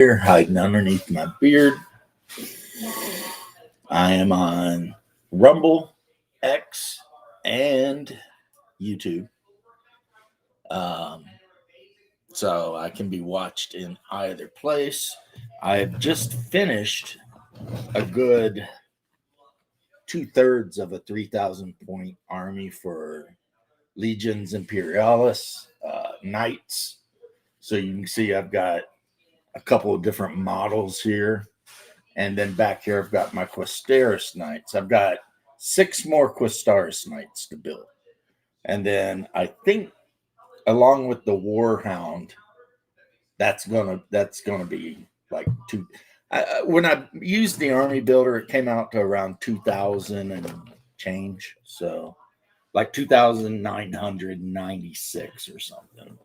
here, hiding underneath my beard. I am on Rumble, X, and YouTube. Um, so I can be watched in either place. I've just finished a good 2/3 of a 3,000 point army for Legions Imperialis, Knights. So you can see I've got a couple of different models here. And then back here, I've got my Quaestaris Knights. I've got 6 more Quaestaris Knights to build. And then I think along with the Warhound, that's gonna be like two. When I used the army builder, it came out to around 2,000 and change. So like 2,996 or something.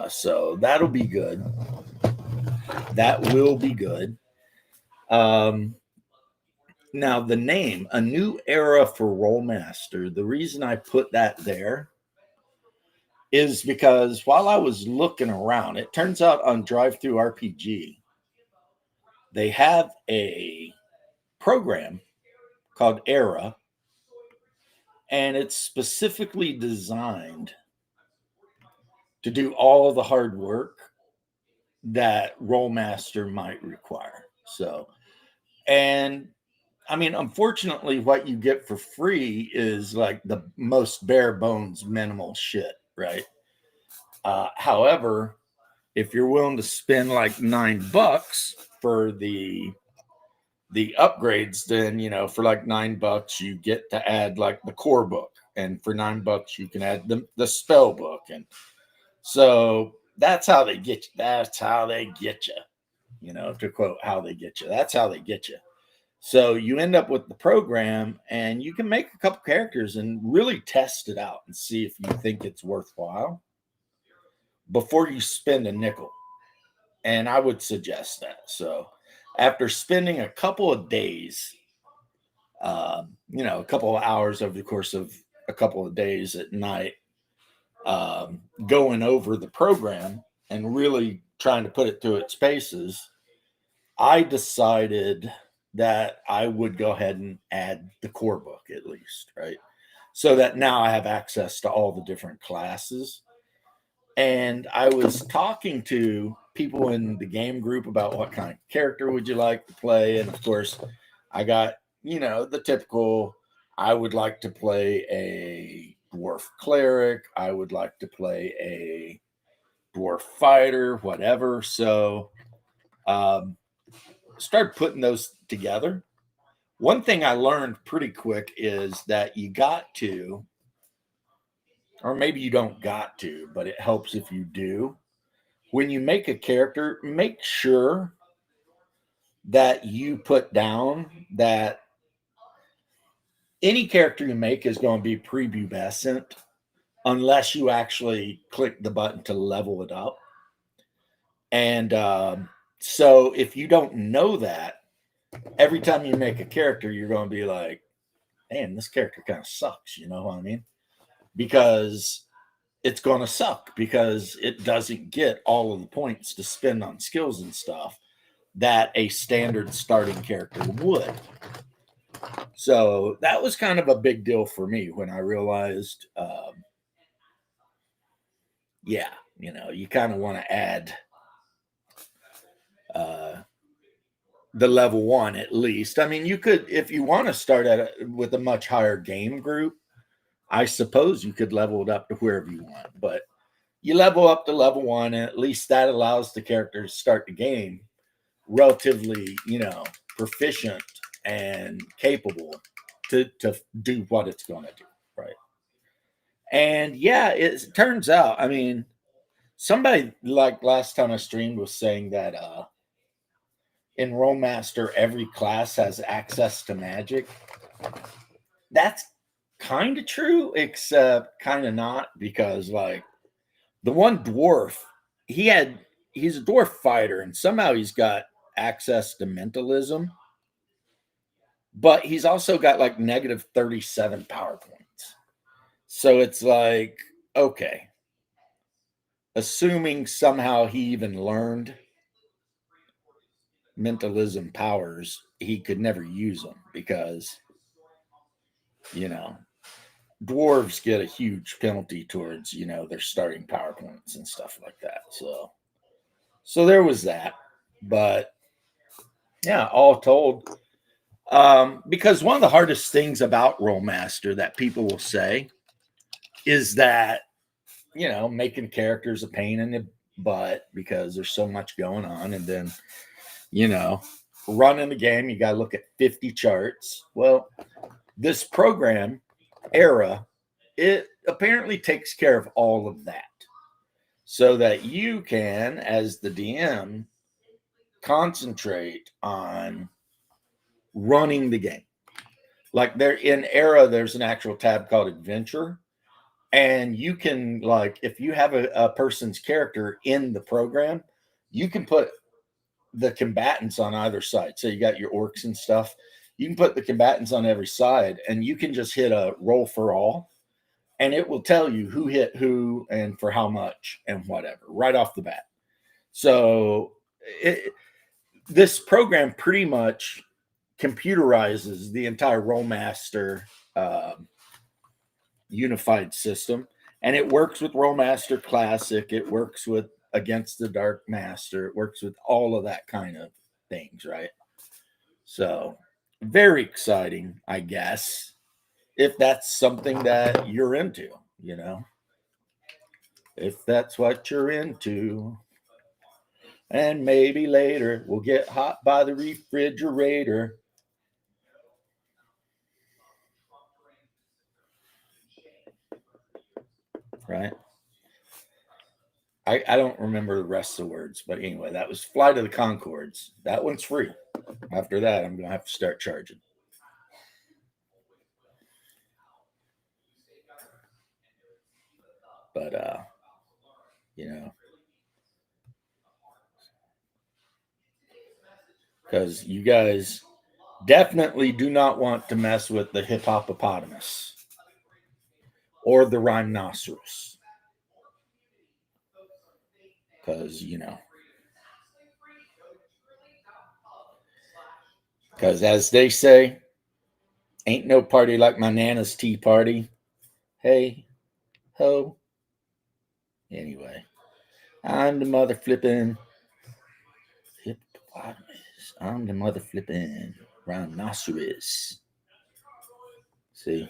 So that'll be good. That will be good. Um, Now, the name, A New Era for RoleMaster, the reason I put that there is because while I was looking around, it turns out on Drive Through RPG, they have a program called Era, and it's specifically designed to do all the hard work that RoleMaster might require. So, and I mean, unfortunately, what you get for free is like the most bare bones minimal shit, right? However, if you're willing to spend like $9 for the upgrades, then for like $9 you get to add like the core book, and for $9 you can add the spell book, and so that's how they get you. That's how they get you. To quote how they get you. That's how they get you. So you end up with the program, and you can make a couple characters and really test it out and see if you think it's worthwhile before you spend a nickel. And I would suggest that. So after spending a couple of days, a couple of hours over the course of a couple of days at night, going over the program and really trying to put it through its paces, I decided that I would go ahead and add the core book at least, right? So that now I have access to all the different classes. And I was talking to people in the game group about what kind of character would you like to play. And of course, I got, the typical, I would like to play a dwarf cleric. I would like to play a dwarf fighter, whatever. So, start putting those together. One thing I learned pretty quick is that you got to, or maybe you don't got to, but it helps if you do. When you make a character, make sure that you put down that any character you make is going to be prepubescent unless you actually click the button to level it up. And so if you don't know that, every time you make a character, you're going to be like, man, this character kind of sucks. You know what I mean? Because it's going to suck because it doesn't get all of the points to spend on skills and stuff that a standard starting character would. So that was kind of a big deal for me when I realized, yeah, you kind of want to add uh, the level 1 at least. I mean, you could, if you want to start with a much higher game group, I suppose you could level it up to wherever you want, but you level up to level 1, and at least that allows the character to start the game relatively, proficient and capable to do what it's going to do, right? And yeah, it turns out, I mean, somebody like last time I streamed was saying that in RoleMaster, every class has access to magic. That's kind of true, except kind of not, because like the one dwarf, he's a dwarf fighter, and somehow he's got access to mentalism, but he's also got like negative 37 power points. So it's like, okay, assuming somehow he even learned mentalism powers, he could never use them because, you know, dwarves get a huge penalty towards, you know, their starting power points and stuff like that. So there was that. But yeah, all told, because one of the hardest things about RoleMaster that people will say is that, you know, making characters a pain in the butt because there's so much going on. And then, you know, running the game, you got to look at 50 charts. Well, this program, Era, it apparently takes care of all of that so that you can, as the DM, concentrate on running the game. Like there in Era, there's an actual tab called Adventure. And you can, like, if you have a person's character in the program, you can put the combatants on either side. So you got your orcs and stuff. You can put the combatants on every side, and you can just hit a roll for all, and it will tell you who hit who and for how much and whatever right off the bat. So this program pretty much computerizes the entire RoleMaster unified system, and it works with RoleMaster Classic. It works with Against the Dark Master. It works with all of that kind of things, right? So very exciting, I guess, if that's something that you're into, you know, if that's what you're into. And maybe later we'll get hot by the refrigerator. Right? I don't remember the rest of the words, but anyway, that was Flight of the Conchords. That one's free. After that, I'm going to have to start charging. But, you know, because you guys definitely do not want to mess with the hippopotamus or the rhinoceros. Because, you know, because as they say, ain't no party like my Nana's tea party. Hey, ho. Anyway, I'm the mother flipping hippopotamus. I'm the mother flipping rhinoceros. See?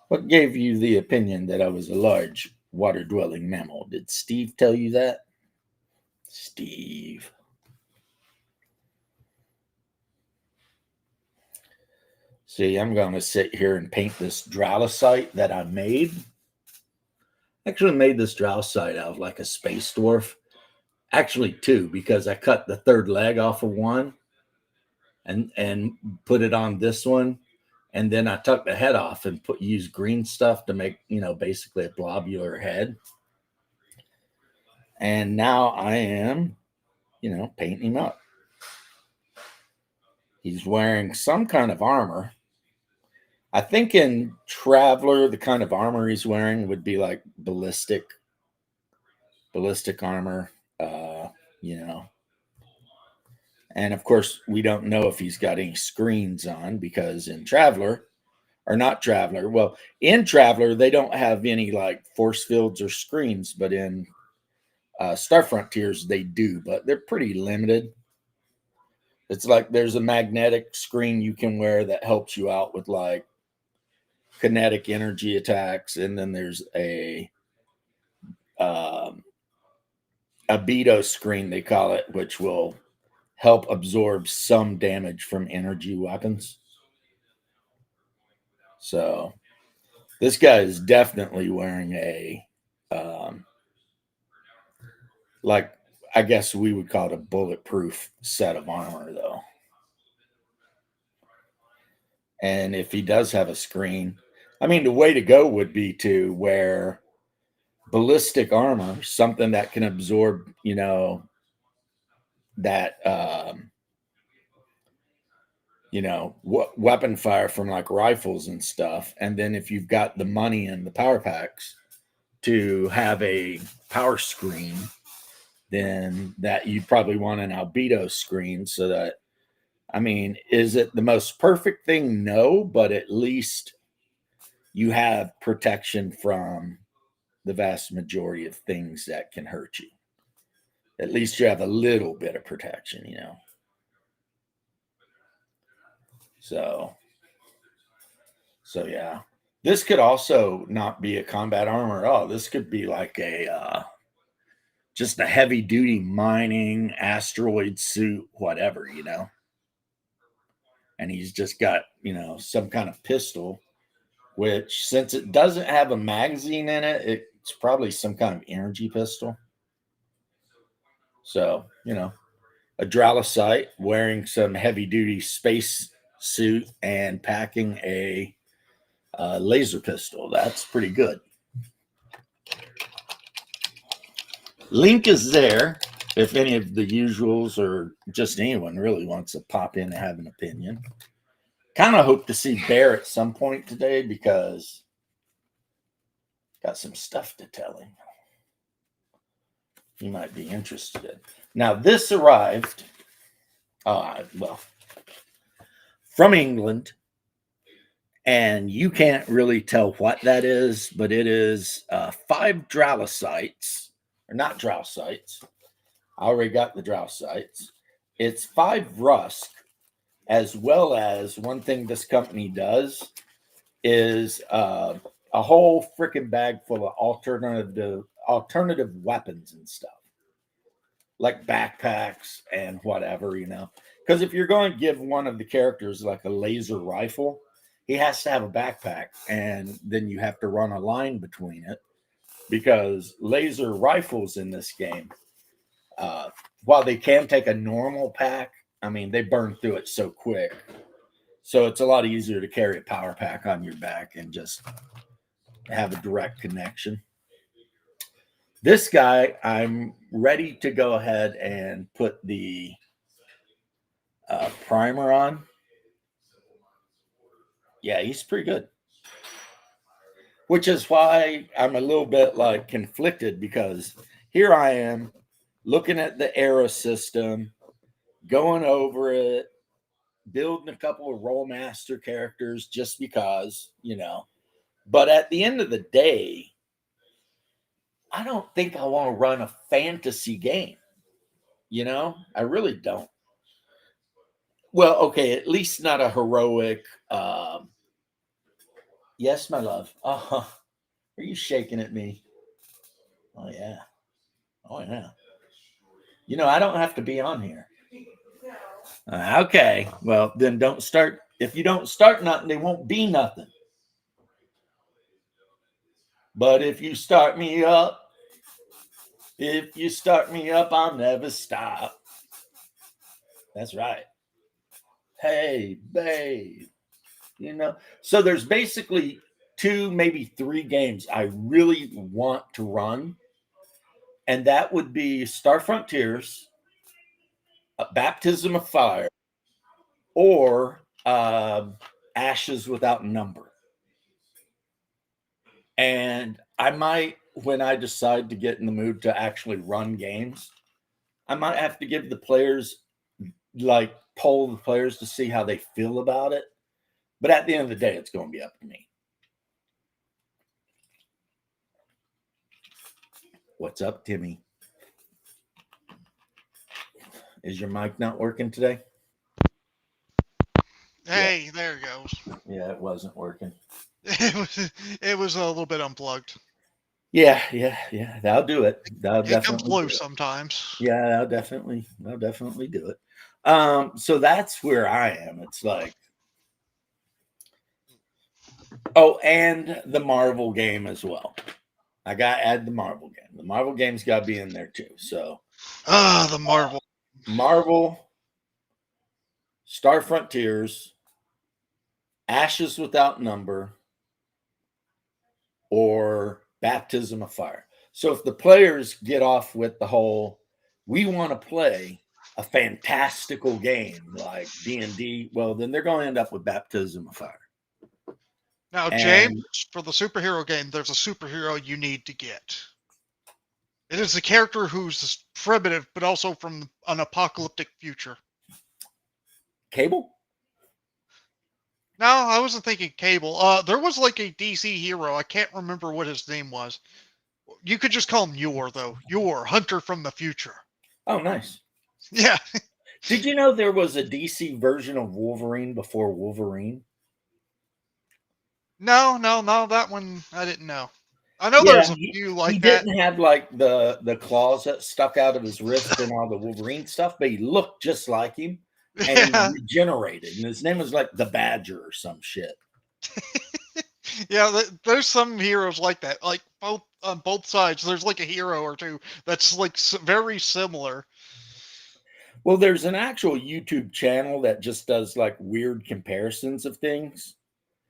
What gave you the opinion that I was a large water dwelling mammal? Did Steve tell you that? Steve. See, I'm going to sit here and paint this Drowsite that I made. I actually made this Drowsite out of like a space dwarf. Actually, two, because I cut the third leg off of one and put it on this one. And then I took the head off and use green stuff to make, you know, basically a globular head. And now I am, you know, painting him up. He's wearing some kind of armor. I think in Traveler, the kind of armor he's wearing would be like ballistic armor, you know. And of course, we don't know if he's got any screens on because in Traveler, or not Traveler, well, in Traveler, they don't have any like force fields or screens, but in Star Frontiers, they do, but they're pretty limited. It's like there's a magnetic screen you can wear that helps you out with like kinetic energy attacks, and then there's a Beto screen, they call it, which will help absorb some damage from energy weapons. So this guy is definitely wearing a like, I guess we would call it a bulletproof set of armor, though. And if he does have a screen, I mean, the way to go would be to wear ballistic armor, something that can absorb, you know, that, you know, weapon fire from like rifles and stuff. And then if you've got the money and the power packs, to have a power screen then that you'd probably want an albedo screen so that, I mean, is it the most perfect thing? No, but at least you have protection from the vast majority of things that can hurt you. At least you have a little bit of protection, you know. So yeah. This could also not be a combat armor at all. This could be like a just a heavy duty mining asteroid suit, whatever, you know. And he's just got, you know, some kind of pistol, which since it doesn't have a magazine in it, it's probably some kind of energy pistol. So, you know, a Dralosite wearing some heavy duty space suit and packing a laser pistol. That's pretty good. Link is there if any of the usuals or just anyone really wants to pop in and have an opinion. Kind of hope to see Bear at some point today because got some stuff to tell him. He might be interested in. Now, this arrived, well, from England, and you can't really tell what that is, but it is 5 Dralosites, or not Dralosites. I already got the Dralosites. It's 5 Rusk, as well as one thing this company does is a whole freaking bag full of alternative weapons and stuff, like backpacks and whatever, you know. Because if you're going to give one of the characters like a laser rifle, he has to have a backpack, and then you have to run a line between it because laser rifles in this game, while they can take a normal pack, I mean, they burn through it so quick. So it's a lot easier to carry a power pack on your back and just have a direct connection. This guy, I'm ready to go ahead and put the primer on. Yeah, he's pretty good. Which is why I'm a little bit like conflicted because here I am looking at the era system, going over it, building a couple of RoleMaster characters just because, you know. But at the end of the day, I don't think I want to run a fantasy game. You know, I really don't. Well, okay, at least not a heroic. Yes, my love. Are you shaking at me? Oh yeah. Oh yeah. You know, I don't have to be on here. Okay. Well, then don't start. If you don't start nothing, there won't be nothing. But if you start me up, I'll never stop. That's right. Hey, babe. You know, so there's basically 2, maybe 3 games I really want to run, and that would be Star Frontiers, Baptism of Fire, or Ashes Without Number. And I might, when I decide to get in the mood to actually run games, I might have to give the players, like, poll the players to see how they feel about it. But at the end of the day, it's going to be up to me. What's up, Timmy? Is your mic not working today? Hey, there it goes. Yeah, it wasn't working. It was a little bit unplugged. Yeah. That'll do it. That'll It comes definitely do loose it. sometimes. Yeah, that'll definitely do it. So that's where I am. It's like, oh, and the Marvel game as well. I got to add the Marvel game. The Marvel game's got to be in there too. So The Marvel. Marvel, Star Frontiers, Ashes Without Number, or Baptism of Fire. So if the players get off with the whole, we want to play a fantastical game like D&D, well, then they're going to end up with Baptism of Fire. Now, James, And for the superhero game, there's a superhero you need to get. It is a character who's primitive, but also from an apocalyptic future. Cable? No, I wasn't thinking Cable. There was like a DC hero. I can't remember what his name was. You could just call him Yor, though. Yor, Hunter from the Future. Oh, nice. Yeah. Did you know there was a DC version of Wolverine before Wolverine? No, that one I didn't know. I know Yeah, there's a few he like that. didn't have like the claws that stuck out of his wrist and all the Wolverine stuff, but he looked just like him, and he Yeah, regenerated. And his name was like the Badger or some shit. yeah. There's some heroes like that. Like both on both sides, there's like a hero or two that's like very similar. Well, there's an actual YouTube channel that just does like weird comparisons of things.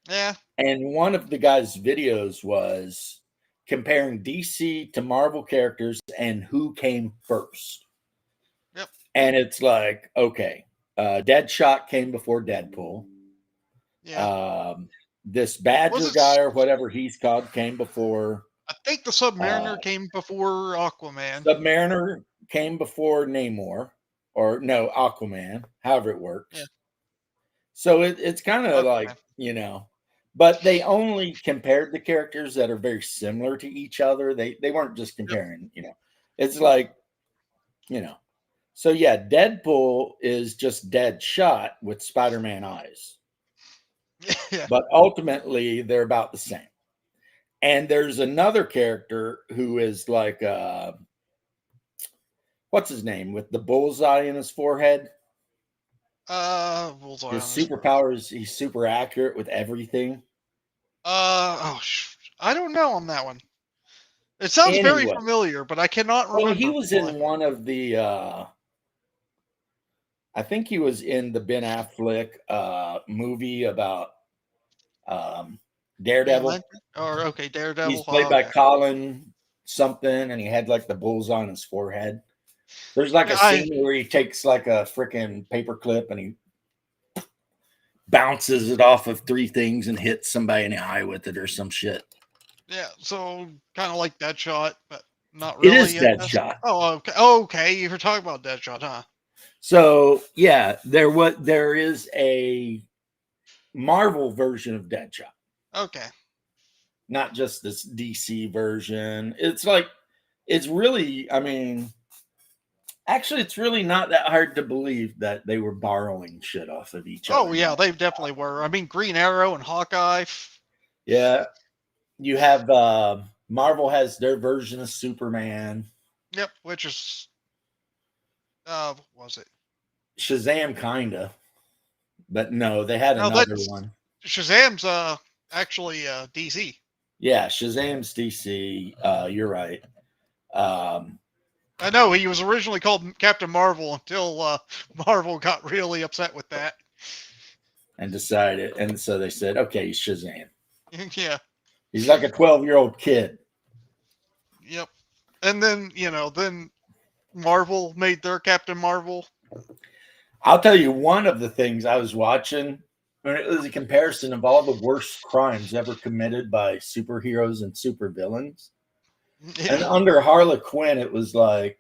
Yeah. And one of the guy's videos was comparing DC to Marvel characters and who came first. Yep. And it's like, okay, Deadshot came before Deadpool. Yeah. This Badger guy or whatever he's called came before. I think the Submariner came before Aquaman. Submariner came before Namor, or no, Aquaman, however it works. Yeah. So it's kind of like, Aquaman. but they only compared the characters that are very similar to each other. They weren't just comparing, It's like, So yeah, Deadpool is just Deadshot with Spider-Man eyes. Yeah. But ultimately they're about the same. And there's another character who is like what's his name with the bullseye in his forehead? Bullseye. His superpower is he's super accurate with everything. I don't know on that one. It sounds very familiar, but I cannot remember. Well, he was in one of the I think he was in the Ben Affleck movie about Daredevil. Daredevil. He's played by Colin something, and he had like the bullseye on his forehead. There's like a scene where he takes like a freaking paper clip and he bounces it off of three things and hits somebody in the eye with it or some shit. Yeah, so kind of like Deadshot, but not really. It is Deadshot. Oh, okay. Okay, you're talking about Deadshot, huh? So yeah, there is a Marvel version of Deadshot. Okay. Not just this DC version. It's like, it's really, actually, it's really not that hard to believe that they were borrowing shit off of each other. Oh, yeah, they definitely were. Green Arrow and Hawkeye. Yeah. You have, Marvel has their version of Superman. Yep, which is, what was it? Shazam, kinda. But no, they had another one. Shazam's, actually, DC. Yeah, Shazam's DC. You're right. I know he was originally called Captain Marvel until Marvel got really upset with that and decided, and so they said, "Okay, he's Shazam." Yeah, he's like a 12-year-old kid. Yep, and then then Marvel made their Captain Marvel. I'll tell you one of the things I was watching. It was a comparison of all the worst crimes ever committed by superheroes and supervillains. Yeah. And under Harley Quinn, it was like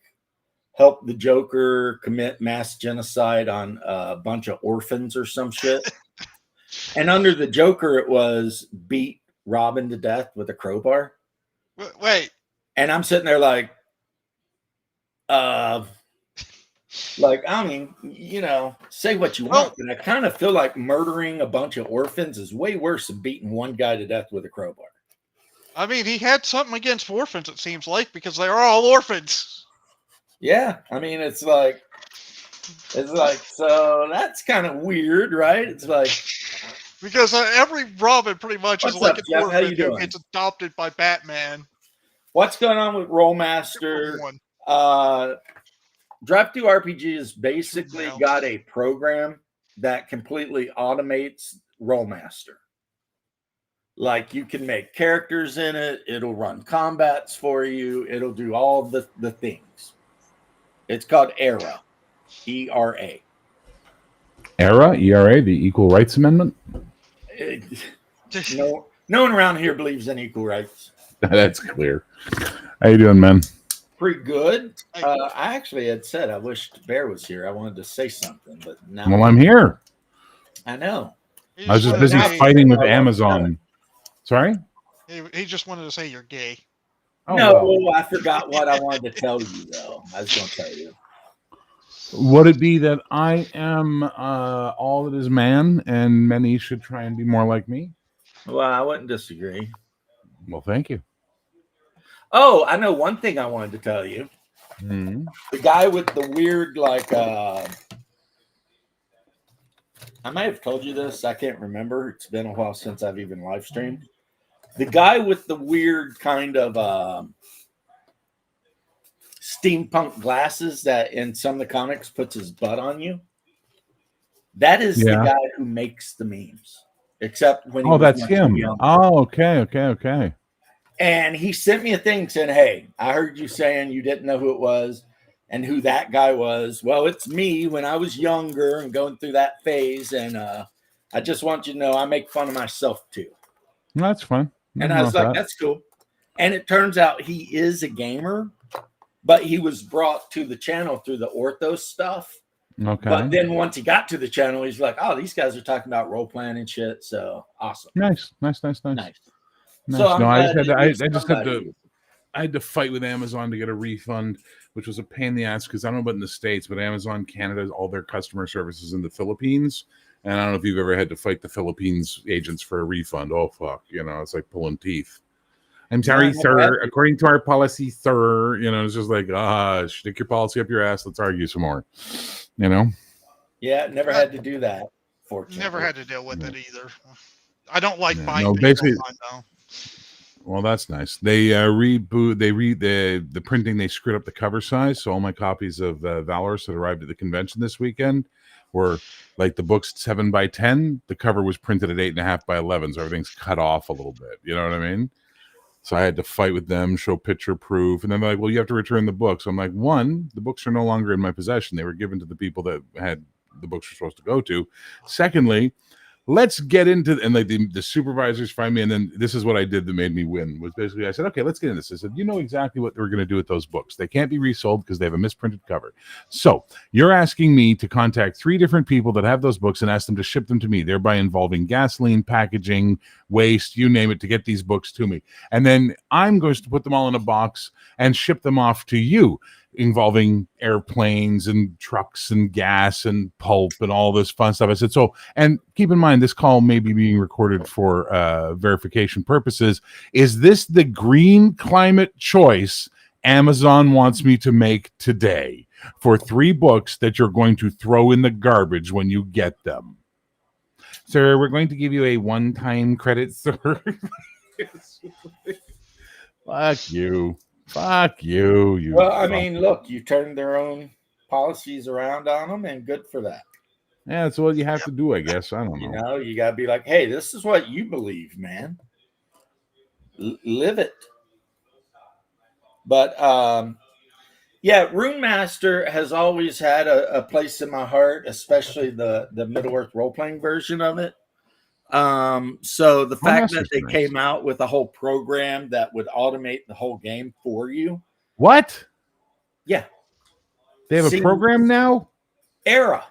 help the Joker commit mass genocide on a bunch of orphans or some shit. And under the Joker, it was beat Robin to death with a crowbar. Wait. And I'm sitting there like, say what you want, but I kind of feel like murdering a bunch of orphans is way worse than beating one guy to death with a crowbar. He had something against orphans, it seems like, because they are all orphans. Yeah, it's like, so that's kind of weird, right? It's like, because every Robin pretty much is like an Jeff? orphan who gets adopted by Batman. What's going on with RoleMaster? Drive Through RPG has basically got a program that completely automates RoleMaster. Like you can make characters in it. It'll run combats for you. It'll do all the things. It's called ERA. ERA. ERA? ERA, the Equal Rights Amendment? No one around here believes in equal rights. That's clear. How you doing, man? pretty good. Hey. I actually had said I wished Bear was here. I wanted to say something, but now Well, I'm here. I know. He I was just wanted to busy say- fighting with Oh, well, Amazon. Sorry? He just wanted to say you're gay. Oh, No, well. I forgot what I wanted to tell you though. I was going to tell you. Would it be that I am all that is man and many should try and be more like me? Well, I wouldn't disagree. Well, thank you. Oh, I know one thing I wanted to tell you. Hmm. The guy with the weird, like, I might have told you this. I can't remember. It's been a while since I've even live streamed. The guy with the weird kind of steampunk glasses that in some of the comics puts his butt on you. That is the Yeah. guy who makes the memes. Except when he Oh, was that's much him. younger. Oh, okay. And he sent me a thing saying, "Hey, I heard you saying you didn't know who it was and who that guy was. Well, it's me when I was younger and going through that phase. And I just want you to know I make fun of myself too." That's fun. And I was like, "That's cool." And it turns out he is a gamer, but he was brought to the channel through the Orthos stuff. Okay. But then once he got to the channel, he's like, "Oh, these guys are talking about role playing and shit." So awesome. Nice. Nice. So I'm no, I glad just had that to, I you just had somebody- to I had to fight with Amazon to get a refund, which was a pain in the ass because I don't know about in the States, but Amazon Canada, all their customer services in the Philippines. And I don't know if you've ever had to fight the Philippines agents for a refund. Oh fuck, it's like pulling teeth. I'm sorry, No, sir. According to our policy, sir, it's just like, stick your policy up your ass. Let's argue some more. Yeah, never had to do that. Fortunately, Never had to deal with it either. I don't like Yeah, buying no, things basically- online though. Well, that's nice. They reboot. They read the printing. They screwed up the cover size, so all my copies of Valorous that arrived at the convention this weekend were like the book's 7x10. The cover was printed at 8.5x11, so everything's cut off a little bit. You know what I mean? So I had to fight with them, show picture proof, and then they're like, "Well, you have to return the books." So I'm like, one, the books are no longer in my possession. They were given to the people that had the books were supposed to go to. Secondly, let's get into and like the supervisors find me, and then this is what I did that made me win was basically I said, okay, let's get into this. I said, you know exactly what we're going to do with those books. They can't be resold because they have a misprinted cover. So you're asking me to contact 3 different people that have those books and ask them to ship them to me, thereby involving gasoline, packaging, waste, you name it, to get these books to me. And then I'm going to put them all in a box and ship them off to you, involving airplanes and trucks and gas and pulp and all this fun stuff. I said, so, and keep in mind, this call may be being recorded for verification purposes. Is this the green climate choice Amazon wants me to make today for 3 books that you're going to throw in the garbage when you get them? Sir, we're going to give you a one-time credit, sir. Fuck you. Fuck you. Well, I mean, look, you turned their own policies around on them, and good for that. Yeah, that's what you have to do, I guess. I don't You know. know, you got to be like, "Hey, this is what you believe, man. Live it." But yeah, RoleMaster has always had a place in my heart, especially the Middle Earth role playing version of it. So the fact that RoleMaster's they nice. came out with a whole program that would automate the whole game for you. What? Yeah. They have See- a program now? ERA.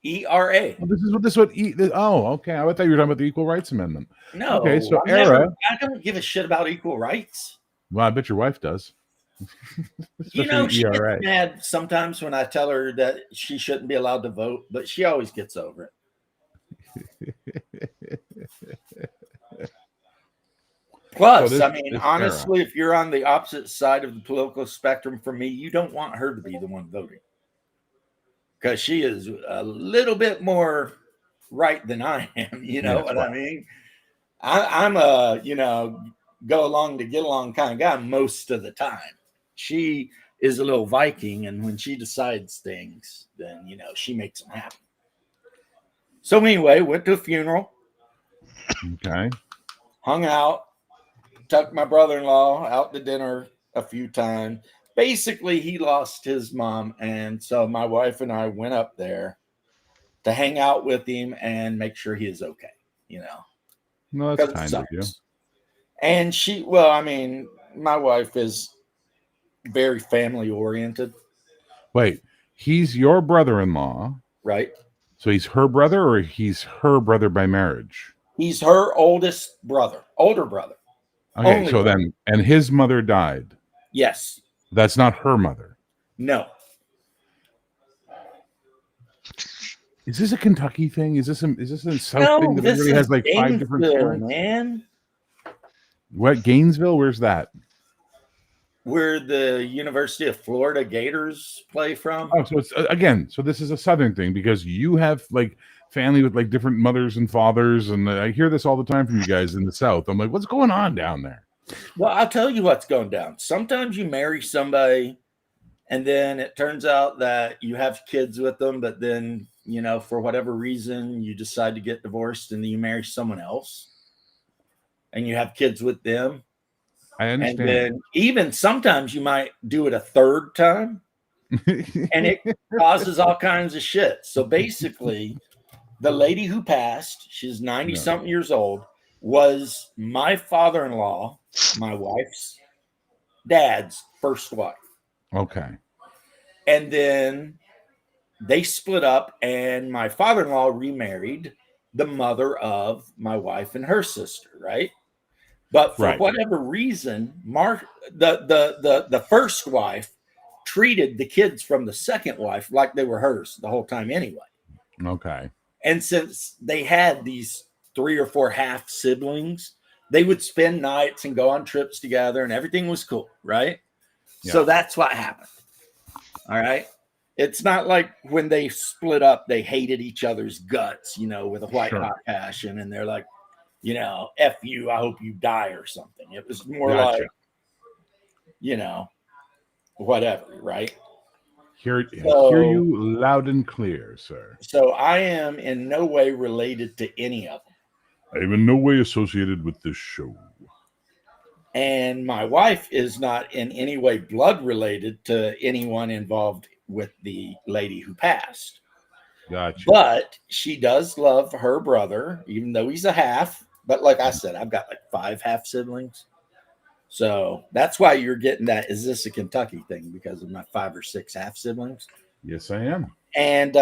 ERA. Well, this is what oh, okay. I thought you were talking about the Equal Rights Amendment. No. Okay, so I don't give a shit about equal rights. Well, I bet your wife does. You know, Especially she ERA. gets mad sometimes when I tell her that she shouldn't be allowed to vote, but she always gets over it. Plus, So I mean, this honestly, if you're on the opposite side of the political spectrum from me, you don't want her to be the one voting because she is a little bit more right than I am. You know Yes, what well. I mean? I'm a, go along to get along kind of guy most of the time. She is a little Viking, and when she decides things, then, she makes them happen. So anyway, went to a funeral, Okay. hung out, took my brother-in-law out to dinner a few times. Basically, he lost his mom, and so my wife and I went up there to hang out with him and make sure he is okay, No, because that's it kind of you. sucks. And my wife is very family oriented, Wait, he's your brother-in-law, right? so he's her brother, or he's her brother by marriage? He's her oldest brother, older brother, Okay, only so brother. then, and his mother died. Yes. That's not her mother. No. Is this a Kentucky thing? Is this a South thing No, that this everybody is has like 5 different Gainesville, parents? man. What, Gainesville? Where's that? Where the University of Florida Gators play from. Oh, so it's again. So this is a Southern thing because you have like family with like different mothers and fathers, and I hear this all the time from you guys in the South. I'm like, what's going on down there? Well, I'll tell you what's going down. Sometimes you marry somebody and then it turns out that you have kids with them, but then, for whatever reason, you decide to get divorced and then you marry someone else and you have kids with them. I And understand. then even sometimes you might do it a third time and it causes all kinds of shit. So basically, the lady who passed, she's 90 something years old, was my father-in-law, my wife's dad's first wife. Okay. And then they split up, and my father-in-law remarried the mother of my wife and her sister, right? But for whatever reason, the first wife treated the kids from the second wife like they were hers the whole time anyway. Okay. And since they had these 3 or 4 half siblings, they would spend nights and go on trips together and everything was cool, right? Yeah. So that's what happened. All right. It's not like when they split up, they hated each other's guts, with a white hot passion. And they're like, F you, I hope you die or something. It was more like, whatever, right? Hear you loud and clear, sir. So I am in no way related to any of them. I am in no way associated with this show. And my wife is not in any way blood related to anyone involved with the lady who passed. Gotcha. But she does love her brother, even though he's a half. But like I said, I've got like 5 half siblings. So that's why you're getting that. Is this a Kentucky thing? Because of my 5 or 6 half siblings? Yes, I am. And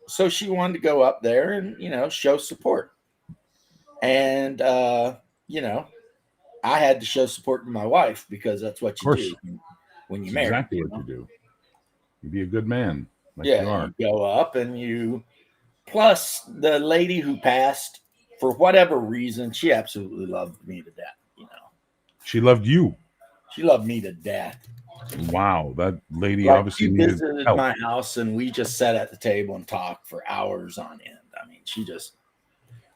so she wanted to go up there and, show support. And, I had to show support to my wife because that's what you do when you marry. Exactly what you do. You be a good man. Like you are. You go up and plus the lady who passed, for whatever reason, she absolutely loved me to death. She loved you. She loved me to death. Wow, that lady obviously visited my house and we just sat at the table and talked for hours on end. I mean, she just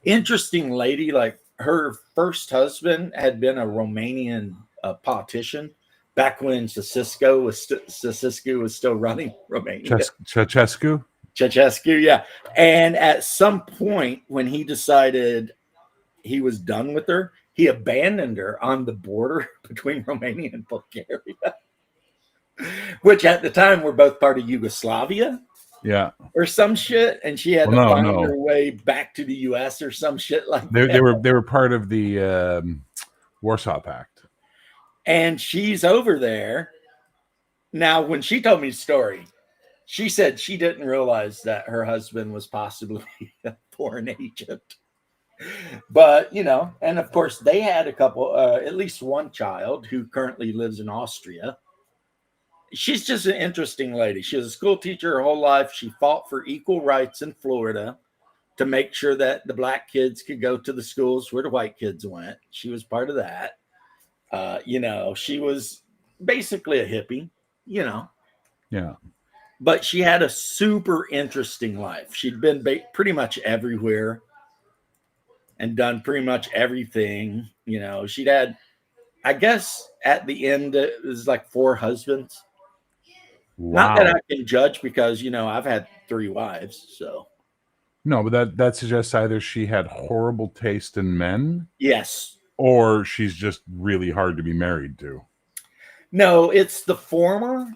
interesting lady. Like her first husband had been a Romanian politician back when Ceausescu was still running Romania. Ceausescu, yeah. And at some point when he decided he was done with her, he abandoned her on the border between Romania and Bulgaria, which at the time were both part of Yugoslavia. Yeah. Or some shit. And she had to find her way back to the US or some shit like that. They were part of the Warsaw Pact. And she's over there. Now, when she told me the story, she said she didn't realize that her husband was possibly a foreign agent. But, and of course they had a couple, at least one child who currently lives in Austria. She's just an interesting lady. She was a school teacher her whole life. She fought for equal rights in Florida to make sure that the black kids could go to the schools where the white kids went. She was part of that. She was basically a hippie, Yeah. But she had a super interesting life. She'd been pretty much everywhere and done pretty much everything. She'd had, I guess at the end, it was like 4 husbands. Wow. Not that I can judge because, I've had 3 wives. So. No, but that suggests either she had horrible taste in men. Yes. Or she's just really hard to be married to. No, it's the former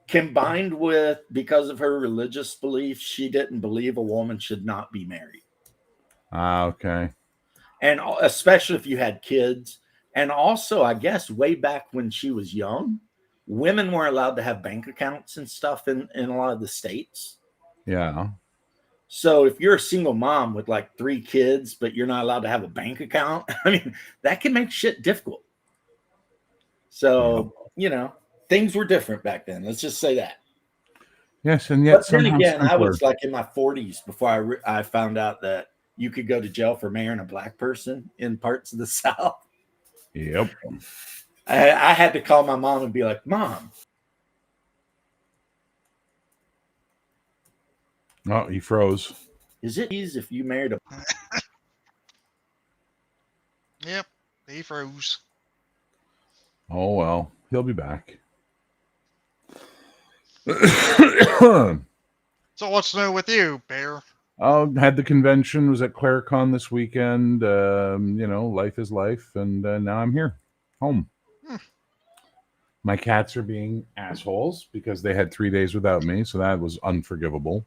combined with, because of her religious beliefs, she didn't believe a woman should not be married. Okay. And especially if you had kids. And also, I guess way back when she was young, women weren't allowed to have bank accounts and stuff in a lot of the states. Yeah. So if you're a single mom with like 3 kids, but you're not allowed to have a bank account, I mean, that can make shit difficult. So, things were different back then. Let's just say that. Yes, and yet But then somehow again, I simpler. was like in my 40s before I found out that you could go to jail for marrying a black person in parts of the South. Yep. I had to call my mom and be like, Mom. Oh, he froze. Is it easy if you married a... Yep, he froze. Oh, well. He'll be back. So what's new with you, Bear? Had the convention, was at ClariCon this weekend. Life is life, and now I'm here, home. My cats are being assholes because they had 3 days without me, so that was unforgivable.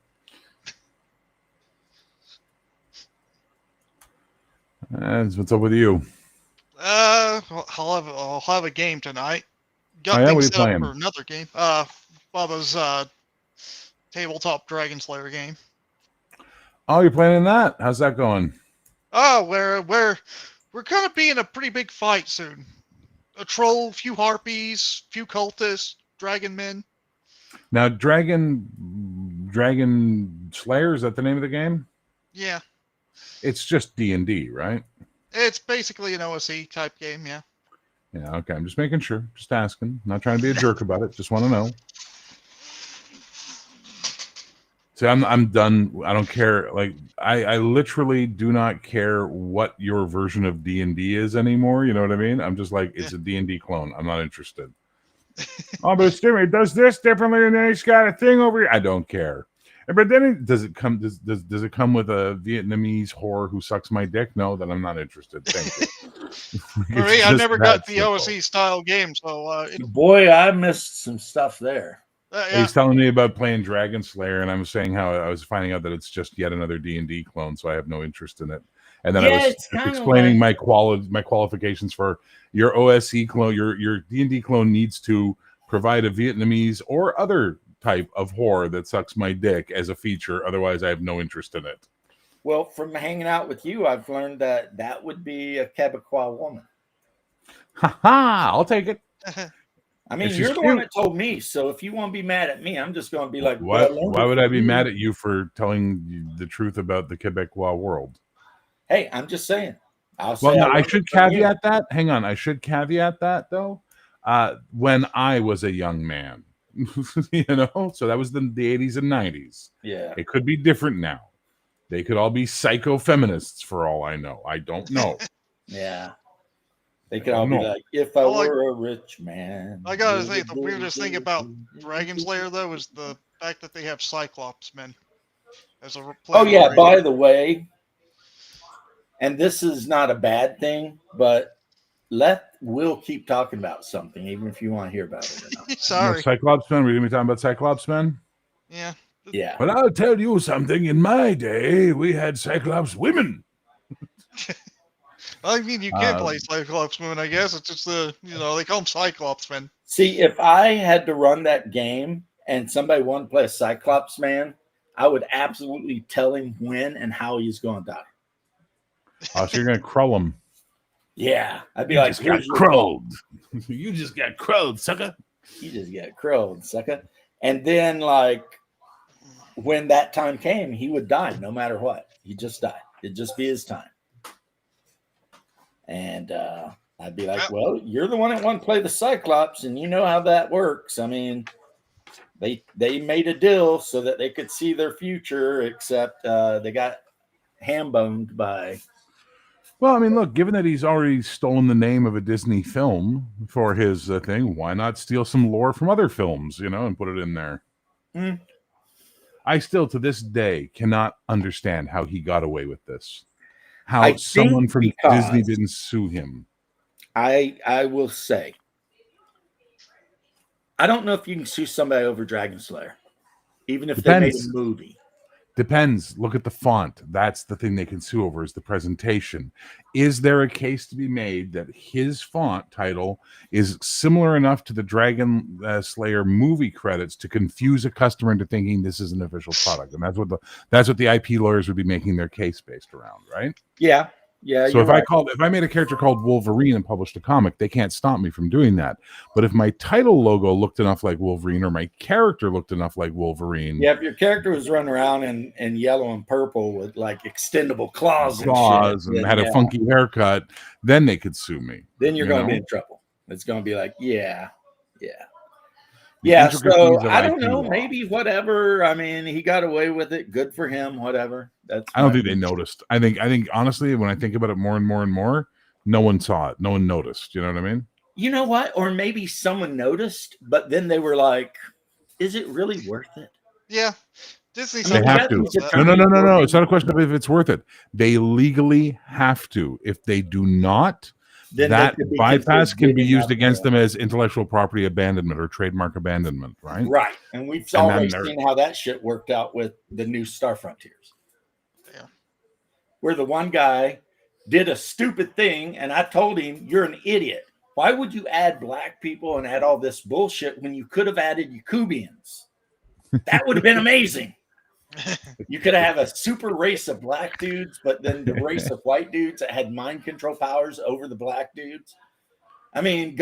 And what's up with you? I'll have a game tonight. Got What are things you set up playing? for another game. Bubba's tabletop Dragon Slayer game. Oh, you're playing that? How's that going? Oh, we're gonna be in a pretty big fight soon. A troll, few harpies, few cultists, dragon men. Now, Dragon Slayer, is that the name of the game? Yeah, It's just D&D, right? it's basically an OSE type game. Yeah. Yeah, okay. I'm just making sure. Just asking. Not trying to be a jerk about it. Just want to know. See, I'm done. I don't care. Like, I literally do not care what your version of D&D is anymore. You know what I mean? I'm just like, it's a D&D clone. I'm not interested. Oh, but it's different. It does this differently, and then it's got a thing over here. I don't care. But then does it come with a Vietnamese whore who sucks my dick? No, then I'm not interested. Thank you. For me, I never got the OSE style game, so Boy, I missed some stuff there. yeah. He's telling me about playing Dragon Slayer, and I'm saying how I was finding out that it's just yet another D&D clone, so I have no interest in it. And then I was explaining my qualifications for your OSE clone. Your D&D clone needs to provide a Vietnamese or other type of whore that sucks my dick as a feature. Otherwise, I have no interest in it. Well, from hanging out with you, I've learned that would be a Quebecois woman. Ha ha! I'll take it. I mean, you're the one that told me. So if you want to be mad at me, I'm just going to be like, why would I be mad at you for telling you the truth about the Quebecois world? Hey, I'm just saying. I should caveat that. Hang on. I should caveat that, though. When I was a young man, so that was the 80s and 90s. Yeah. It could be different now. They could all be psycho-feminists for all I know. I don't know. Yeah. They could all be like, if I were a rich man. I gotta think the weirdest thing about Dragon Slayer, though, is the fact that they have Cyclops men as a Oh, yeah, by the way, and this is not a bad thing, but we'll keep talking about something, even if you want to hear about it or not. Sorry. Cyclops men? We're going to be talking about Cyclops men? Yeah. Yeah. But I'll tell you something. In my day, we had Cyclops women. I mean, you can play Cyclops men, I guess. It's just they call them Cyclops men. See, if I had to run that game and somebody wanted to play a Cyclops man, I would absolutely tell him when and how he's going to die. Oh, so you're going to crull him. Yeah. I'd be you like, just got crulled. You just got crulled, sucker. You just got crulled, sucker. And then, like, when that time came, he would die no matter what. He'd just die. It'd just be his time. And I'd be like, well, you're the one that want to play the Cyclops, and you know how that works. I mean, they made a deal so that they could see their future, except they got ham-boned by... Well, I mean, look, given that he's already stolen the name of a Disney film for his thing, why not steal some lore from other films, and put it in there? Mm. I still, to this day, cannot understand how he got away with this. How someone from Disney didn't sue him. I will say, I don't know if you can sue somebody over Dragon Slayer, even if they made a movie. Depends. Look at the font. That's the thing they can sue over, is the presentation. Is there a case to be made that his font title is similar enough to the Dragon Slayer movie credits to confuse a customer into thinking this is an official product? And that's what the IP lawyers would be making their case based around, right? Yeah. Yeah. So if I made a character called Wolverine and published a comic, they can't stop me from doing that. But if my title logo looked enough like Wolverine, or my character looked enough like Wolverine, yeah, if your character was running around in yellow and purple with like extendable claws and shit, had a funky haircut, then they could sue me. Then you're going to be in trouble. It's going to be like, yeah. So I don't know. Maybe whatever. I mean, he got away with it. Good for him. Whatever. I don't think they noticed. I think honestly, when I think about it more and more and more, no one saw it. No one noticed. You know what I mean? You know what? Or maybe someone noticed, but then they were like, "Is it really worth it?" Yeah. Disney. They have to. No. It's not a question of if it's worth it. They legally have to. If they do not, then that bypass can be used against them as intellectual property abandonment or trademark abandonment, right? Right. And we've already seen how that shit worked out with the new Star Frontiers. Yeah. Where the one guy did a stupid thing, and I told him, "You're an idiot. Why would you add black people and add all this bullshit when you could have added Yakubians? That would have been amazing. You could have a super race of black dudes, but then the race of white dudes that had mind control powers over the black dudes. I mean,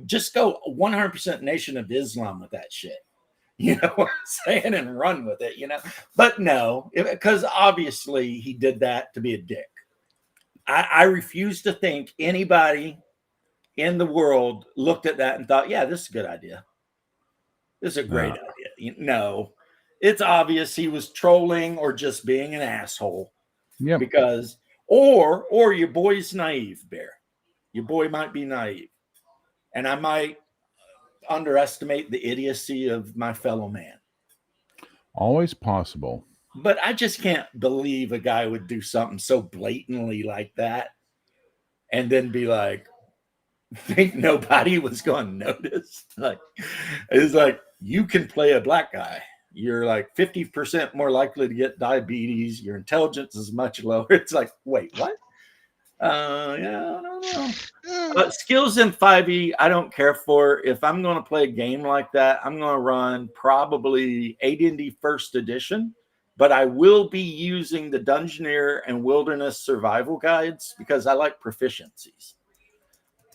just go 100% Nation of Islam with that shit. You know what I'm saying? And run with it, you know? But no, because obviously he did that to be a dick. I refuse to think anybody in the world looked at that and thought, yeah, this is a good idea. This is a great idea. No. It's obvious he was trolling or just being an asshole. Yeah. Because or your boy's naive, Bear. Your boy might be naive. And I might underestimate the idiocy of my fellow man. Always possible. But I just can't believe a guy would do something so blatantly like that and then be like, think nobody was going to notice. Like, it's like, you can play a black guy. You're like 50% more likely to get diabetes. Your intelligence is much lower. It's like, wait, what? Yeah, I don't know. Skills in 5e, I don't care for. If I'm going to play a game like that, I'm going to run probably AD&D First Edition, but I will be using the Dungeoneer and Wilderness Survival Guides because I like proficiencies.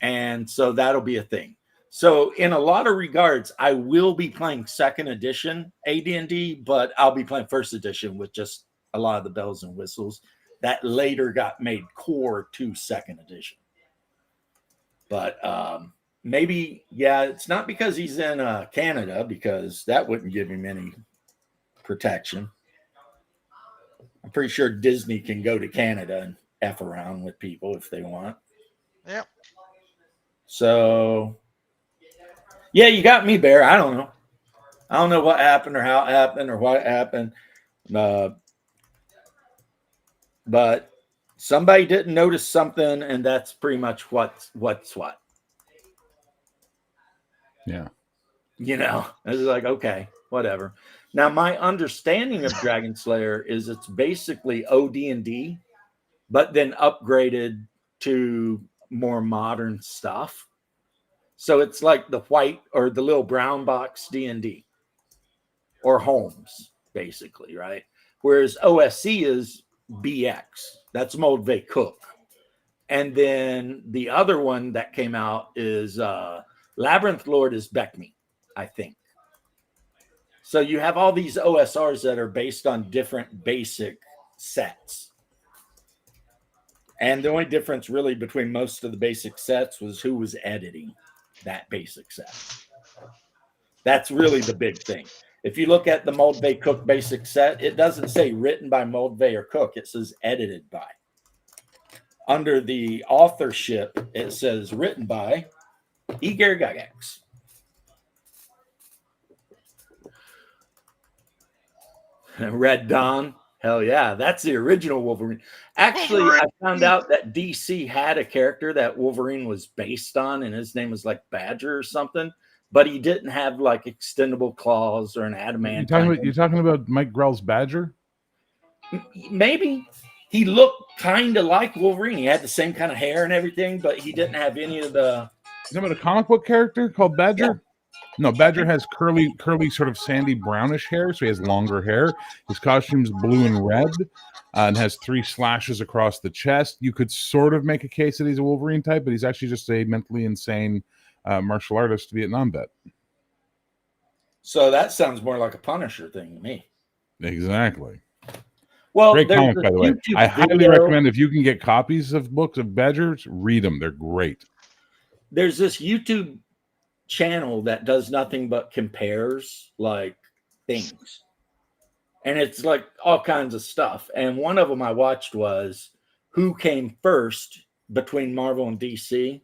And so that'll be a thing. So in a lot of regards, I will be playing second edition AD&D, but I'll be playing first edition with just a lot of the bells and whistles that later got made core to second edition. But maybe, yeah, it's not because he's in Canada, because that wouldn't give him any protection. I'm pretty sure Disney can go to Canada and F around with people if they want. Yep. So... yeah, you got me, Bear. I don't know. I don't know what happened or how it happened or what happened. But somebody didn't notice something, and that's pretty much what's what. Yeah. You know, it's like, okay, whatever. Now, my understanding of Dragon Slayer is it's basically OD&D, but then upgraded to more modern stuff. So it's like the white or the little brown box D&D or Holmes, basically, right? Whereas OSC is BX. That's Moldvay Cook. And then the other one that came out is Labyrinth Lord is Beckme, I think. So you have all these OSRs that are based on different basic sets. And the only difference really between most of the basic sets was who was editing that basic set. That's really the big thing. If you look at the Moldvay Cook basic set, it doesn't say written by Moldvay or Cook. It says edited by. Under the authorship, it says written by E. Gary Gygax. Red Dawn. Hell yeah, that's the original Wolverine. Actually, I found out that DC had a character that Wolverine was based on, and his name was like Badger or something, but he didn't have like extendable claws or an adamantine. You're talking about Mike Grell's Badger? Maybe he looked kind of like Wolverine. He had the same kind of hair and everything, but he didn't have any of the. Is that a comic book character called Badger? No, Badger has curly, sort of sandy brownish hair, so he has longer hair. His costume's blue and red, and has 3 slashes across the chest. You could sort of make a case that he's a Wolverine type, but he's actually just a mentally insane martial artist, Vietnam vet. So that sounds more like a Punisher thing to me. Exactly. Well, great comic, by the way. YouTube I highly video. recommend if you can get copies of books of Badgers, read them. They're great. There's this YouTube channel that does nothing but compares like things, and it's like all kinds of stuff. And one of them I watched was who came first between Marvel and DC,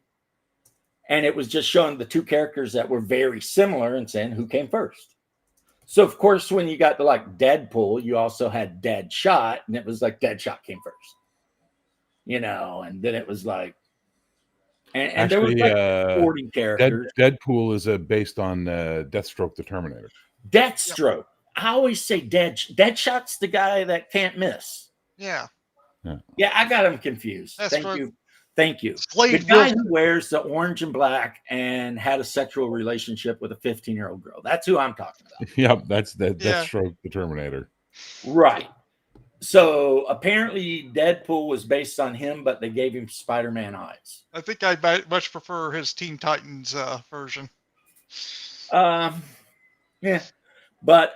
and it was just showing the 2 characters that were very similar and saying who came first. So of course, when you got to like Deadpool, you also had Deadshot, and it was like Deadshot came first, and then it was like. And Actually, there was like 40 characters. Deadpool is based on Deathstroke the Terminator. Deathstroke. I always say Deadshot's the guy that can't miss. Yeah. Yeah, I got him confused. Thank you. The guy who wears the orange and black and had a sexual relationship with a 15-year-old girl. That's who I'm talking about. Yep, that's Deathstroke the Terminator. Right. So apparently Deadpool was based on him, but they gave him Spider-Man eyes. I think I much prefer his Teen Titans version. Yeah. But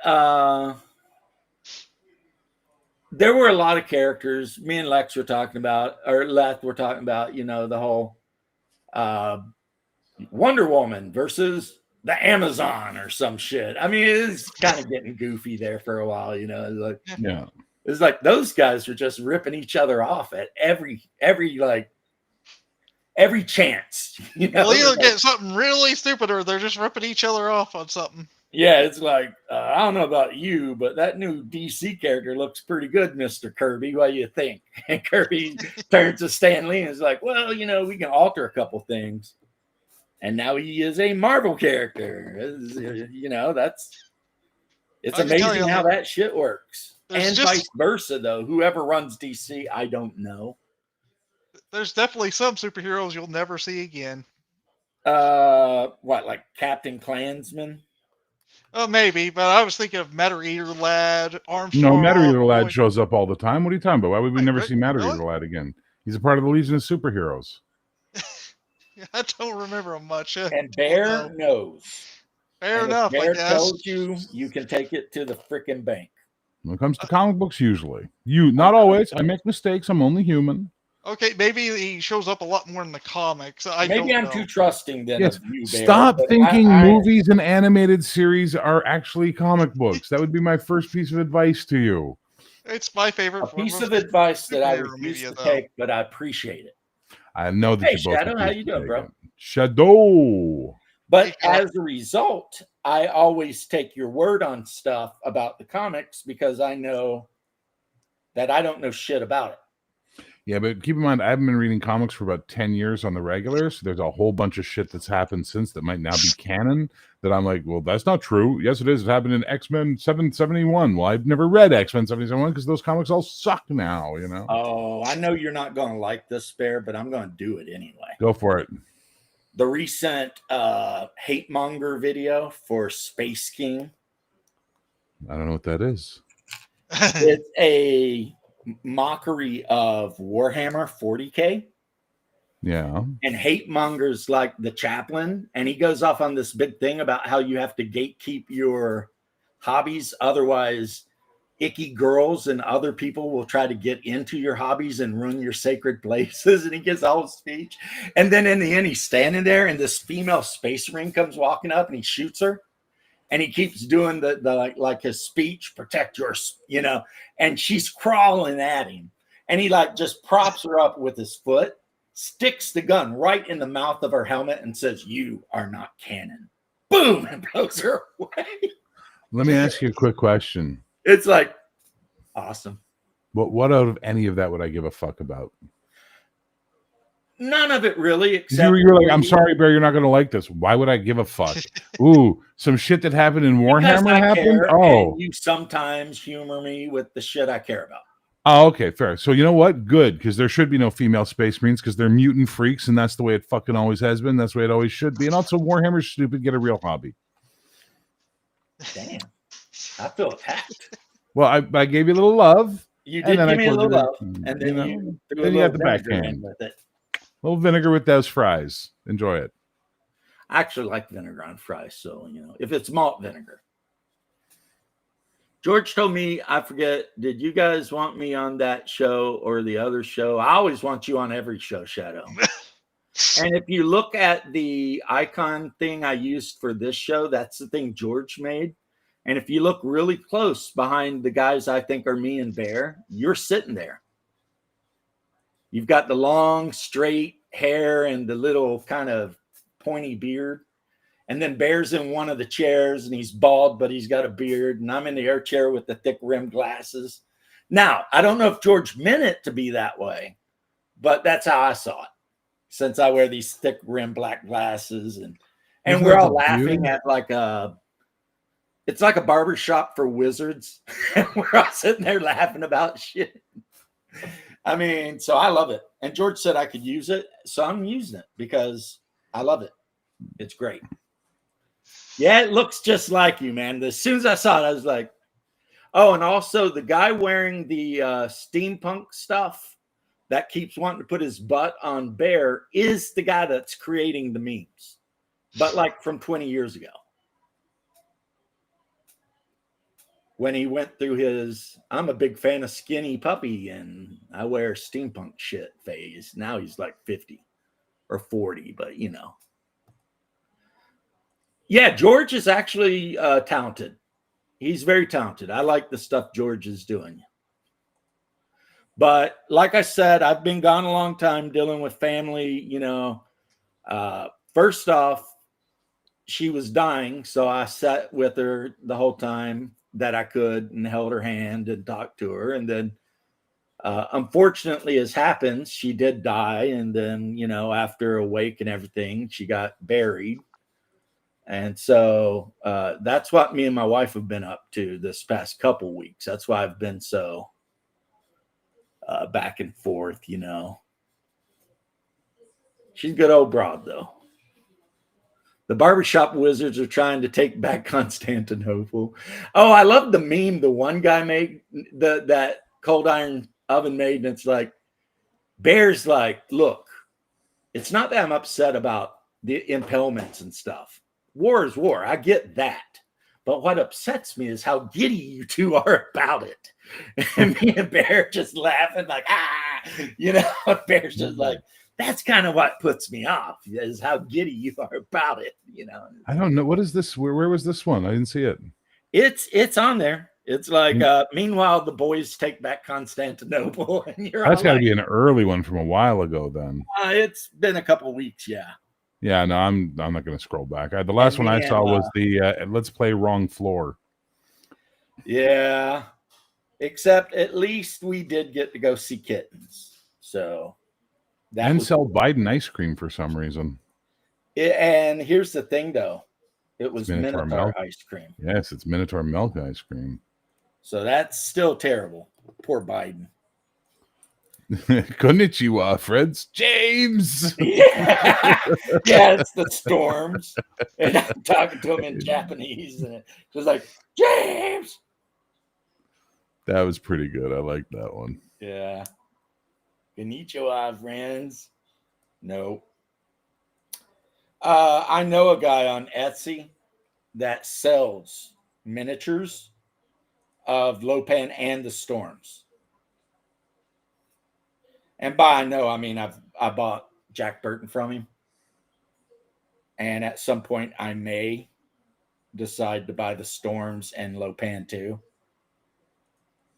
there were a lot of characters. Me and Lex were talking about, or Leth were talking about, the whole Wonder Woman versus the Amazon or some shit. I mean, it's kind of getting goofy there for a while, Like, yeah. It's like those guys were just ripping each other off at every chance. They'll either get something really stupid or they're just ripping each other off on something. Yeah, it's like, I don't know about you, but that new DC character looks pretty good, Mr. Kirby. What do you think? And Kirby turns to Stan Lee and is like, well, we can alter a couple things. And now he is a Marvel character. It's amazing how that shit works. And vice versa, though. Whoever runs DC, I don't know. There's definitely some superheroes you'll never see again. What, like Captain Klansman? Oh, maybe, but I was thinking of Matter Eater Lad, Armstrong. No, Matter Eater Lad shows up all the time. What are you talking about? Why would we never see Matter Eater Lad again? He's a part of the Legion of Superheroes. I don't remember him much. And Bear knows. Fair enough, Bear I guess. tells you can take it to the freaking bank. When it comes to comic books, usually. Not always. I make mistakes. I'm only human. Okay, maybe he shows up a lot more in the comics. Maybe I'm too trusting then of you, Bear. Stop thinking movies and animated series are actually comic books. That would be my first piece of advice to you. It's my favorite. A piece of advice that I refuse to take, but I appreciate it. I know that you both. Shadow, how you doing, bro? Shadow. But as a result, I always take your word on stuff about the comics because I know that I don't know shit about it. Yeah, but keep in mind, I haven't been reading comics for about 10 years on the regular, so there's a whole bunch of shit that's happened since that might now be canon that I'm like, well, that's not true. Yes, it is. It happened in X-Men 771. Well, I've never read X-Men 771 because those comics all suck now, Oh, I know you're not going to like this, Bear, but I'm going to do it anyway. Go for it. The recent hate monger video for Space King. I don't know what that is. It's a mockery of Warhammer 40K. Yeah. And hate mongers like the chaplain. And he goes off on this big thing about how you have to gatekeep your hobbies. Otherwise, icky girls and other people will try to get into your hobbies and ruin your sacred places. And he gives all his speech. And then in the end, he's standing there and this female space marine comes walking up and he shoots her. And he keeps doing the like his speech, protect your, and she's crawling at him. And he just props her up with his foot, sticks the gun right in the mouth of her helmet and says, "You are not canon." Boom, and blows her away. Let me ask you a quick question. It's like, awesome. But what out of any of that would I give a fuck about? None of it really, except you're like, I'm sorry, Bear, you're not going to like this. Why would I give a fuck? Ooh, some shit that happened in Warhammer happened? Oh. You sometimes humor me with the shit I care about. Oh, okay, fair. So you know what? Good, because there should be no female Space Marines because they're mutant freaks, and that's the way it fucking always has been. That's the way it always should be. And also, Warhammer's stupid. Get a real hobby. Damn, I feel attacked. Well, I gave you a little love, You and did then I give me a told little you, love, and then you threw a then you little got the vinegar in backhand. with it. A little vinegar with those fries. Enjoy it. I actually like vinegar on fries, so if it's malt vinegar. George told me, I forget, did you guys want me on that show or the other show? I always want you on every show, Shadow. And if you look at the icon thing I used for this show, that's the thing George made. And if you look really close behind the guys I think are me and Bear, you're sitting there. You've got the long, straight hair and the little kind of pointy beard. And then Bear's in one of the chairs and he's bald, but he's got a beard. And I'm in the air chair with the thick rimmed glasses. Now, I don't know if George meant it to be that way, but that's how I saw it. Since I wear these thick rimmed black glasses and we're all laughing at it's like a barber shop for wizards. And we're all sitting there laughing about shit. I mean, so I love it. And George said I could use it. So I'm using it because I love it. It's great. Yeah, it looks just like you, man. As soon as I saw it, I was like, oh, and also the guy wearing the steampunk stuff that keeps wanting to put his butt on Bear is the guy that's creating the memes, but like from 20 years ago. When he went through his, I'm a big fan of Skinny Puppy and I wear steampunk shit phase. Now he's like 50 or 40, but Yeah, George is actually talented. He's very talented. I like the stuff George is doing. But like I said, I've been gone a long time dealing with family. First off, she was dying. So I sat with her the whole time that I could and held her hand and talked to her. And then unfortunately, as happens, she did die. And then, after a wake and everything, she got buried. And so that's what me and my wife have been up to this past couple weeks. That's why I've been so back and forth, She's a good old broad, though. The barbershop wizards are trying to take back Constantinople. Oh, I love the meme the one guy made, that cold iron oven made. And it's like, Bear's like, look, it's not that I'm upset about the impalements and stuff. War is war. I get that. But what upsets me is how giddy you two are about it. And me and Bear just laughing like, Bear's just like, that's kind of what puts me off is how giddy you are about it. I don't know. What is this? Where was this one? I didn't see it. It's on there. It's like, meanwhile, the boys take back Constantinople. And That's got to be an early one from a while ago then. It's been a couple of weeks, yeah. Yeah, no, I'm not going to scroll back. The last one I saw was the Let's Play Wrong Floor. Yeah, except at least we did get to go see kittens. So and sell Biden ice cream for some reason. And here's the thing, though. It was Minotaur milk ice cream. Yes, it's Minotaur milk ice cream. So that's still terrible. Poor Biden. Konnichiwa, friends. James. Yeah, it's the storms. And I'm talking to him in Japanese. And it's just like, James. That was pretty good. I like that one. Yeah. Konnichiwa, friends. No. I know a guy on Etsy that sells miniatures of Lopan and the Storms. And by I know, I mean I bought Jack Burton from him. And at some point I may decide to buy the Storms and Lopan too.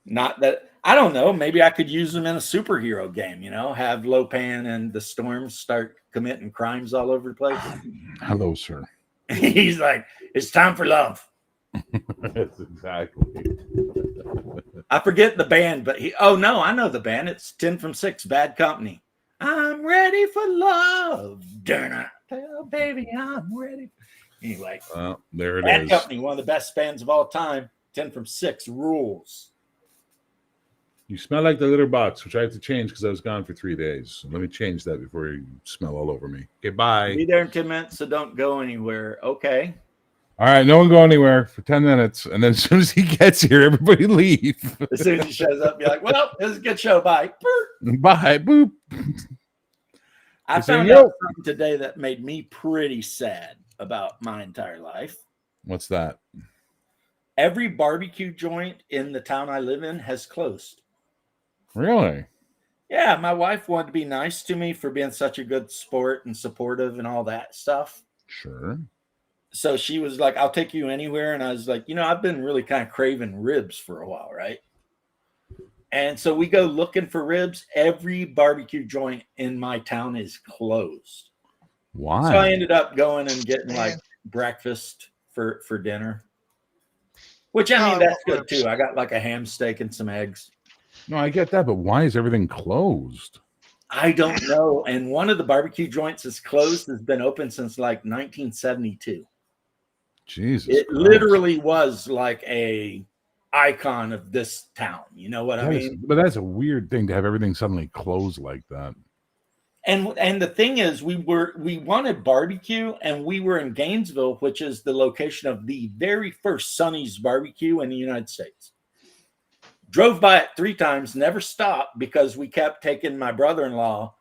Not that I don't know, maybe I could use them in a superhero game, have Lopan and the Storms start committing crimes all over the place. Hello, sir. He's like, it's time for love. That's exactly. I forget the band, but I know the band. It's 10 from 6, Bad Company. I'm ready for love. Tell baby, I'm ready. Anyway, well, there it Bad is. Company, one of the best bands of all time. 10 from 6 rules. You smell like the litter box, which I have to change because I was gone for 3 days. So let me change that before you smell all over me. Okay, bye. Be there in 10 minutes, so don't go anywhere. Okay. All right, no one go anywhere for 10 minutes. And then as soon as he gets here, everybody leave. As soon as he shows up, be like, well, it was a good show. Bye. Bye. Boop. I Say, found "Yo." out something today that made me pretty sad about my entire life. What's that? Every barbecue joint in the town I live in has closed. Really? Yeah, my wife wanted to be nice to me for being such a good sport and supportive and all that stuff. Sure. So she was like, I'll take you anywhere. And I was like, I've been really kind of craving ribs for a while, right? And so we go looking for ribs. Every barbecue joint in my town is closed. Why? So I ended up going and getting like breakfast for dinner. Which, I mean, that's good too. I got like a ham steak and some eggs. No, I get that, but why is everything closed? I don't know. And one of the barbecue joints is closed, has been open since like 1972. Jesus. It Christ. literally was like a icon of this town. You know what I mean? But that's a weird thing to have everything suddenly closed like that. And the thing is, we wanted barbecue, and we were in Gainesville, which is the location of the very first Sonny's barbecue in the United States. Drove by it 3 times, never stopped because we kept taking my brother-in-law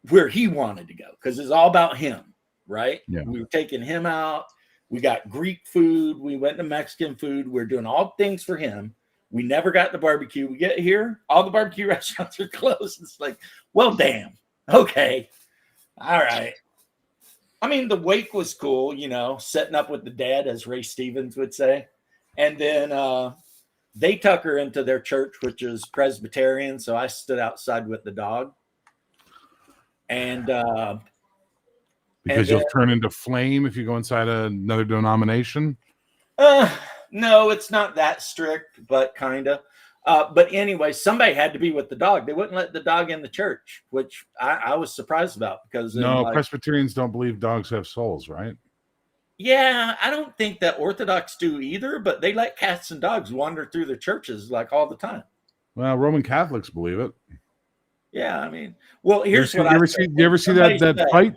where he wanted to go because it's all about him, right? Yeah. We were taking him out. We got Greek food. We went to Mexican food. We're doing all things for him. We never got the barbecue. We get here, all the barbecue restaurants are closed. It's like, well, damn. Okay. All right. I mean, the wake was cool, setting up with the dad, as Ray Stevens would say. And then they tuck her into their church, which is Presbyterian. So I stood outside with the dog. And because you'll turn into flame if you go inside another denomination? No, it's not that strict, but kind of. But anyway, somebody had to be with the dog. They wouldn't let the dog in the church, which I was surprised about because Presbyterians don't believe dogs have souls, right? Yeah, I don't think that Orthodox do either, but they let cats and dogs wander through the churches like all the time. Well, Roman Catholics believe it. Yeah, I mean, well, here's what you ever see that fight?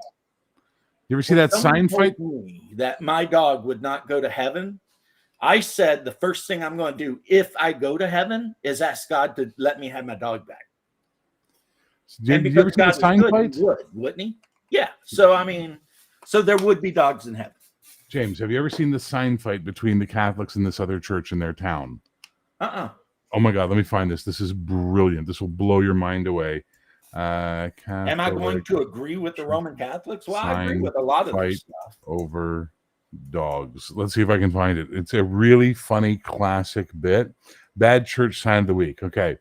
You ever see that sign fight? That my dog would not go to heaven. I said the first thing I'm going to do if I go to heaven is ask God to let me have my dog back. Did you ever see the sign fight? Wouldn't he? Yeah. So, I mean, there would be dogs in heaven. James, have you ever seen the sign fight between the Catholics and this other church in their town? Oh my God, let me find this. This is brilliant. This will blow your mind away. Am I going to agree with the Roman Catholics? Well, I agree with a lot of this stuff. Over dogs. Let's see if I can find it. It's a really funny classic bit. Bad church sign of the week. Okay.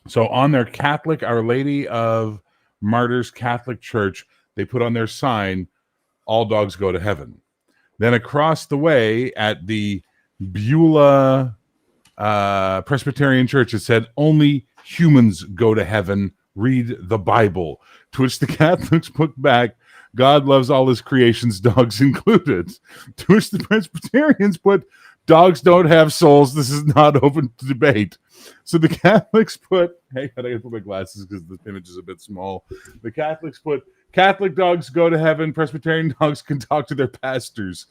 So on their Catholic Our Lady of Martyrs Catholic Church, they put on their sign, all dogs go to heaven. Then across the way at the Beulah Presbyterian Church, it said, only humans go to heaven, read the Bible. To which the Catholics put back, God loves all his creations, dogs included. To which the Presbyterians put, dogs don't have souls. This is not open to debate. So the Catholics put, hey, I gotta put my glasses because the image is a bit small. The Catholics put, Catholic dogs go to heaven. Presbyterian dogs can talk to their pastors.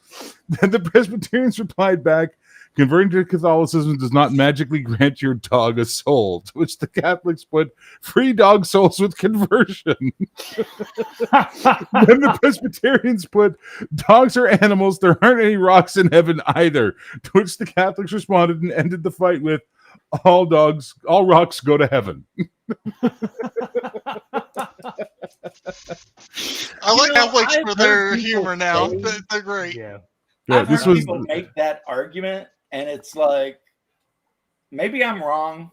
Then the Presbyterians replied back, converting to Catholicism does not magically grant your dog a soul. To which the Catholics put, free dog souls with conversion. Then the Presbyterians put, dogs are animals. There aren't any rocks in heaven either. To which the Catholics responded and ended the fight with, all rocks go to heaven. I like Catholics for their humor now. They're great. Yeah. I've heard people make that argument, and it's like, maybe I'm wrong.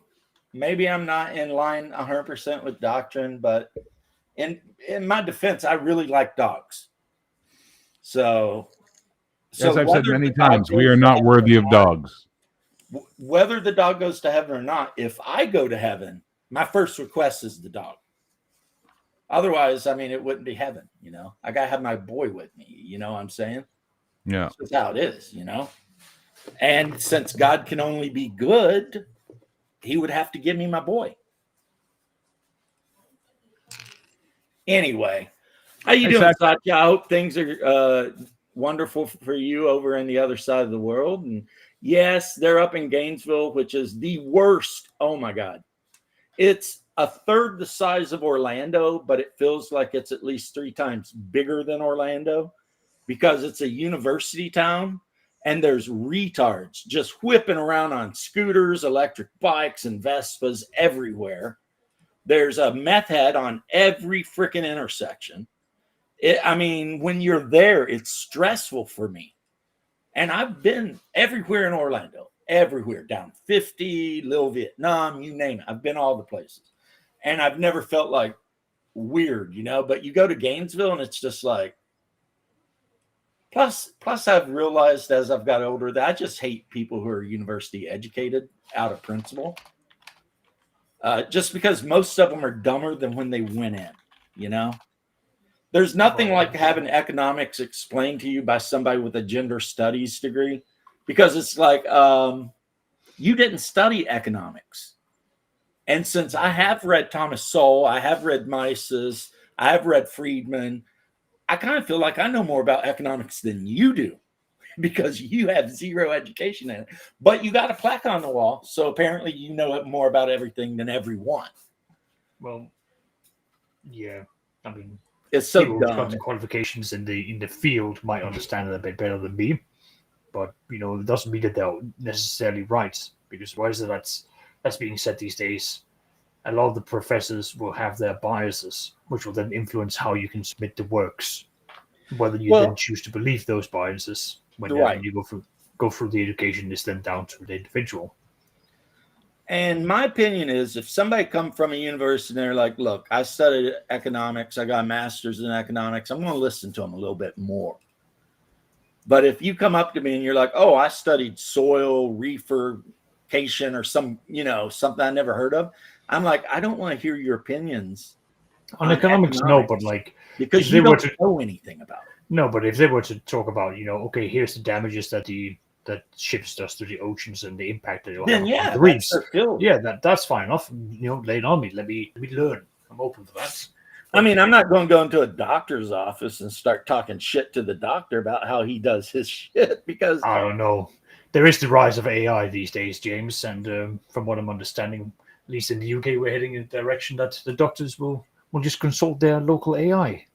Maybe I'm not in line 100% with doctrine, but in my defense, I really like dogs. So as I've said many times, we are not worthy of dogs. Whether the dog goes to heaven or not, if I go to heaven, my first request is the dog. Otherwise, I mean, it wouldn't be heaven, I got to have my boy with me, you know what I'm saying? Yeah. That's how it is, And since God can only be good, he would have to give me my boy. Anyway, how you doing, Satya? I hope things are wonderful for you over in the other side of the world. And yes, they're up in Gainesville, which is the worst. Oh my God. It's a third the size of Orlando, but it feels like it's at least 3 times bigger than Orlando because it's a university town and there's retards just whipping around on scooters, electric bikes, and Vespas everywhere. There's a meth head on every freaking intersection. I mean, when you're there, it's stressful for me. And I've been everywhere in Orlando, everywhere, down 50, Little Vietnam, you name it. I've been all the places. And I've never felt like weird, you know, but you go to Gainesville and it's just like, plus I've realized as I've got older that I just hate people who are university educated out of principle. Just because most of them are dumber than when they went in, you know? There's nothing like having economics explained to you by somebody with a gender studies degree, because it's like, you didn't study economics. And since I have read Thomas Sowell, I have read Mises, I have read Friedman, I kind of feel like I know more about economics than you do because you have zero education in it. But you got a plaque on the wall, so apparently you know more about everything than everyone. Well, yeah, I mean, it's so people with dumb. Qualifications in the field might understand it a bit better than me, but you know, it doesn't mean that they're necessarily right. Because why is it that's being said these days? A lot of the professors will have their biases, which will then influence how you can submit the works, whether you then choose to believe those biases. When you go through the education is then down to the individual. And my opinion is, if somebody come from a university and they're like, look, I studied economics, I got a master's in economics, I'm going to listen to them a little bit more. But if you come up to me and you're like, oh, I studied soil reefercation or something I never heard of, I'm like, I don't want to hear your opinions on economics. No, but like, because you don't know anything about it. No, but if they were to talk about, okay, here's the damages that ships does to the oceans and the impact that it'll have on the reefs. Yeah, that's fine enough. Lay it on me. Let me learn. I'm open to that. I mean, I'm not going to go into a doctor's office and start talking shit to the doctor about how he does his shit because I don't know. There is the rise of AI these days, James, and from what I'm understanding, at least in the UK, we're heading in a direction that the doctors will just consult their local AI.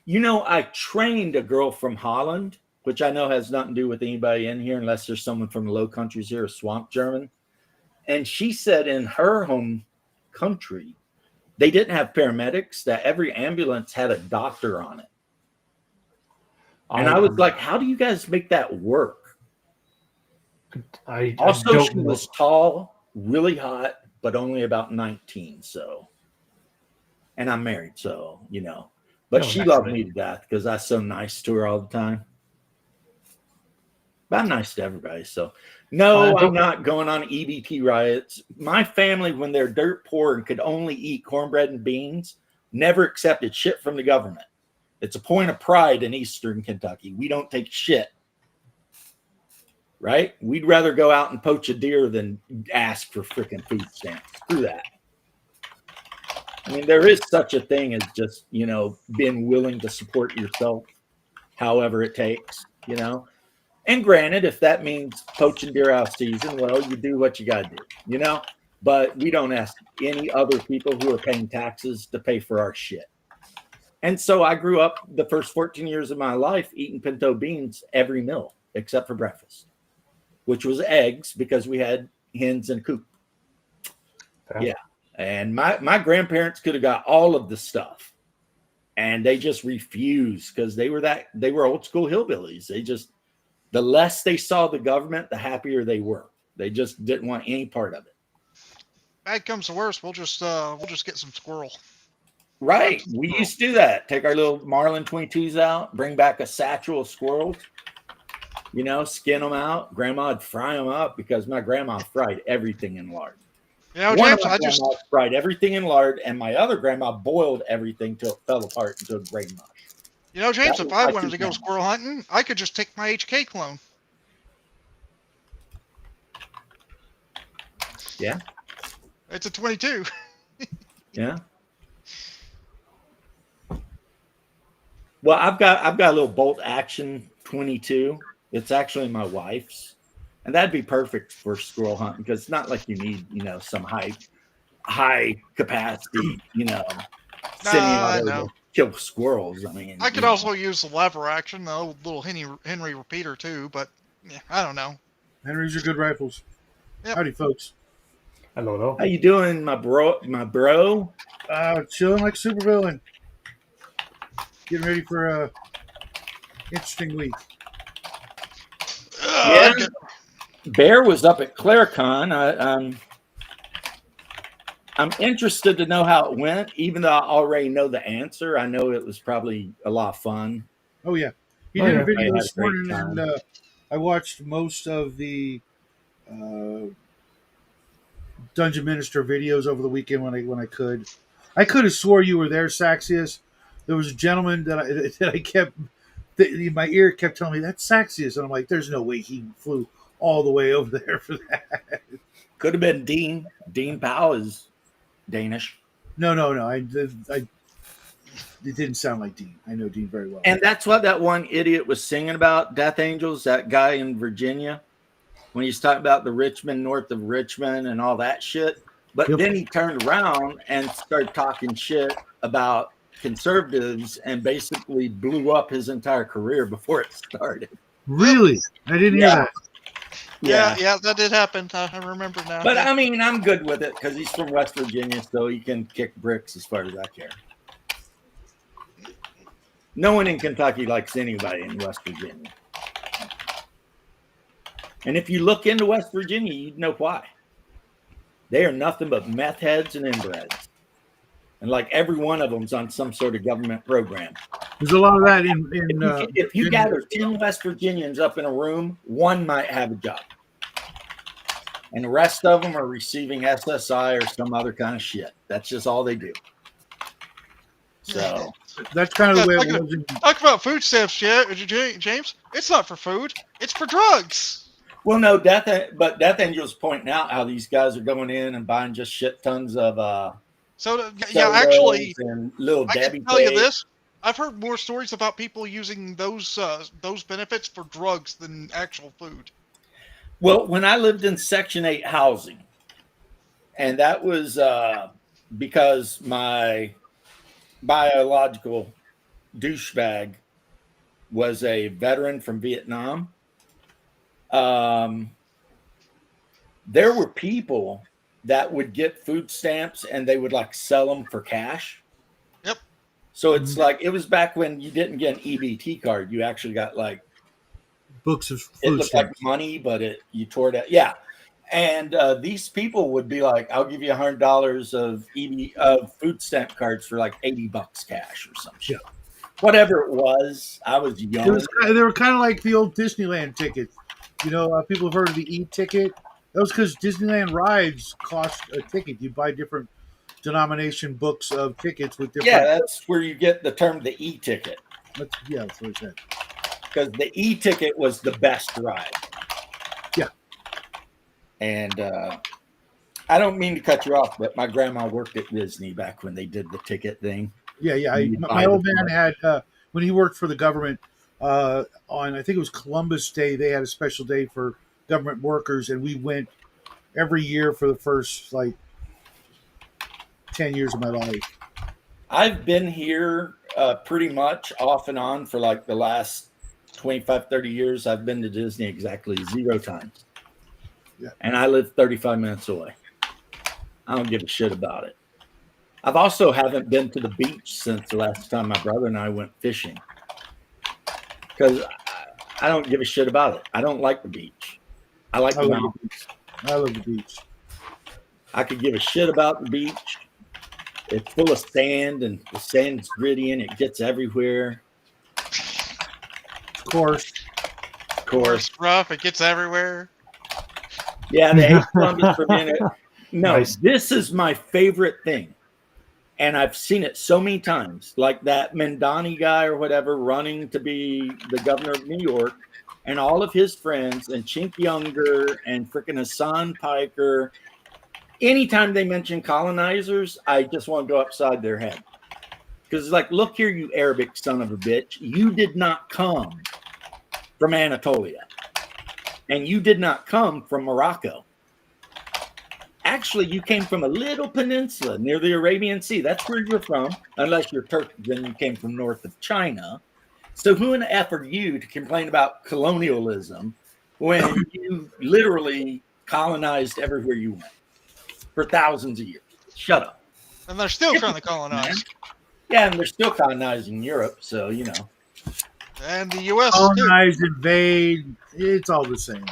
I trained a girl from Holland, which I know has nothing to do with anybody in here, unless there's someone from the Low Countries here, a swamp German. And she said in her home country, they didn't have paramedics, that every ambulance had a doctor on it. And I was like, how do you guys make that work? She was tall, really hot, but only about 19. So, and I'm married, so, But she loved me to death because I was so nice to her all the time. But I'm nice to everybody. So, no, I'm not going on EBT riots. My family, when they're dirt poor and could only eat cornbread and beans, never accepted shit from the government. It's a point of pride in Eastern Kentucky. We don't take shit. Right? We'd rather go out and poach a deer than ask for freaking food stamps. Screw that. I mean, there is such a thing as just, being willing to support yourself however it takes, And granted, if that means poaching deer out of season, well, you do what you got to do, But we don't ask any other people who are paying taxes to pay for our shit. And so I grew up the first 14 years of my life eating pinto beans every meal except for breakfast, which was eggs because we had hens in a coop. Yeah. And my grandparents could have got all of the stuff and they just refused because they were old school hillbillies. The less they saw the government, the happier they were. They just didn't want any part of it. Bad comes to worst, we'll just get some squirrel. Right. We used to do that. Take our little Marlin 22s out, bring back a satchel of squirrels, skin them out. Grandma'd fry them up because my grandma fried everything in lard. James, I just fried everything in lard, and my other grandma boiled everything till it fell apart into a grain mush. James, if I wanted to go squirrel hunting, I could just take my HK clone. Yeah. It's a 22. Yeah. Well, I've got a little bolt action 22. It's actually my wife's, and that'd be perfect for squirrel hunting because it's not like you need some high capacity sending out I over know. to kill squirrels. I mean, I could also use the lever action, the old little Henry repeater too, but yeah, I don't know. Henry's are good rifles. Yep. Howdy, folks. Hello. How you doing, my bro? Chilling like a supervillain. Getting ready for a interesting week. Yeah. Bear was up at ClareCon. I'm interested to know how it went, even though I already know the answer. I know it was probably a lot of fun. Oh yeah, he Oh, did yeah. a video I had a this great morning, time. and I watched most of the Dungeon Minister videos over the weekend when I could. I could have swore you were there, Saxius. There was a gentleman that I kept my ear kept telling me that's Saxius, and I'm like, there's no way he flew all the way over there for that. Could have been Dean. Dean Powell is Danish. No. It didn't sound like Dean. I know Dean very well. And that's what that one idiot was singing about, Death Angels, that guy in Virginia, when he's talking about the Richmond, north of Richmond and all that shit. But Yep. then he turned around and started talking shit about conservatives and basically blew up his entire career before it started. Really? I didn't hear that. Yeah, that did happen. I remember now. But I mean, I'm good with it because he's from West Virginia, so he can kick bricks as far as I care. No one in Kentucky likes anybody in West Virginia. And if you look into West Virginia, you'd know why. They are nothing but meth heads and inbreds. And like every one of them's on some sort of government program. There's a lot of that in If you gather 10 West Virginians up in a room, one might have a job. And the rest of them are receiving SSI or some other kind of shit. That's just all they do. So that's kind of the way it was. Talk about food stamps, James. It's not for food. It's for drugs. Well, no, Death Angel's pointing out how these guys are going in and buying just shit tons of Actually, and little I Debbie can tell you cakes. this. I've heard more stories about people using those benefits for drugs than actual food. Well, when I lived in Section 8 housing, and that was because my biological douchebag was a veteran from Vietnam. There were people that would get food stamps and they would like sell them for cash. Yep. So it's like it was back when you didn't get an EBT card. You actually got like Books of it food looked stamps. like money, but you tore it out. Yeah. And these people would be like, "I'll give you $100 of food stamp cards for like $80 cash or some shit." Yeah. Whatever it was, I was young. They were kind of like the old Disneyland tickets. People have heard of the e-ticket. That was because Disneyland rides cost a ticket. You buy different denomination books of tickets with different. Yeah, that's where you get the term the e-ticket. That's what it said. Because the e-ticket was the best ride. Yeah. And I don't mean to cut you off, but my grandma worked at Disney back when they did the ticket thing. Yeah. My old man had when he worked for the government on I think it was Columbus Day. They had a special day for government workers, and we went every year for the first 10 years of my life. I've been here pretty much off and on for like the last 25, 30 years. I've been to Disney exactly 0 times. Yeah. And I live 35 minutes away. I don't give a shit about it. I've also haven't been to the beach since the last time my brother and I went fishing. Because I don't give a shit about it. I don't like the beach. I like the mountains. I love the beach. I could give a shit about the beach. It's full of sand, and the sand's gritty, and it gets everywhere. Of course. It's rough. It gets everywhere. Yeah, they hate Columbus for being it. No, Nice. This is my favorite thing. And I've seen it so many times. Like that Mandani guy or whatever running to be the governor of New York, and all of his friends, and Chink Younger, and freaking Hassan Piker, anytime they mention colonizers, I just want to go upside their head. Because it's like, look here, you Arabic son of a bitch. You did not come from Anatolia. And you did not come from Morocco. Actually, you came from a little peninsula near the Arabian Sea. That's where you're from. Unless you're Turkish, then you came from north of China. So who in the F are you to complain about colonialism when you literally colonized everywhere you went for thousands of years? Shut up. And they're still trying to colonize. Yeah, and they're still colonizing Europe, so, you know. And the U.S. Colonize, invade, it's all the same.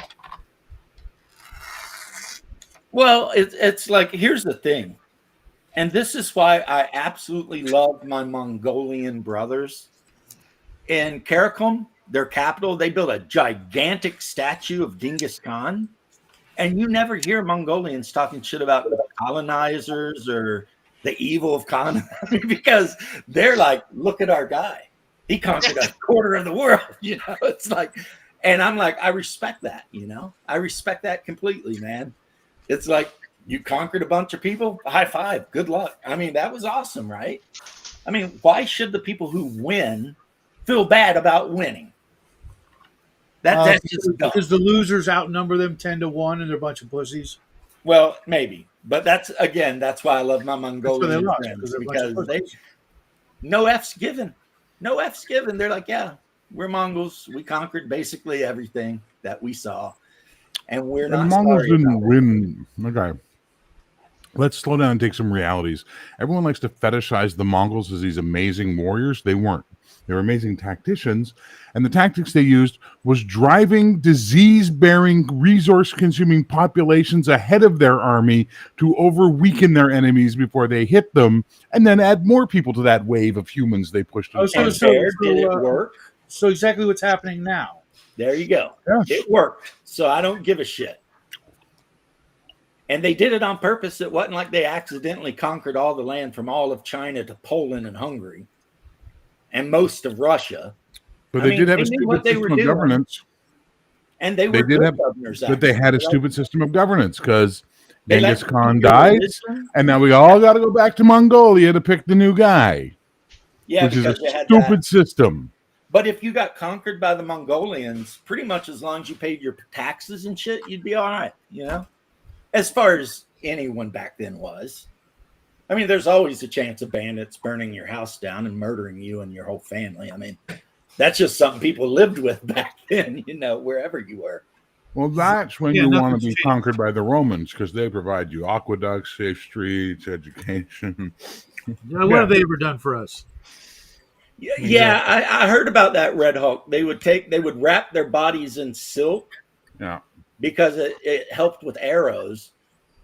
Well, it's like, here's the thing. And this is why I absolutely love my Mongolian brothers. In Karakum, their capital, they built a gigantic statue of Genghis Khan. And you never hear Mongolians talking shit about colonizers or the evil of colonizing because they're like, look at our guy. He conquered a quarter of the world. You know, it's like, and I'm like, I respect that, you know? I respect that completely, man. It's like, you conquered a bunch of people, high five, good luck. I mean, that was awesome, right? I mean, why should the people who win feel bad about winning? That's just dumb. Because the losers outnumber them 10-1 and they're a bunch of pussies. Well, maybe. But that's why I love my That's why they Mongolian lost, friends, because they're a bunch of because pussies. no F's given. No F's given. They're like, yeah, we're Mongols. We conquered basically everything that we saw. And we're The not Mongols sorry didn't about it. win. Okay. Let's slow down and take some realities. Everyone likes to fetishize the Mongols as these amazing warriors. They weren't. They were amazing tacticians. And the tactics they used was driving disease-bearing, resource-consuming populations ahead of their army to over-weaken their enemies before they hit them, and then add more people to that wave of humans they pushed. Oh, And did it work? So exactly what's happening now. There you go. Yes. It worked. So I don't give a shit. And they did it on purpose. It wasn't like they accidentally conquered all the land from all of China to Poland and Hungary and most of Russia. But I they mean, did have they a knew stupid what they were system of doing. governance. And they They were did good have- governors. But they had a actually. stupid system of governance because They let Genghis them Khan keep their died, religion. and now we all got to go back to Mongolia to pick the new guy, Yeah, which is a because they had stupid that. system. But if you got conquered by the Mongolians, pretty much as long as you paid your taxes and shit, you'd be all right, you know? As far as anyone back then was. I mean, there's always a chance of bandits burning your house down and murdering you and your whole family. I mean, that's just something people lived with back then, you know, wherever you were. Well, that's when Yeah, you want nothing's to be changed. conquered by the Romans because they provide you aqueducts, safe streets, education. What have they ever done for us? Yeah, I heard about that Red Hulk. They would wrap their bodies in silk Yeah. because it helped with arrows.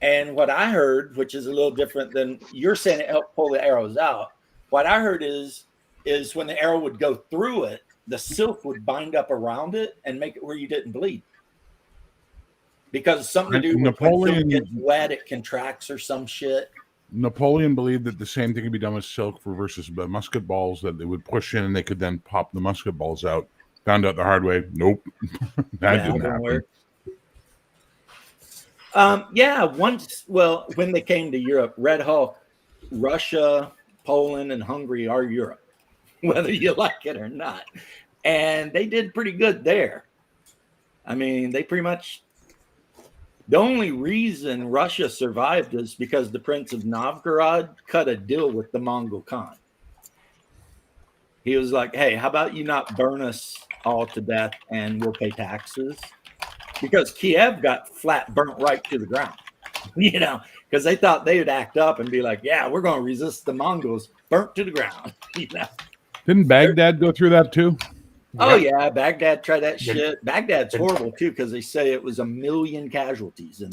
And what I heard, which is a little different than you're saying, it helped pull the arrows out. What I heard is when the arrow would go through it, the silk would bind up around it and make it where you didn't bleed. Because it's something to do with when silk Napoleon- gets wet, it contracts or some shit. Napoleon believed that the same thing could be done with silk for versus musket balls, that they would push in and they could then pop the musket balls out. Found out the hard way. Nope. That Yeah, didn't it happen. work. When they came to Europe, Red Hulk, Russia, Poland, and Hungary are Europe, whether you like it or not. And they did pretty good there. I mean, they pretty much, the only reason Russia survived is because the Prince of Novgorod cut a deal with the Mongol Khan. He was like, hey, how about you not burn us all to death and we'll pay taxes? Because Kiev got flat burnt right to the ground, you know, because they thought they would act up and be like, yeah, we're going to resist the Mongols, burnt to the ground, you know. Didn't Baghdad go through that too? Oh, yeah, Baghdad tried that Yeah. shit. Baghdad's horrible, too, because they say it was 1 million casualties. In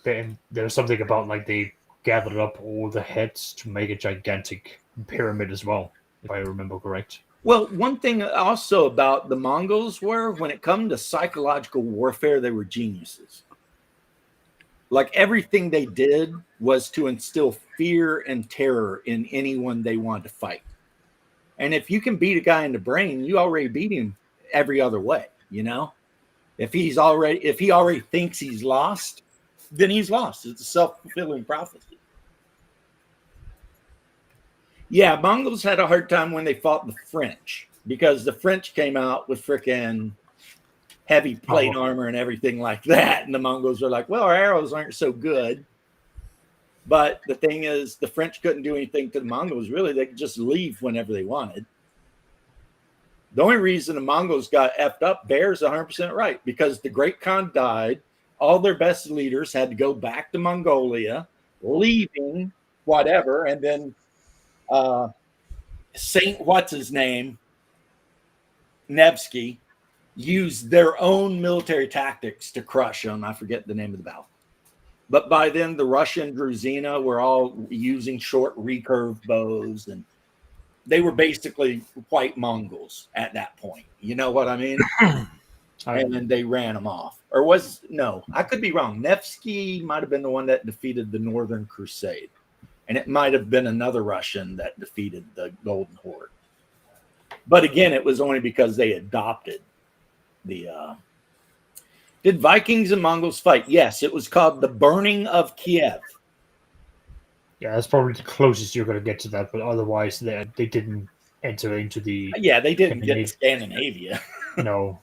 Then there's something about like they gathered up all the heads to make a gigantic pyramid as well, if I remember correct. Well, one thing also about the Mongols were, when it come to psychological warfare, they were geniuses. Like, everything they did was to instill fear and terror in anyone they wanted to fight. And if you can beat a guy in the brain, you already beat him every other way, you know? If he already thinks he's lost, then he's lost. It's a self-fulfilling prophecy. Yeah, Mongols had a hard time when they fought the French because the French came out with frickin' heavy plate armor and everything like that. And the Mongols are like, well, our arrows aren't so good. But the thing is, the French couldn't do anything to the Mongols, really. They could just leave whenever they wanted. The only reason the Mongols got effed up, Bear's 100% right, because the Great Khan died. All their best leaders had to go back to Mongolia, leaving whatever. And then Saint what's-his-name, Nevsky, used their own military tactics to crush them. I forget the name of the battle. But by then, the Russian Druzina were all using short recurve bows, and they were basically white Mongols at that point. You know what I mean? And then they ran them off. Or I could be wrong. Nevsky might have been the one that defeated the Northern Crusade. And it might have been another Russian that defeated the Golden Horde. But again, it was only because they adopted the... Did Vikings and Mongols fight? Yes, it was called the Burning of Kiev. Yeah, that's probably the closest you're going to get to that, but otherwise they didn't enter into the... Yeah, they didn't get to Scandinavia. No.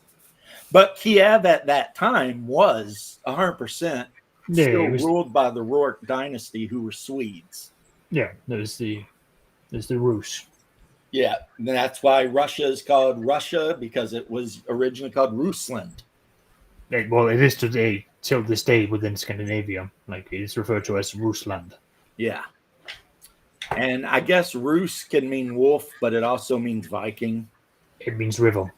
But Kiev at that time was 100% still it was, ruled by the Rurik dynasty, who were Swedes. Yeah, there's the Rus. Yeah, and that's why Russia is called Russia, because it was originally called Rusland. Well, it is today, till this day, within Scandinavia. Like, it's referred to as Rusland. Yeah. And I guess Rus can mean wolf, but it also means Viking. It means river.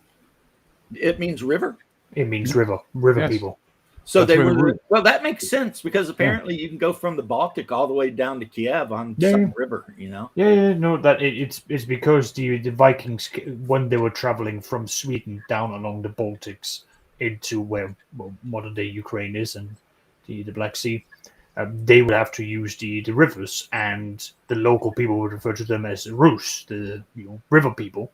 It means river? It means river. River Yes. people. So That's they where were, well, that makes sense, because apparently you can go from the Baltic all the way down to Kiev on some river, you know? Yeah, no, that it's because the Vikings, when they were traveling from Sweden down along the Baltics into where modern day Ukraine is and the Black Sea, they would have to use the rivers, and the local people would refer to them as Rus, the river people,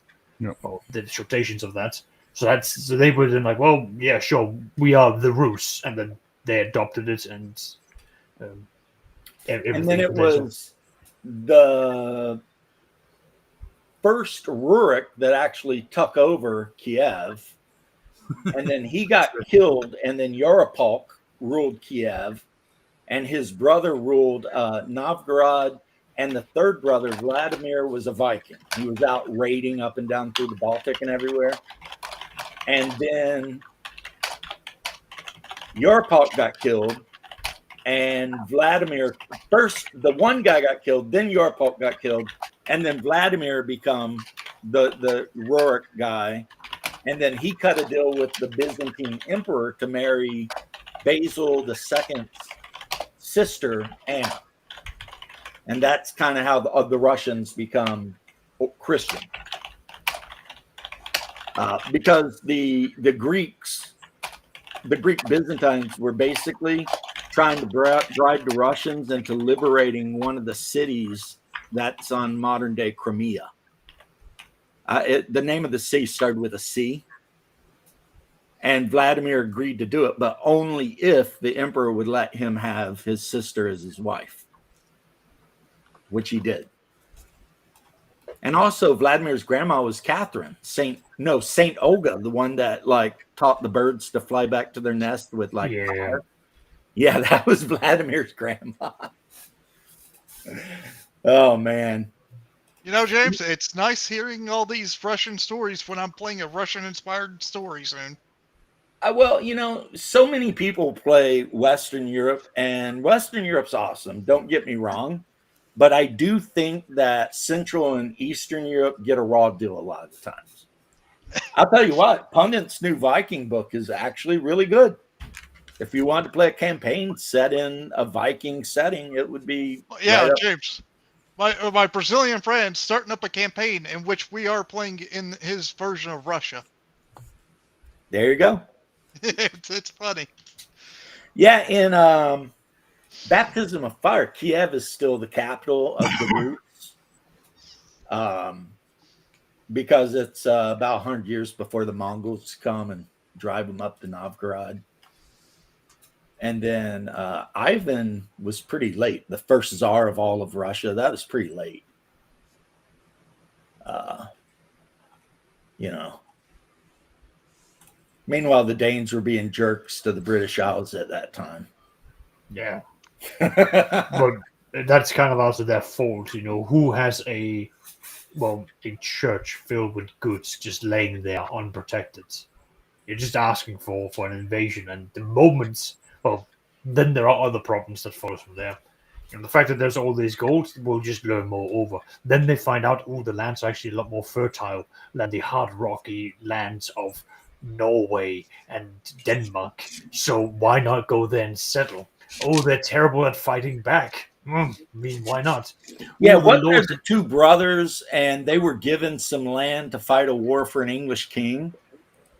or the shortations of that. So they were then like, well, yeah, sure, we are the Rus, and then they adopted it, and and then it was the first Rurik that actually took over Kiev, and then he got killed, and then Yaropolk ruled Kiev, and his brother ruled Novgorod, and the third brother, Vladimir, was a Viking. He was out raiding up and down through the Baltic and everywhere. And then Yaropolk got killed, and Vladimir, first the one guy got killed, then Yaropolk got killed, and then Vladimir become the Rurik guy, and then he cut a deal with the Byzantine emperor to marry Basil II's sister, Anna. And that's kind of how the Russians become Christian. Because the Greek Byzantines were basically trying to drive the Russians into liberating one of the cities that's on modern day Crimea. The name of the city started with a C, and Vladimir agreed to do it, but only if the emperor would let him have his sister as his wife, which he did. And also, Vladimir's grandma was Catherine, Saint Olga, the one that like taught the birds to fly back to their nest with like fire. Yeah, that was Vladimir's grandma. Oh man. You know, James, it's nice hearing all these Russian stories when I'm playing a Russian-inspired story soon. Well, so many people play Western Europe, and Western Europe's awesome. Don't get me wrong. But I do think that Central and Eastern Europe get a raw deal a lot of the times. I'll tell you what, Pundit's new Viking book is actually really good. If you want to play a campaign set in a Viking setting, it would be... Yeah, right James. My Brazilian friend's starting up a campaign in which we are playing in his version of Russia. There you go. It's funny. Yeah, in Baptism of Fire, Kiev is still the capital of the Rus. Because it's about 100 years before the Mongols come and drive them up to Novgorod. And then Ivan was pretty late. The first czar of all of Russia, that was pretty late. You know. Meanwhile, the Danes were being jerks to the British Isles at that time. Yeah. But that's kind of also their fault, you know. Who has a church filled with goods just laying there unprotected? You're just asking for an invasion, and the moment, then there are other problems that follow from there. And the fact that there's all these gold will just learn more over. Then they find out, the lands are actually a lot more fertile than the hard rocky lands of Norway and Denmark. So why not go there and settle? Oh, they're terrible at fighting back. I mean, why not? Yeah, The there's the two brothers, and they were given some land to fight a war for an English king.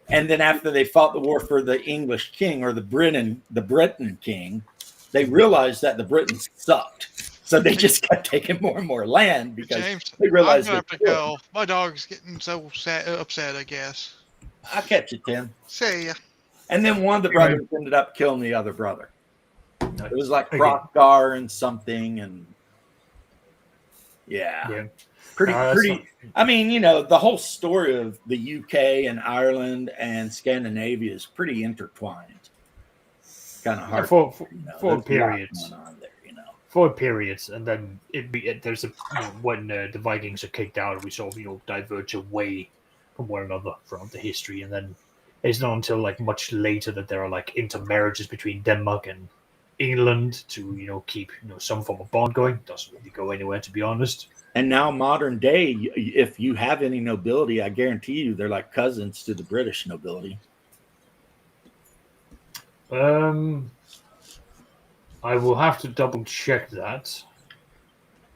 And then after they fought the war for the English king or the Breton king, they realized that the Britons sucked. So they just kept taking more and more land because James, they realized I'm gonna have to go. My dog's getting so upset, I guess. I'll catch it, Tim. See ya. And then one of the brothers ended up killing the other brother. It was like Hrothgar and something, and pretty. I mean, you know, the whole story of the UK and Ireland and Scandinavia is pretty intertwined. Kind of hard for periods. There, you know. For periods, and then there's when the Vikings are kicked out, we sort of diverge away from one another throughout the history, and then it's not until like much later that there are like intermarriages between Denmark and England to keep some form of bond going. Doesn't really go anywhere, to be honest. And now modern day, if you have any nobility, I guarantee you they're like cousins to the British nobility. I will have to double check that.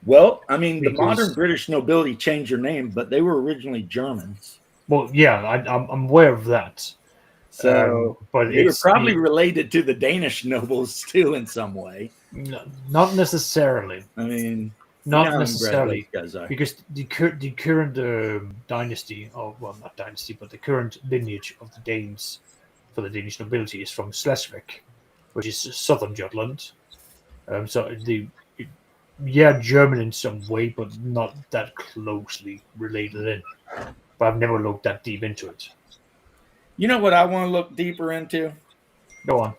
Well, I mean, the modern British nobility changed their name, but they were originally Germans. Well, yeah, I'm aware of that. So, but they were probably related to the Danish nobles too in some way. Not necessarily. I mean, not necessarily, because the current dynasty, not dynasty, but the current lineage of the Danes for the Danish nobility is from Slesvig, which is southern Jutland. German in some way, but not that closely related in. But I've never looked that deep into it. You know what I want to look deeper into? Go on.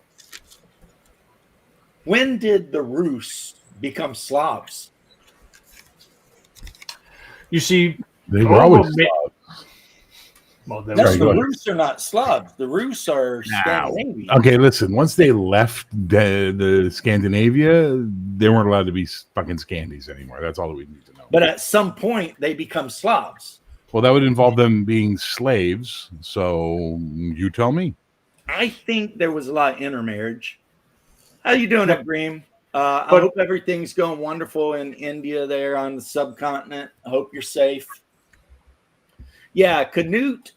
When did the Rus become Slavs? You see, they were always Slavs. Well, the Rus are not Slavs. The Rus are Scandinavian. Okay, listen. Once they left the Scandinavia, they weren't allowed to be fucking Scandies anymore. That's all that we need to know. But at some point, they become Slavs. Well, that would involve them being slaves. So you tell me. I think there was a lot of intermarriage. How you doing, Abreem? I hope everything's going wonderful in India there on the subcontinent. I hope you're safe. Yeah, Canute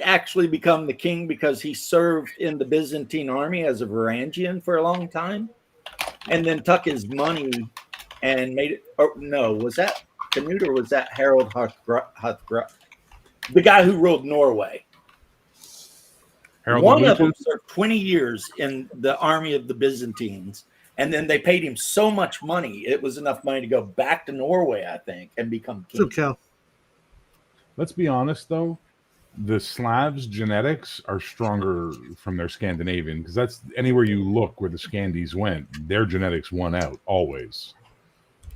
actually became the king because he served in the Byzantine army as a Varangian for a long time, and then took his money and made it. Oh no, was that Canute or was that Harold Hrothgar, the guy who ruled Norway? One of them served 20 years in the army of the Byzantines, and then they paid him so much money, it was enough money to go back to Norway, I think, and become king. Okay. Let's be honest, though. The Slavs' genetics are stronger from their Scandinavian, because that's anywhere you look where the Scandies went, their genetics won out always.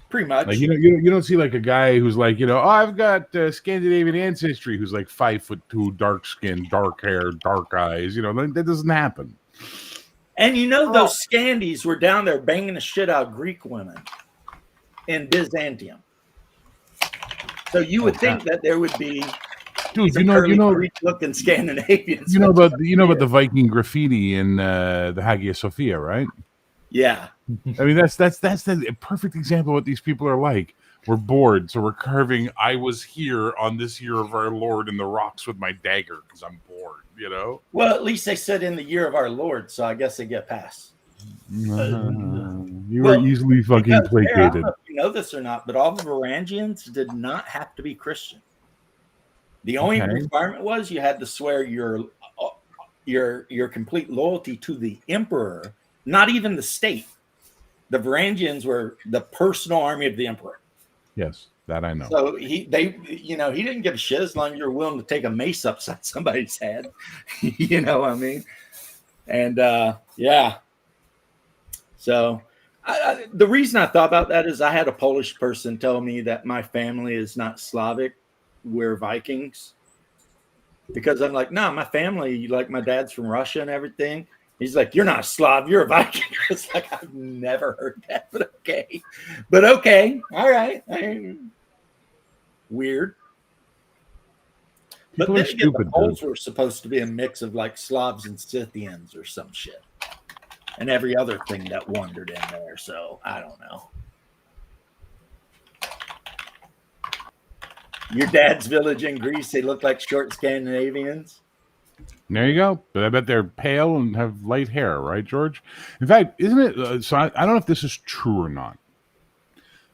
Pretty much. Like you don't see like a guy who's like, I've got Scandinavian ancestry, who's like 5'2", dark skin, dark hair, dark eyes. That doesn't happen. And those Scandies were down there banging the shit out of Greek women in Byzantium. So you would think that there would be, dude, Greek-looking Scandinavians. About the Viking graffiti in the Hagia Sophia, right? Yeah. I mean, that's the perfect example of what these people are like. We're bored, so we're carving "I was here on this year of our Lord" in the rocks with my dagger because I'm bored. Well, at least they said in the year of our Lord, so I guess they get past. You were easily fucking placated. I don't know if you know this or not, but all the Varangians did not have to be Christian. The only requirement was you had to swear your complete loyalty to the emperor not even the state. The Varangians were the personal army of the emperor. Yes, that I know. So he didn't give a shit as long as you're willing to take a mace upside somebody's head. You know what I mean? And yeah. So the reason I thought about that is I had a Polish person tell me that my family is not Slavic, we're Vikings. Because I'm like, no, my family, like my dad's from Russia and everything. He's like, you're not a Slav, you're a Viking. It's like, I've never heard that, but okay. But okay, all right. Weird. People but are then again, stupid, the Poles were supposed to be a mix of like Slavs and Scythians or some shit. And every other thing that wandered in there. So I don't know. Your dad's village in Greece, they look like short Scandinavians. There you go. But I bet they're pale and have light hair, right, George? In fact, isn't it? So I don't know if this is true or not,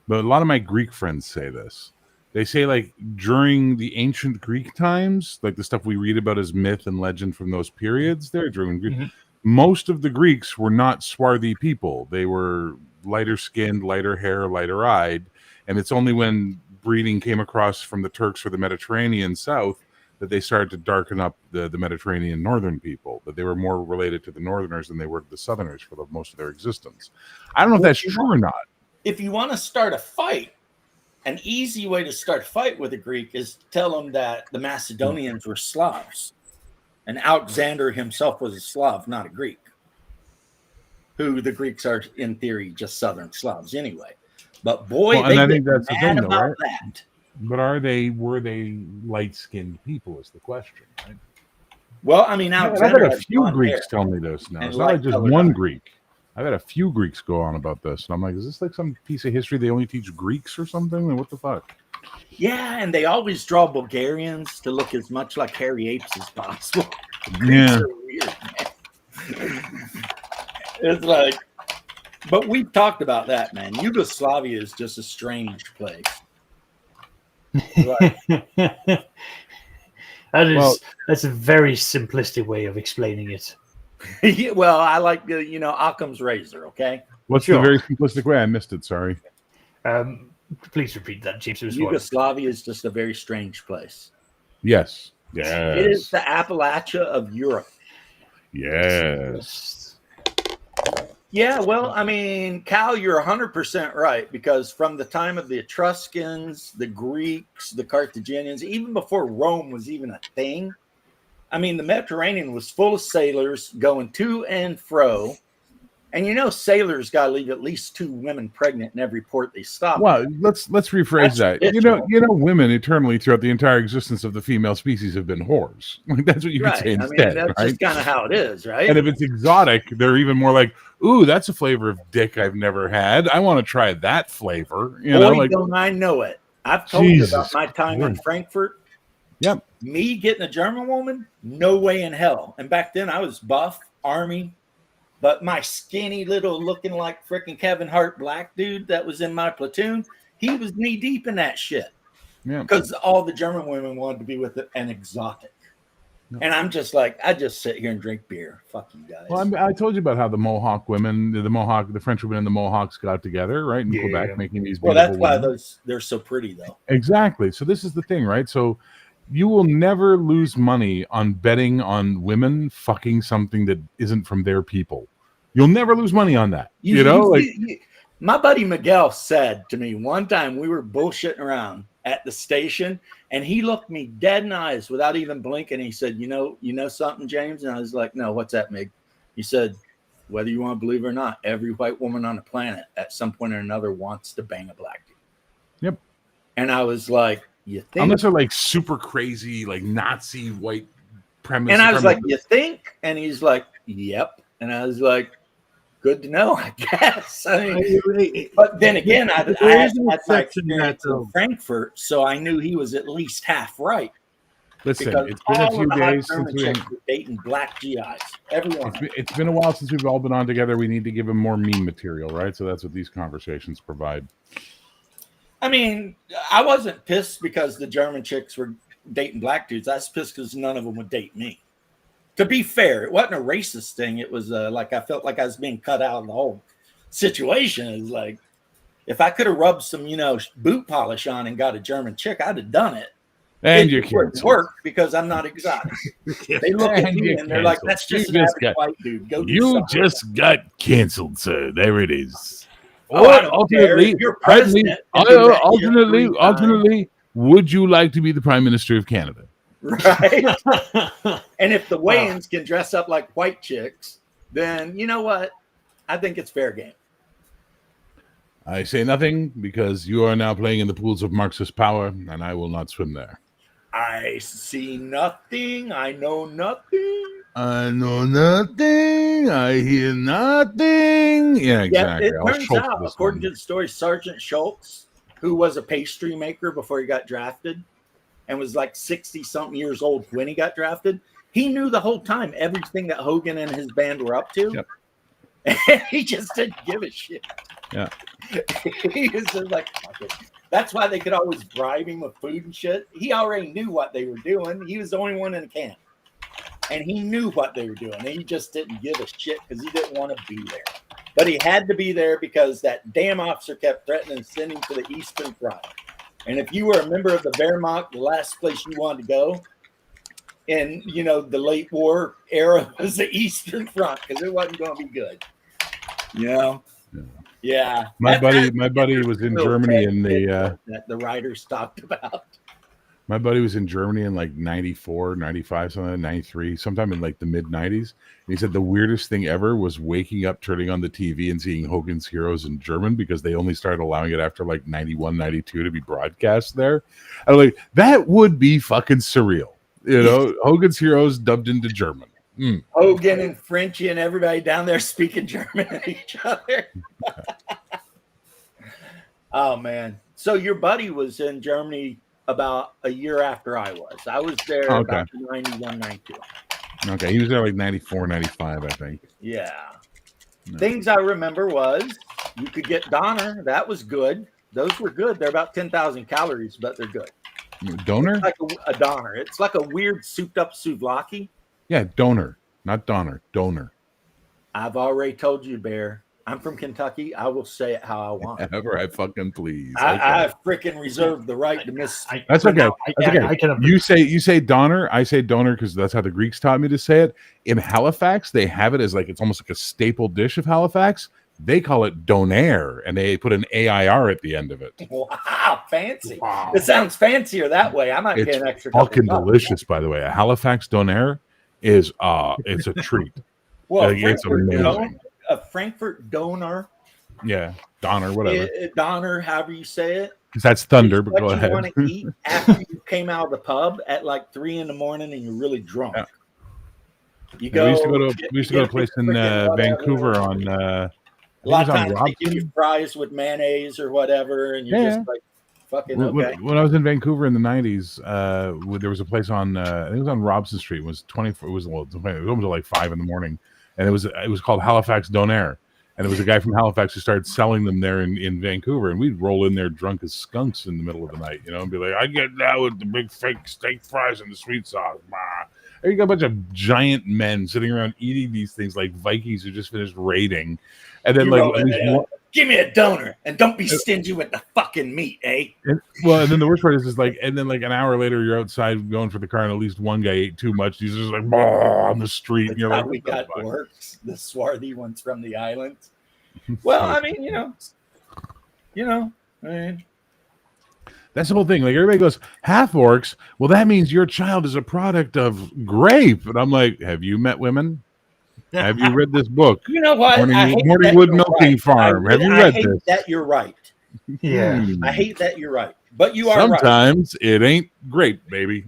but a lot of my Greek friends say this. They say, like, during the ancient Greek times, like the stuff we read about as myth and legend from those periods there, during Greek, most of the Greeks were not swarthy people. They were lighter skinned, lighter hair, lighter eyed. And it's only when breeding came across from the Turks or the Mediterranean south that they started to darken up the Mediterranean northern people, that they were more related to the northerners than they were to the southerners for most of their existence. I don't know if that's true or not. If you want to start a fight, an easy way to start a fight with a Greek is to tell them that the Macedonians were Slavs. And Alexander himself was a Slav, not a Greek. Who the Greeks are, in theory, just Southern Slavs anyway. But boy, well, and I think that's the thing, though, right? That. But were they light-skinned people is the question, right? Well, I mean, Alexander I've had a few Greeks tell me this now. It's not like just one Greek. I've had a few Greeks go on about this. And I'm like, is this like some piece of history they only teach Greeks or something? Like, what the fuck? Yeah, and they always draw Bulgarians to look as much like hairy apes as possible. Yeah. Weird, man. It's like, but we've talked about that, man. Yugoslavia is just a strange place. Like, that's a very simplistic way of explaining it. yeah, well, I like Occam's razor. Okay, what's the very simplistic way? I missed it. Sorry. Please repeat that, James. Yugoslavia is just a very strange place. Yes. Yes. It is the Appalachia of Europe. Yes. Yeah, well, I mean, Cal, you're 100% right, because from the time of the Etruscans, the Greeks, the Carthaginians, even before Rome was even a thing, I mean, the Mediterranean was full of sailors going to and fro. And sailors got to leave at least 2 women pregnant in every port they stop. Well, let's rephrase that. Women eternally throughout the entire existence of the female species have been whores. Like, that's what you could say instead. That's right? just kind of how it is, right? And if it's exotic, they're even more like, ooh, that's a flavor of dick I've never had. I want to try that flavor. Don't I know it? I've told you about my time in Frankfurt. Yep. Me getting a German woman, no way in hell. And back then I was buff, Army. But my skinny little looking like freaking Kevin Hart black dude that was in my platoon, he was knee deep in that shit. Yeah. Because all the German women wanted to be with an exotic. No. And I'm just like, I just sit here and drink beer. Fuck you guys. Well, I told you about how the Mohawk women, the French women and the Mohawks got together, right? In Quebec, making these beautiful that's why women. they're so pretty, though. Exactly. So this is the thing, right? So you will never lose money on betting on women fucking something that isn't from their people. You'll never lose money on that. My buddy Miguel said to me one time, we were bullshitting around at the station, and he looked me dead in the eyes without even blinking. He said, you know something, James? And I was like, no, what's that, Mig? He said, whether you want to believe it or not, every white woman on the planet at some point or another wants to bang a black dude. Yep. And I was like, you think? Unless they're like super crazy, like Nazi white premise. And I was like, you think? And he's like, yep. And I was like, good to know, I guess. I mean, but then again, I had my experience in Frankfurt, so I knew he was at least half right. Listen, it's been a few days since we were dating black GIs. Everyone. It's been a while since we've all been on together. We need to give him more meme material, right? So that's what these conversations provide. I mean, I wasn't pissed because the German chicks were dating black dudes. I was pissed because none of them would date me. To be fair, it wasn't a racist thing. It was like I felt like I was being cut out of the whole situation. It's like if I could have rubbed some, boot polish on and got a German chick, I'd have done it. And it you're wouldn't canceled. work because I'm not exotic. They look at And me you're and they're like, canceled. "That's just You an just average got- white dude. Go do You something." just got canceled, sir. There it is. Oh, I Or don't alternately, care. You're alternately, president and do that shit 3 times. alternately, would you like to be the Prime Minister of Canada? Right. And if the Wayans can dress up like white chicks, then you know what? I think it's fair game. I say nothing because you are now playing in the pools of Marxist power, and I will not swim there. I see nothing. I know nothing. I know nothing. I hear nothing. Yeah, exactly. Yeah, it turns out, according to the story, Sergeant Schultz, who was a pastry maker before he got drafted and was like 60-something years old when he got drafted, he knew the whole time everything that Hogan and his band were up to. Yep. And he just didn't give a shit. Yeah. He was just like, fuck it. That's why they could always bribe him with food and shit. He already knew what they were doing. He was the only one in the camp. And he knew what they were doing. And he just didn't give a shit because he didn't want to be there. But he had to be there because that damn officer kept threatening to send him to the Eastern Front. And if you were a member of the Wehrmacht, the last place you wanted to go in, the late war era was the Eastern Front because it wasn't going to be good. Yeah. My buddy was in Germany in the that the writers talked about. My buddy was in Germany in like 94, 95, something, 93, sometime in like the mid 90s. And he said the weirdest thing ever was waking up, turning on the TV and seeing Hogan's Heroes in German because they only started allowing it after like 91, 92 to be broadcast there. I'm like, that would be fucking surreal. Hogan's Heroes dubbed into German. Hogan and Frenchie and everybody down there speaking German to each other. Oh, man. So your buddy was in Germany about a year after I was. I was there about 91, 92. Okay, he was there like 94, 95, I think. Yeah. No. Things I remember was you could get Donner. That was good. Those were good. They're about 10,000 calories, but they're good. Donor? It's like a Donner. It's like a weird souped-up souvlaki. Yeah, donor, not Donner. Donor. I've already told you, Bear. I'm from Kentucky. I will say it how I want. Ever I fucking please. I freaking reserve the right to miss. That's okay. That's okay. I can You say Donner. I say Donor because that's how the Greeks taught me to say it. In Halifax, they have it as like it's almost like a staple dish of Halifax. They call it donair, and they put an AIR at the end of it. Wow, fancy! Wow. It sounds fancier that way. I might get an extra. Fucking delicious, by the way. A Halifax donair is it's a treat. Well, it's amazing. A Frankfurt Donner. Yeah, Donner, whatever. Donner, however you say it. Because that's thunder, It's but go what ahead. You want to eat after you came out of the pub at like 3 a.m. and you're really drunk. Yeah. You go. We used to go to a place in Vancouver on. A lot of on times they give you fries with mayonnaise or whatever, and you're just like, fucking okay. When I was in Vancouver in the 90s, there was a place on I think it was on Robson Street. It was 24. It was almost like 5 a.m, and it was called Halifax Donair, and it was a guy from Halifax who started selling them there in Vancouver, and we'd roll in there drunk as skunks in the middle of the night, and be like, I get that with the big fake steak fries and the sweet sauce. Bah. And you got a bunch of giant men sitting around eating these things like Vikings who just finished raiding, and then give me a donor and don't be stingy with the fucking meat, eh? And then the worst part is and then like an hour later you're outside going for the car and at least one guy ate too much. He's just like on the street. And you're like, we got works. The swarthy ones from the islands. Well, I mean, that's the whole thing. Like everybody goes, half orcs. Well, that means your child is a product of grape. And I'm like, have you met women? Have you read this book? You know what? Morningwood Milking Farm. Have you read this? That you're right. Yeah. I hate that you're right. But you are Sometimes it ain't great, baby.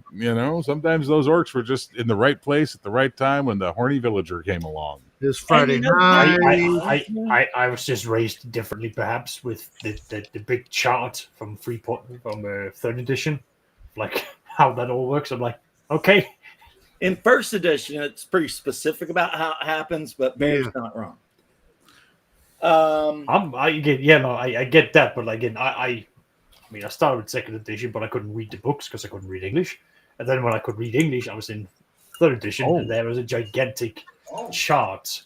Sometimes those orcs were just in the right place at the right time when the horny villager came along. This Friday night. I was just raised differently, perhaps, with the big chart from Freeport from 3rd edition, like how that all works. I'm like, okay. In 1st edition, it's pretty specific about how it happens, but Bear's not wrong. I get that, but again, I started with 2nd edition, but I couldn't read the books because I couldn't read English. And then when I could read English, I was in third edition, Oh. and there was a gigantic chart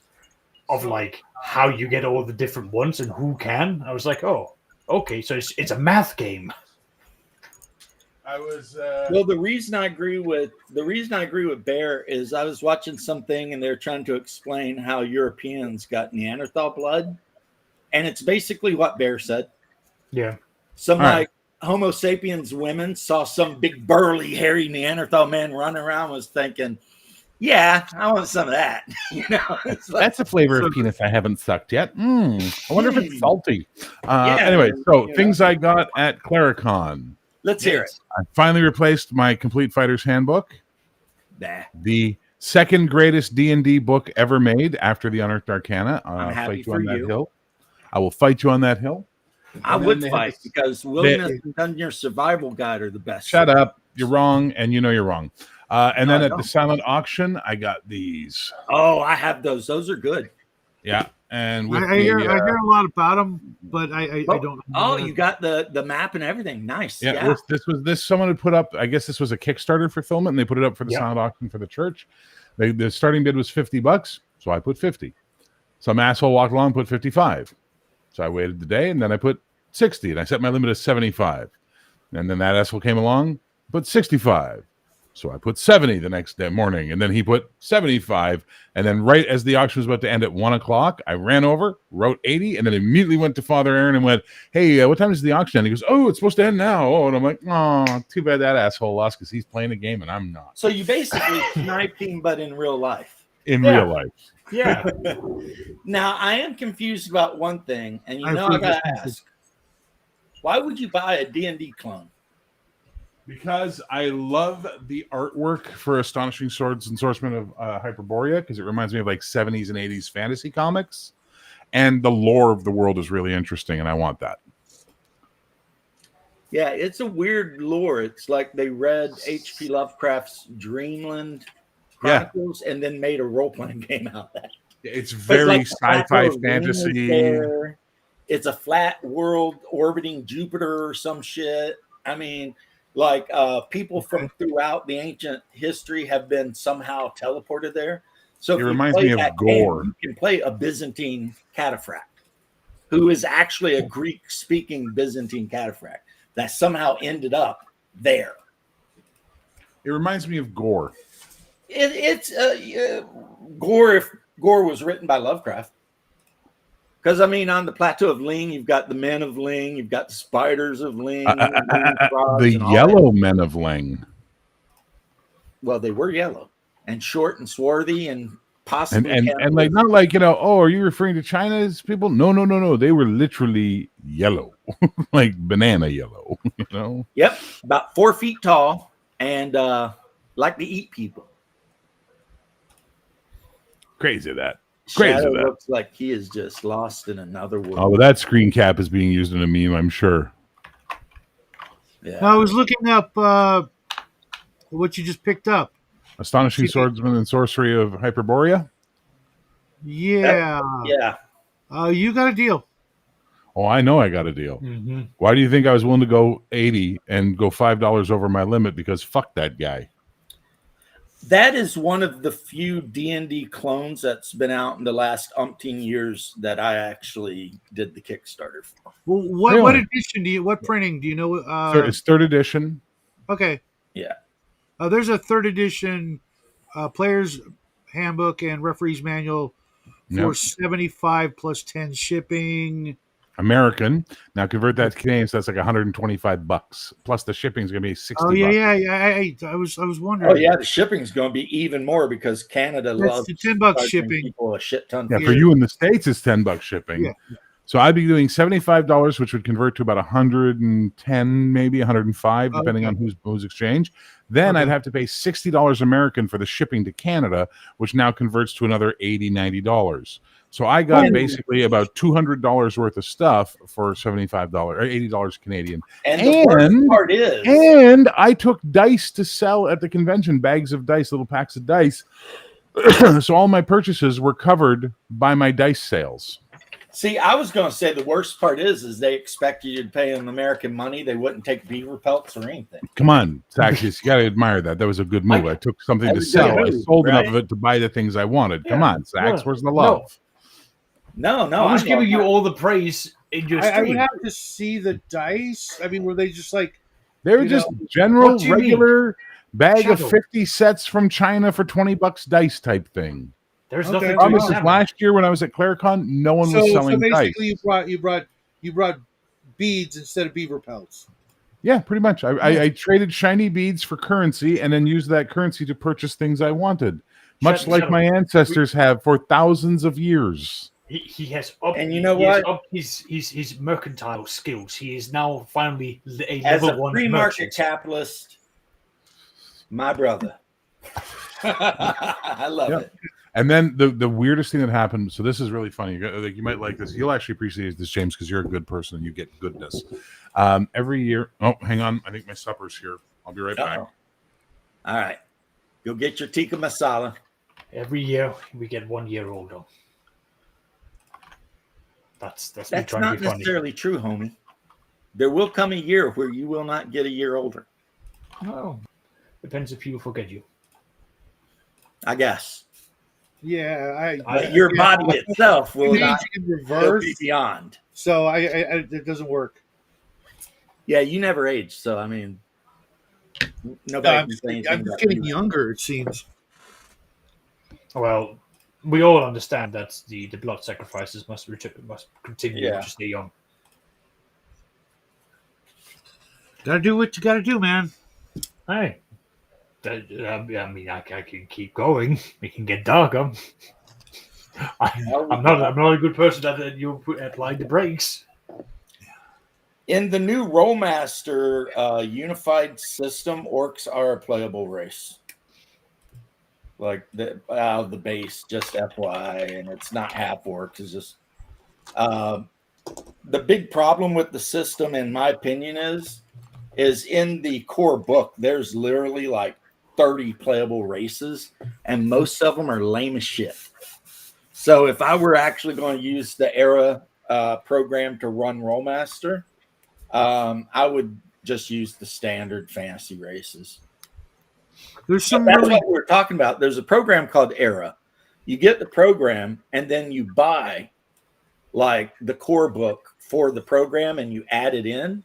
of like how you get all the different ones and who can. I was like, oh, okay, so it's a math game. I was Well, the reason I agree with Bear is I was watching something and they're trying to explain how Europeans got Neanderthal blood, and it's basically what Bear said. Yeah. Some All right. like Homo sapiens women saw some big burly hairy Neanderthal man running around, was thinking, "Yeah, I want some of that." You know, it's like, that's a flavor of penis I haven't sucked yet. I wonder if it's salty. Yeah, Anyway, so you things know. I got at Claricon. let's hear it. I finally replaced my Complete Fighter's Handbook, Nah, the second greatest D&D book ever made after the Unearthed Arcana. I'm I'll happy fight you for on that you. hill. I will fight you on that hill. I And then would they fight had- because Wilderness and Dungeon Survival Guide are the best. Shut up. You're wrong, and you know you're wrong. And No, then I at don't. the silent auction, I got these. Oh, I have those. Those are good. Yeah, and with I hear the, I hear a lot about them, but I don't. Oh, you got the map and everything. Nice. yeah, Yeah. this someone had put up. I guess this was a Kickstarter fulfillment, and they put it up for the Yeah. silent auction for the church. The starting bid was $50, so I put 50. Some asshole walked along and put 55. So I waited the day, and then I put 60, and I set my limit as 75. And then that asshole came along, put 65. So I put 70 the next day morning, and then he put 75. And then right as the auction was about to end at 1 o'clock, I ran over, wrote 80, and then immediately went to Father Aaron and went, "Hey, what time is the auction end?" He goes, "Oh, it's supposed to end now." Oh, and I'm like, "Oh, too bad that asshole lost because he's playing a game and I'm not." So you basically sniped him, but in real life. In Yeah. real life. Yeah. Now I am confused about one thing, and I I approve gotta this ask: why would you buy a D&D clone? Because I love the artwork for Astonishing Swords and Swordsmen of Hyperborea, because it reminds me of like 70s and 80s fantasy comics. And the lore of the world is really interesting, and I want that. Yeah, it's a weird lore. It's like they read H.P. Lovecraft's Dreamland Chronicles and then made a role-playing game out of that. It's But very like the sci-fi plateau of Venus fantasy. there. It's a flat world orbiting Jupiter or some shit. I mean, like people from throughout the ancient history have been somehow teleported there. So if It you reminds play me of that Gore. game, you can play a Byzantine cataphract, who is actually a Greek-speaking Byzantine cataphract that somehow ended up there. It reminds me of Gore. It's Gore. If Gore was written by Lovecraft, because I mean, on the plateau of Ling, you've got the men of Ling, you've got the spiders of Ling, The Yellow Men of Ling. Well, they were yellow and short and swarthy and possibly And like, not like, oh, are you referring to China's people? No. They were literally yellow, like banana yellow, Yep, about 4 feet tall and like to eat people. Crazy that. Shadow looks like he is just lost in another world. Oh, but that screen cap is being used in a meme, I'm sure. Yeah. I was looking up what you just picked up. Astonishing Swordsman and Sorcery of Hyperborea. Yeah. Yeah. You got a deal. Oh, I know I got a deal. Mm-hmm. Why do you think I was willing to go 80 and go $5 over my limit? Because fuck that guy. That is one of the few D&D clones that's been out in the last umpteen years that I actually did the Kickstarter for. Well, what Really? edition do you? What printing do you know? It's third edition. Okay. Yeah. There's a third edition player's handbook and referee's manual for Yep. 75 plus 10 shipping. American. Now convert that to Canadian, so that's like $125. Plus the shipping is going to be $60. Oh yeah. I was wondering. Oh yeah, the shipping's going to be even more because Canada That's loves the $10 charging shipping. people a shit ton. Yeah, for for you in the States, it's $10 shipping. Yeah. So I'd be doing $75, which would convert to about 110, maybe 105, depending on who's exchange. Then I'd have to pay $60 American for the shipping to Canada, which now converts to another $80, $90. So I got basically about $200 worth of stuff for $75 or $80 Canadian. And the worst part is, And I took dice to sell at the convention, bags of dice, little packs of dice. So all my purchases were covered by my dice sales. See, I was going to say the worst part is they expect you to pay them American money. They wouldn't take beaver pelts or anything. Come on, Saxius, you got to admire that. That was a good move. I took something to That's a good sell. I move, sold right? enough of it to buy the things I wanted. Come Yeah. on, Sax, No, where's the no. love? No, I was know giving you that. all the praise in your I would stream. have to see the dice. I mean, were they just like They were You just know, general, what do you mean? regular bag of Shadow. 50 sets from China for $20 dice type thing. There's Okay. nothing to Promise is examine. last year when I was at ClareCon, no one was so selling basically dice. you brought beads instead of beaver pelts. Yeah, pretty much. I traded shiny beads for currency and then used that currency to purchase things I wanted, much Shadow, like Shadow, my ancestors have for thousands of years. He has upped, And you know he has what? upped his mercantile skills. He is now finally a As level a one free market merchant. capitalist, my brother. I love Yep. it. And then the weirdest thing that happened. So this is really funny. Like, you might like this. You'll actually appreciate this, James, because you're a good person and you get goodness. Every year. Oh, hang on. I think my supper's here. I'll be right back. Uh-oh. All right. Go get your tikka masala. Every year we get 1 year older. That's me That's trying not to be funny. necessarily true, homie. There will come a year where you will not get a year older. Oh, depends if people forget you. I guess. Yeah, But your body itself will aging not in go reverse. beyond. So I it doesn't work. Yeah, you never age, so I mean, nobody I'm can just, say anything I'm just about getting you. younger. It seems. Well, we all understand that the blood sacrifices must continue Yeah. to stay young. Got to do what you got to do, man. Hey, I mean, I can keep going. It can get darker. I'm not a good person that you apply the brakes. In the new RoleMaster unified system, orcs are a playable race. Like the base, just FYI, and it's not half orcs. It's just the big problem with the system, in my opinion, is in the core book. There's literally like 30 playable races, and most of them are lame as shit. So if I were actually going to use the Era program to run RoleMaster, I would just use the standard fantasy races. There's some That's really what we were talking about. There's a program called Era. You get the program, and then you buy like the core book for the program, and you add it in.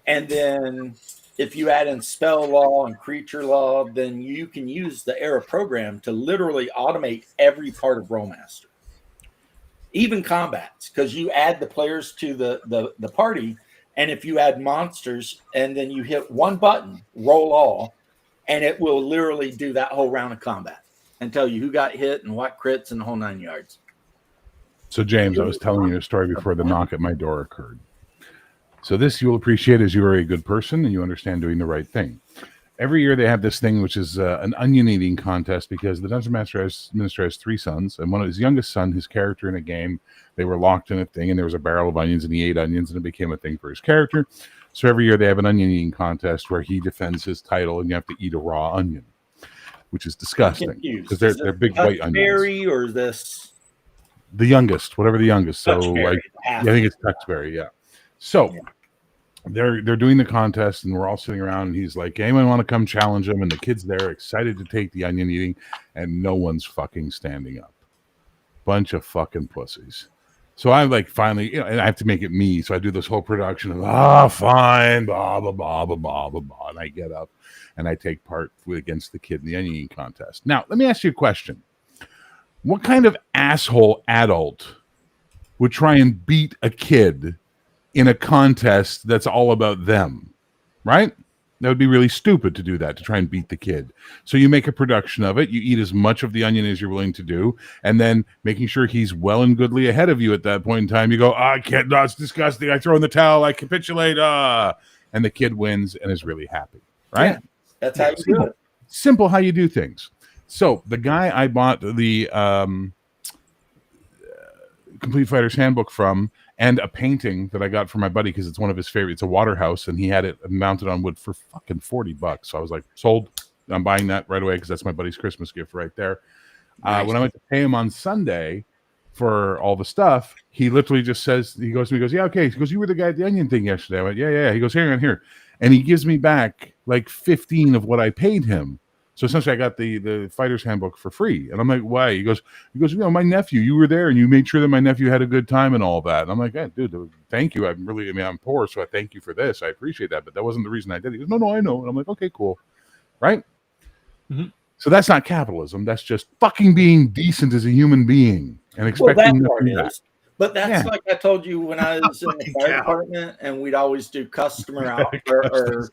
And then if you add in spell law and creature law, then you can use the Era program to literally automate every part of RoleMaster, even combats, because you add the players to the party. And if you add monsters and then you hit one button, roll all, and it will literally do that whole round of combat and tell you who got hit and what crits and the whole 9 yards. So, James, I was telling you a story before the knock at my door occurred. So this you'll appreciate as you are a good person and you understand doing the right thing. Every year they have this thing, which is an onion eating contest, because the Dungeon Minister has 3 sons, and one of his youngest son, his character in a game, they were locked in a thing, and there was a barrel of onions, and he ate onions, and it became a thing for his character. So every year they have an onion eating contest where he defends his title, and you have to eat a raw onion, which is disgusting because they're big white onions. Berry or this the youngest, whatever the youngest. So Tuxberry, I think it's Tuxberry, yeah. So they're doing the contest, and we're all sitting around, and he's like, anyone want to come challenge him? And the kids there excited to take the onion eating, and no one's fucking standing up. Bunch of fucking pussies. So I'm like, finally, and I have to make it me. So I do this whole production of, fine, blah, blah, blah, blah, blah, blah, blah. And I get up and I take part against the kid in the onion eating contest. Now, let me ask you a question. What kind of asshole adult would try and beat a kid in a contest that's all about them, right? That would be really stupid to do that, to try and beat the kid. So you make a production of it. You eat as much of the onion as you're willing to do, and then making sure he's well and goodly ahead of you at that point in time. You go, I can't, no, it's disgusting. I throw in the towel. I capitulate. And the kid wins and is really happy, right? Yeah, that's how you do it. Simple how you do things. So the guy I bought the Complete Fighter's Handbook from, and a painting that I got for my buddy because it's one of his favorites. It's a water house, and he had it mounted on wood for fucking $40. So I was like, sold. I'm buying that right away because that's my buddy's Christmas gift right there. Nice. When I went to pay him on Sunday, for all the stuff, he literally just says, he goes to me, he goes, yeah, okay. He goes, you were the guy at the onion thing yesterday. I went, yeah. He goes, here. And he gives me back like 15 of what I paid him. So essentially I got the fighter's handbook for free. And I'm like, why? He goes, my nephew, you were there and you made sure that my nephew had a good time and all that. And I'm like, dude, thank you. I'm poor, so I thank you for this. I appreciate that. But that wasn't the reason I did it. He goes, no, I know. And I'm like, okay, cool. Right? Mm-hmm. So that's not capitalism. That's just fucking being decent as a human being and expecting nothing back. But that's like I told you when I was in the fire department, and we'd always do customer out or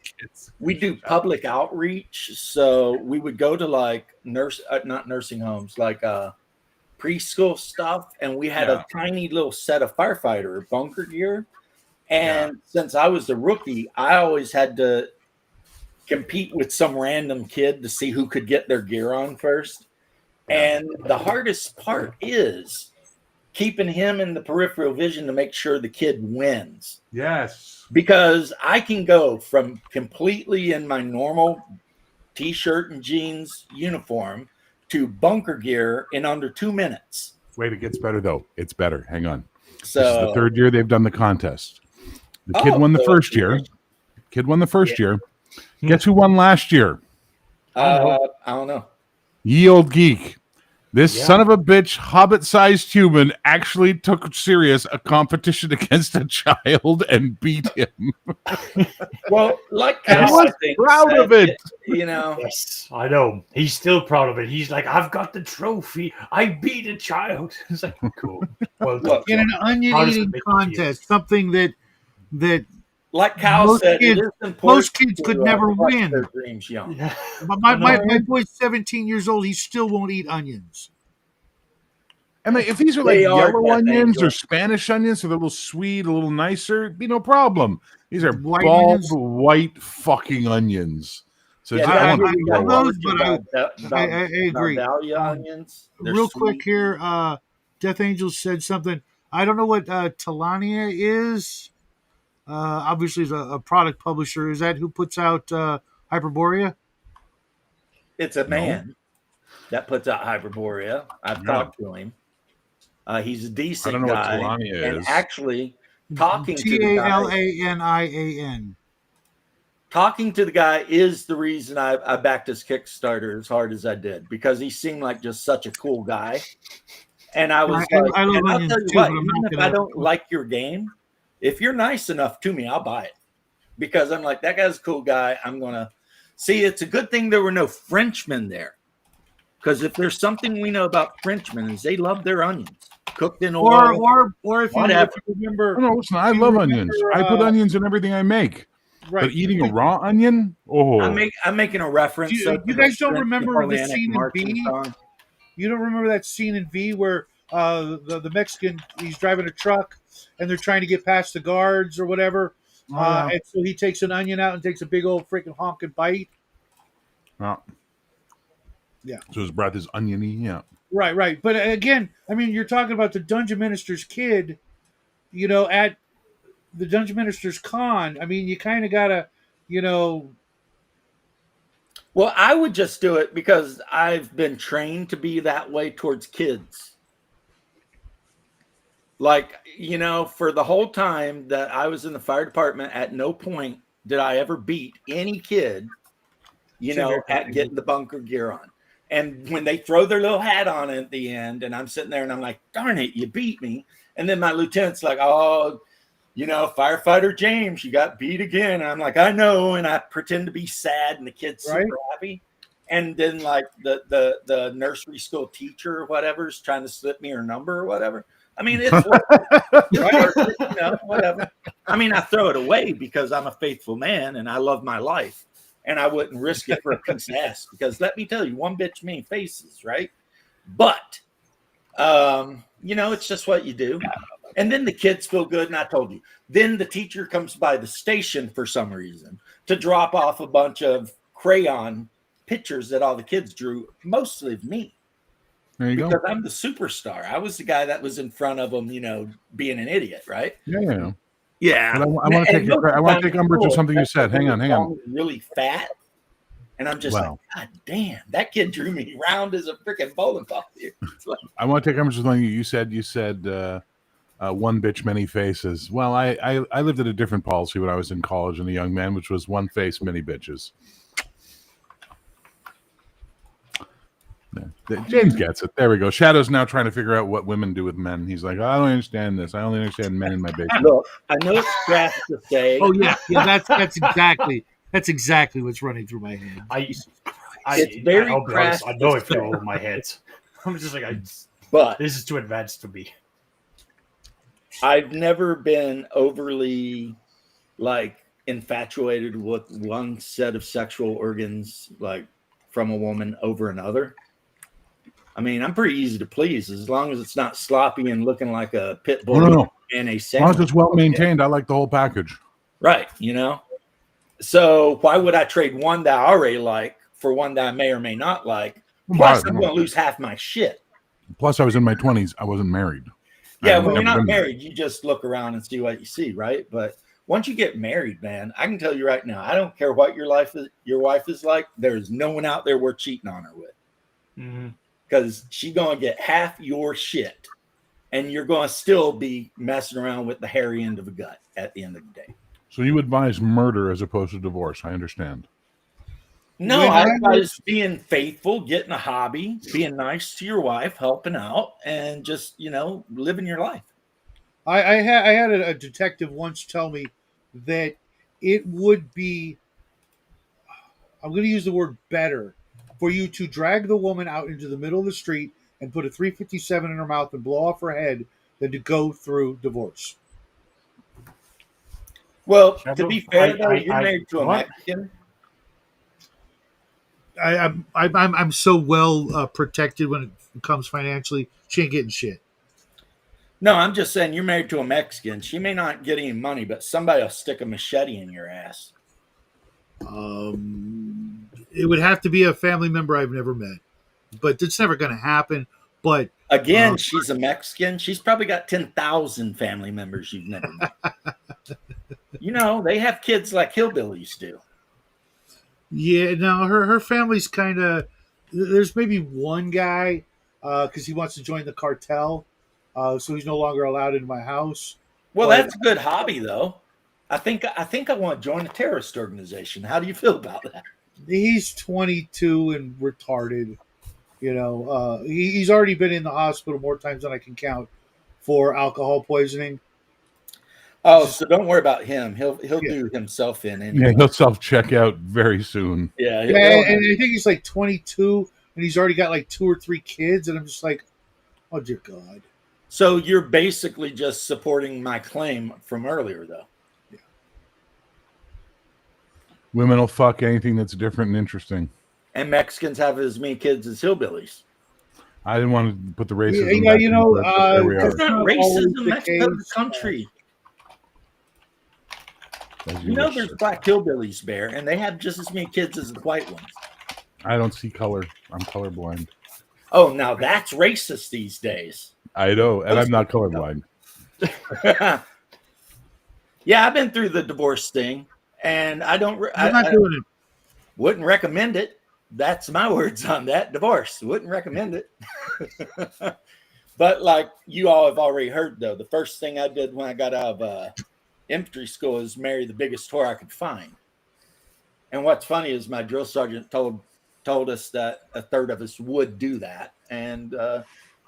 we do public outreach. So we would go to like not nursing homes, like preschool stuff, and we had a tiny little set of firefighter bunker gear. And since I was the rookie, I always had to compete with some random kid to see who could get their gear on first. And the hardest part is keeping him in the peripheral vision to make sure the kid wins. Yes. Because I can go from completely in my normal t-shirt and jeans uniform to bunker gear in under 2 minutes. Wait, it gets better though. It's better. Hang on. So this is the third year they've done the contest. The kid won the first year. Year. Guess who won last year? I don't know. Ye Old Geek. This son of a bitch, hobbit-sized human, actually took serious a competition against a child and beat him. Well, like I was proud of it. You know. Yes, I know. He's still proud of it. He's like, I've got the trophy. I beat a child. It's like, cool. Well, look, in an onion eating contest, something that like Cal said, most kids could never win. Their dreams young. Yeah. My boy's 17 years old. He still won't eat onions. And if these are like yellow onions or Spanish onions, so they're a little sweet, a little nicer, it'd be no problem. These are bald, white fucking onions. So I agree. Onions. Real quick here, Death Angel said something. I don't know what Talania is. Obviously, is a product publisher. Is that who puts out Hyperborea? It's a man that puts out Hyperborea. I've talked to him. He's a decent I don't know guy. what Talania and is. actually, talking to the guy, Talanian. Talking to the guy is the reason I backed his Kickstarter as hard as I did, because he seemed like just such a cool guy. And I was like, I'll tell you what, even if I don't like your game, if you're nice enough to me, I'll buy it, because I'm like, that guy's a cool guy. I'm going to see. It's a good thing there were no Frenchmen there, because if there's something we know about Frenchmen is they love their onions cooked in oil. Or if you remember. No, listen, I love onions. I put onions in everything I make. Right. But eating a raw onion? Oh. I'm making a reference. You guys don't remember the scene in V? You don't remember that scene in V where the Mexican, he's driving a truck and they're trying to get past the guards or whatever. And so he takes an onion out and takes a big old freaking honking bite. Yeah. So his breath is oniony. Yeah. Right. But again, I mean, you're talking about the Dungeon Minister's kid, at the Dungeon Minister's con. I mean, you kind of got to, Well, I would just do it because I've been trained to be that way towards kids. Like, for the whole time that I was in the fire department, at no point did I ever beat any kid, at getting the bunker gear on. And when they throw their little hat on at the end, and I'm sitting there and I'm like, darn it, you beat me. And then my lieutenant's like, oh, firefighter James, you got beat again. And I'm like, I know. And I pretend to be sad, and the kid's super happy. And then like the nursery school teacher or whatever is trying to slip me her number or whatever. I mean, it's whatever. I mean, I throw it away because I'm a faithful man and I love my life, and I wouldn't risk it for a piece of ass, because let me tell you, one bitch many faces, right? But, it's just what you do. And then the kids feel good. And I told you, then the teacher comes by the station for some reason to drop off a bunch of crayon pictures that all the kids drew, mostly of me. There you because go. I'm the superstar. I was the guy that was in front of them, being an idiot, right? Yeah. Yeah. But I want to take umbrage to something you said. Hang on. Really fat. And I'm just Wow. like, God damn, that kid drew me round as a freaking bowling ball. It's like, I want to take umbrage with something you said. You said one bitch, many faces. Well, I lived at a different policy when I was in college and a young man, which was one face, many bitches. Yeah. James gets it. There we go. Shadow's now trying to figure out what women do with men. He's like, I don't understand this. I only understand men in my basement. look, I know it's crass to say. Oh yeah, that's exactly what's running through my head. It's very I'll be honest, crass I know to it flew say. over my head. I'm just like, But this is too advanced for me. I've never been overly like infatuated with one set of sexual organs like from a woman over another. I mean, I'm pretty easy to please as long as it's not sloppy and looking like a pit bull No. and a As long as sandwich. it's well maintained, I like the whole package. Right, you know. So why would I trade one that I already like for one that I may or may not like? Plus, I'm going to lose half my shit. Plus, I was in my 20s. I wasn't married. Yeah, I've when you're never not been married, you just look around and see what you see, right? But once you get married, man, I can tell you right now, I don't care what your wife is like. There's no one out there worth cheating on her with, because she's gonna get half your shit, and you're gonna still be messing around with the hairy end of a gut at the end of the day. So you advise murder as opposed to divorce. I understand. No, When I I advise being faithful, getting a hobby, being nice to your wife, helping out, and just living your life. I had a detective once tell me that it would be, I'm going to use the word better, for you to drag the woman out into the middle of the street and put a 357 in her mouth and blow off her head than to go through divorce. Well, to Shadow, be fair, though, you're married to a what? Mexican. I'm so well protected when it comes financially. She ain't getting shit. No, I'm just saying you're married to a Mexican. She may not get any money, but somebody will stick a machete in your ass. It would have to be a family member I've never met, but it's never going to happen. But Again, she's a Mexican. She's probably got 10,000 family members you've never met. They have kids like hillbillies do. yeah, no, her family's kind of. There's maybe one guy because he wants to join the cartel, so he's no longer allowed into my house. Well, But- that's a good hobby, though. I think I want to join a terrorist organization. How do you feel about that? He's 22 and retarded. He's already been in the hospital more times than I can count for alcohol poisoning. Oh, so don't worry about him. He'll do himself in anyway. Yeah, he'll self-check out very soon. Yeah, Yeah, and I think he's like 22, and he's already got like 2 or 3 kids, and I'm just like, oh dear God. So you're basically just supporting my claim from earlier, though. Women will fuck anything that's different and interesting. And Mexicans have as many kids as hillbillies. I didn't want to put the racism. Yeah, back into it, but there we are. It's not Not always racism. the Mexico's case. a country. As You know, wish, there's sir. black hillbillies, Bear, and they have just as many kids as the white ones. I don't see color. I'm colorblind. Oh, now that's racist these days. I know, and I'm not colorblind. Yeah, I've been through the divorce thing, and I don't. I'm not doing it. Wouldn't recommend it. That's my words on that. Divorce. Wouldn't recommend it. But like you all have already heard, though, the first thing I did when I got out of infantry school is marry the biggest whore I could find. And what's funny is my drill sergeant told us that a third of us would do that. And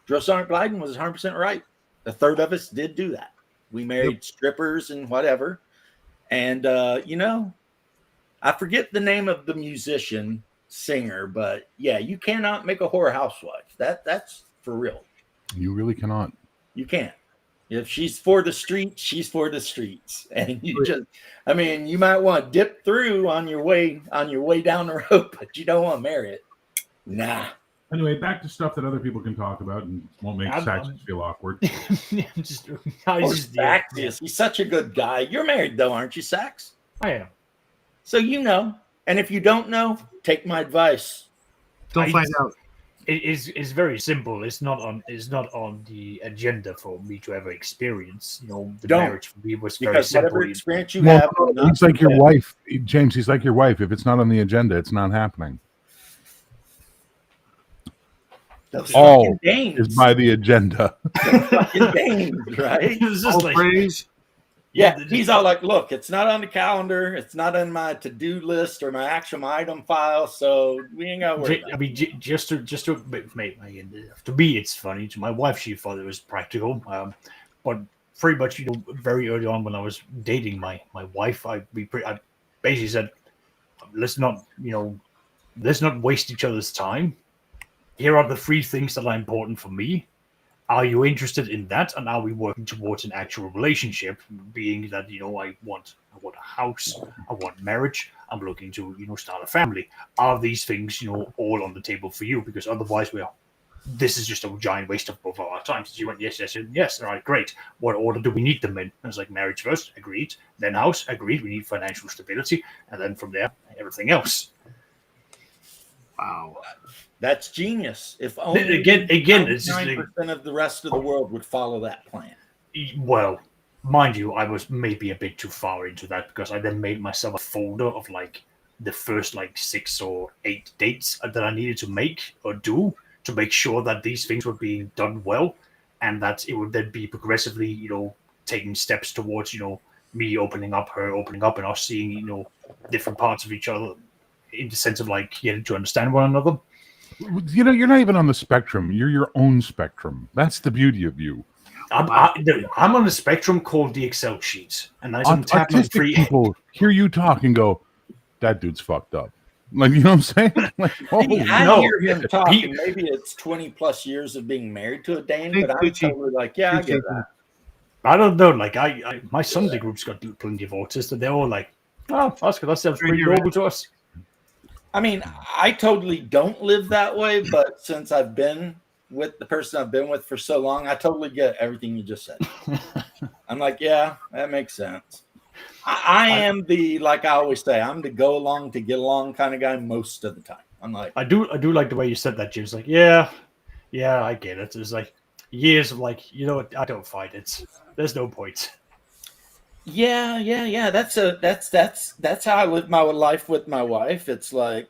Drill Sergeant Blyden was 100% right. A third of us did do that. We married strippers and whatever. And, I forget the name of the musician singer, but yeah, you cannot make a whore housewife. That's for real. You really cannot. You can't. If she's for the streets, she's for the streets. And you might want to dip through on your way down the road, but you don't want to marry it. Nah. Anyway, back to stuff that other people can talk about and won't make Saxon feel awkward. Sax, he's such a good guy. You're married though, aren't you, Sax? I am. So you know. And if you don't know, take my advice. Don't find out. it's very simple. It's not on the agenda for me to ever experience. The Don't. marriage for me was very Because simple. whatever experience you Well, have, will not he's like your forget. wife, James. He's like your wife. If it's not on the agenda, it's not happening. Those All fucking Danes. is by the agenda. Those fucking Danes, right? It's All just like, praise. Yeah, he's all like, look, it's not on the calendar. It's not on my to-do list or my action item file, so we ain't got to worry about I mean, just to make to me, it's funny. To my wife, she thought it was practical. But pretty much, very early on when I was dating my wife, I basically said, let's not waste each other's time. Here are the 3 things that are important for me. Are you interested in that? And are we working towards an actual relationship? Being that, I want a house, I want marriage, I'm looking to, start a family. Are these things, all on the table for you? Because otherwise this is just a giant waste of both of our time. So she went, yes, yes, and yes. All right, great. What order do we need them in? I was like, marriage first, agreed. Then house, agreed. We need financial stability. And then from there, everything else. Wow. That's genius. If only Again, it's just 9% of the rest of the world would follow that plan. well, mind you, I was maybe a bit too far into that because I then made myself a folder of like the first 6 or 8 dates that I needed to make or do to make sure that these things were being done well, and that it would then be progressively, taking steps towards, me opening up, her opening up, and us seeing, different parts of each other in the sense of getting to understand one another. You're not even on the spectrum. You're your own spectrum. That's the beauty of you. I'm on a spectrum called the Excel sheet, and I can tap on Autistic people hear you talk and go, "That dude's fucked up." Like, you know what I'm saying? Like, I hear him talking. Maybe it's 20 plus years of being married to a Dane, but I'm totally like, yeah, I get that. I don't know. Like, my Sunday group's got plenty of autists, and they're all like, "Oh, Oscar, that sounds pretty normal to us." I mean, I totally don't live that way, but since I've been with the person I've been with for so long, I totally get everything you just said. I'm like, yeah, that makes sense. I am like I always say, I'm the go along to get along kind of guy most of the time. I'm like, I do like the way you said that, James. Like, yeah, I get it. It's like years of what, I don't fight it. There's no point. Yeah. That's how I live my life with my wife. It's like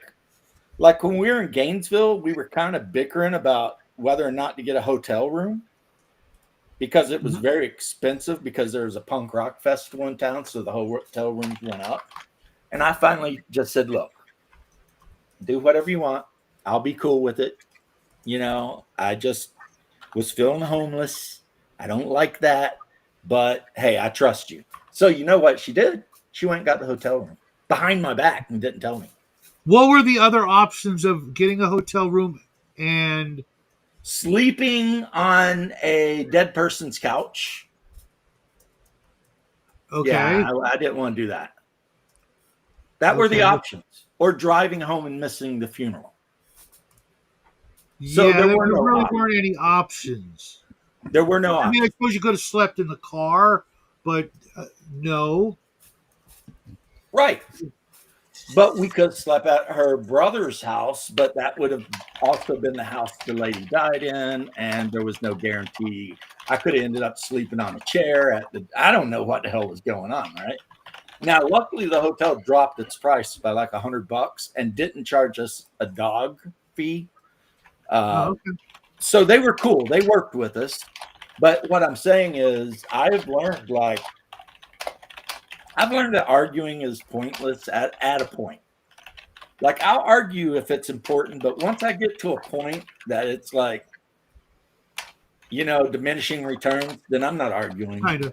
when we were in Gainesville, we were kind of bickering about whether or not to get a hotel room because it was very expensive because there was a punk rock festival in town, so the whole hotel rooms went up. And I finally just said, look, do whatever you want. I'll be cool with it. I just was feeling homeless. I don't like that. But hey, I trust you. So you know what she did? She went and got the hotel room behind my back and didn't tell me. What were the other options of getting a hotel room and sleeping on a dead person's couch? Okay. Yeah, I didn't want to do that. That were the options. Or driving home and missing the funeral. So there really weren't any options. There were no options. I mean, I suppose you could have slept in the car, but no. Right. But we could have slept at her brother's house, but that would have also been the house the lady died in, and there was no guarantee. I could have ended up sleeping on a chair I don't know what the hell was going on, right? Now, luckily, the hotel dropped its price by like $100 and didn't charge us a dog fee. Okay. So they were cool. They worked with us. But what I'm saying is I've learned that arguing is pointless at a point. Like, I'll argue if it's important, but once I get to a point that it's like, diminishing returns, then I'm not arguing. Kind of.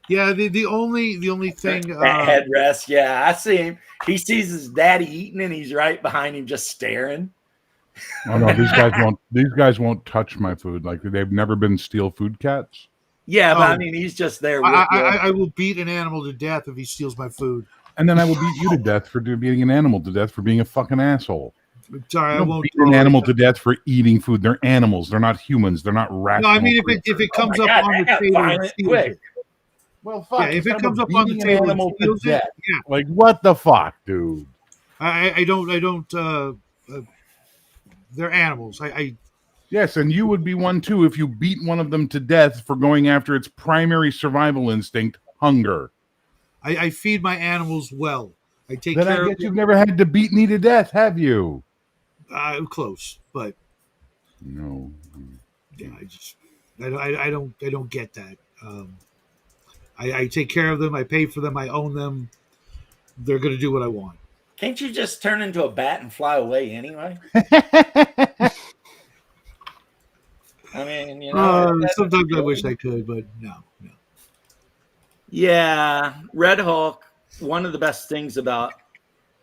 Yeah, the only thing that headrest. Yeah, I see him. He sees his daddy eating, and he's right behind him, just staring. Oh no, these guys won't touch my food. Like, they've never been steal food cats. Yeah, but I mean, he's just there. I will beat an animal to death if he steals my food. And then I will beat you to death for beating an animal to death for being a fucking asshole. Sorry, I won't beat an animal to death for eating food. They're animals. They're not humans. They're not rational. No, I mean, if it comes up on the table and steals it. Well, fuck. Yeah, if it comes up on the table and steals it, yeah. Like, what the fuck, dude? I don't they're animals. I Yes, and you would be one too if you beat one of them to death for going after its primary survival instinct, hunger. I feed my animals well. I take Then I care of guess you've never had to beat me to death, have you? I'm close, but No. yeah, I don't get that. I take care of them. I pay for them. I own them. They're going to do what I want. Can't you just turn into a bat and fly away anyway? I mean, Sometimes I wish I could, but no. Yeah, Red Hulk. One of the best things about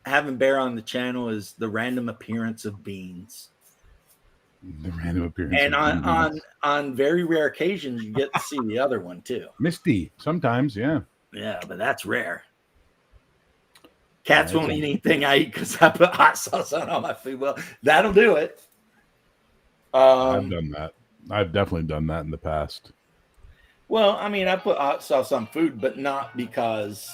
having Bear on the channel is the random appearance of beans. The random appearance. And of on very rare occasions, you get to see the other one too. Misty, sometimes, yeah. Yeah, but that's rare. Cats Yeah, won't eat anything I eat because I put hot sauce on all my food. Well, that'll do it. I've done that. I've definitely done that in the past. Well, I mean, I put hot sauce on food, but not because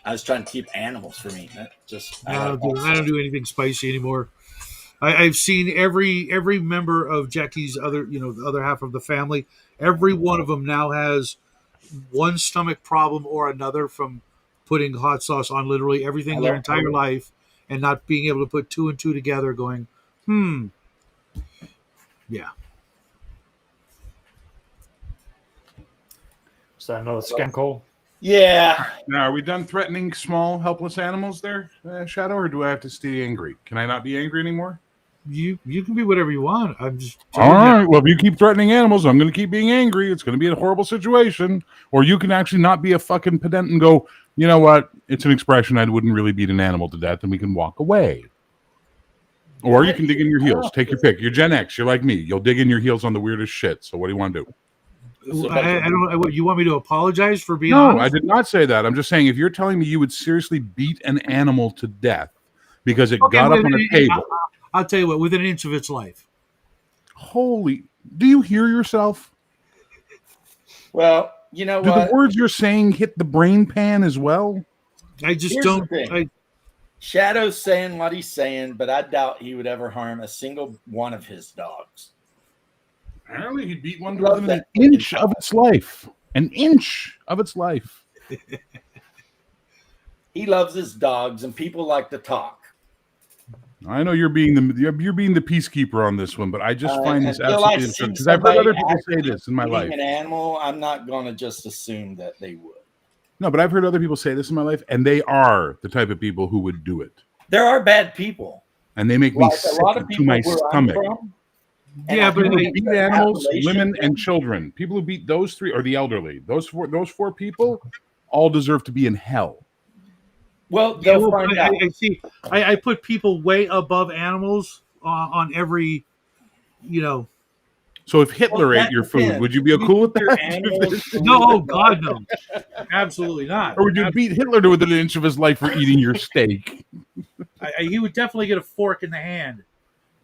I was trying to keep animals from eating it. Just I don't do anything spicy anymore. I've seen every member of Jackie's other, the other half of the family. Every one of them now has one stomach problem or another from putting hot sauce on literally everything their entire life and not being able to put two and two together. Going, yeah. Is that another scam call? Yeah. Now, are we done threatening small, helpless animals there, Shadow, or do I have to stay angry? Can I not be angry anymore? You can be whatever you want. I'm just all right. Well, if you keep threatening animals, I'm going to keep being angry. It's going to be a horrible situation. Or you can actually not be a fucking pedant and go, you know what? It's an expression. I wouldn't really beat an animal to death, and we can walk away. Or you can dig in your heels. Take your pick. You're Gen X. You're like me. You'll dig in your heels on the weirdest shit. So what do you want to do? I don't. You want me to apologize for being? No, honest? I did not say that. I'm just saying if you're telling me you would seriously beat an animal to death because it got up on a table. I'll tell you what, within an inch of its life. Holy, do you hear yourself? Well, you know do what? The words you're saying hit the brain pan as well? I just Here's don't. Shadow's saying what he's saying, but I doubt he would ever harm a single one of his dogs. Apparently, he'd beat one within an inch of its life. An inch of its life. He loves his dogs, and people like to talk. I know you're being the peacekeeper on this one, but I just find this absolutely interesting because I've heard other people say this in my life. An animal, I'm not going to just assume that they would. No, but I've heard other people say this in my life, and they are the type of people who would do it. There are bad people, and they make me sick to my stomach. Yeah, but people who beat animals, women, and children. People who beat those three or the elderly. Those four people all deserve to be in hell. Well, I see. I put people way above animals on every, So if Hitler ate your food, would you be cool with that? No, God, no. Absolutely not. Or would you beat Hitler to within an inch of his life for eating your steak? He would definitely get a fork in the hand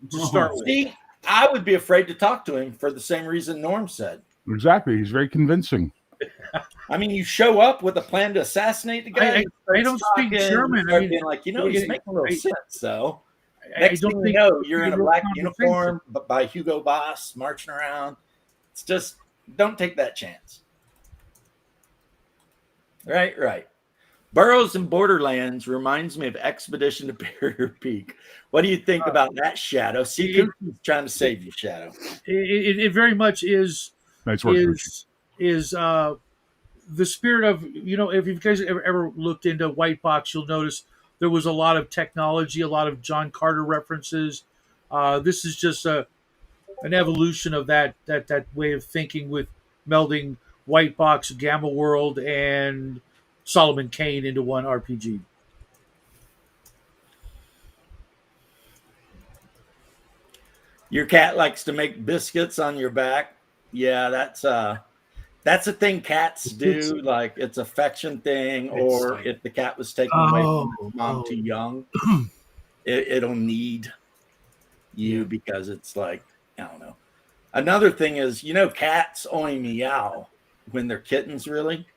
to start with. See, I would be afraid to talk to him for the same reason Norm said. Exactly. He's very convincing. I mean, you show up with a plan to assassinate the guy. I don't speak German. I mean, being like, he's making a little sense. So next thing you know, you're in a black uniform by Hugo Boss marching around. It's just, don't take that chance. Right. Burrows in Borderlands reminds me of Expedition to Barrier Peak. What do you think about that, Shadow? See, trying to save you, Shadow. It very much is. Nice work. Is the spirit of, if you guys ever looked into White Box, you'll notice there was a lot of technology, a lot of John Carter references. This is just an evolution of that way of thinking with melding White Box, Gamma World, and Solomon Kane into one RPG. Your cat likes to make biscuits on your back. Yeah, that's a thing cats do. Like, it's affection thing, or if the cat was taken away from its mom too young, it'll need you because it's like, I don't know. Another thing is, cats only meow when they're kittens, really.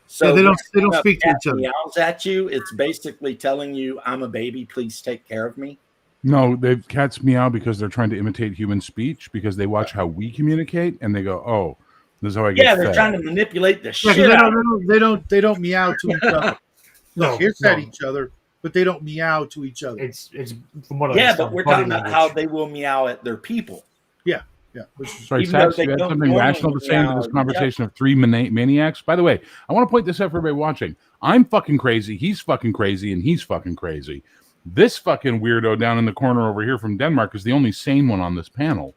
So they don't speak to each other. Meows at you. It's basically telling you, "I'm a baby. Please take care of me." No, cats meow because they're trying to imitate human speech because they watch how we communicate and they go, "Oh, this is how I get Yeah, they're fed." trying to manipulate the Yeah, 'cause shit out. they don't meow to each other. No, Look, hiss no. at each other, but they don't meow to each other. It's from what I Yeah, understand. but we're body talking about language. how they will meow at their people. Yeah, which is, Sorry, Even though Sax, they you had don't something normally rational to say into meow this at each conversation of three maniacs. By the way, I want to point this out for everybody watching. I'm fucking crazy, he's fucking crazy, and he's fucking crazy. This fucking weirdo down in the corner over here from Denmark is the only sane one on this panel.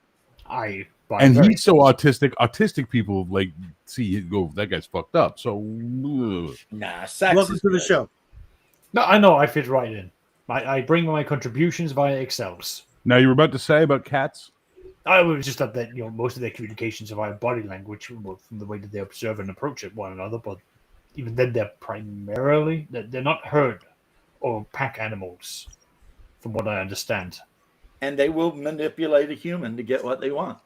And he's so autistic. Autistic people like see you go, that guy's fucked up. So Nah, Sax welcome is to the good. show. No, I know I fit right in. I bring my contributions via Excels. now you were about to say about cats? I was just that most of their communications are via body language from the way that they observe and approach it one another. But even then, they're not herd or pack animals, from what I understand. And they will manipulate a human to get what they want.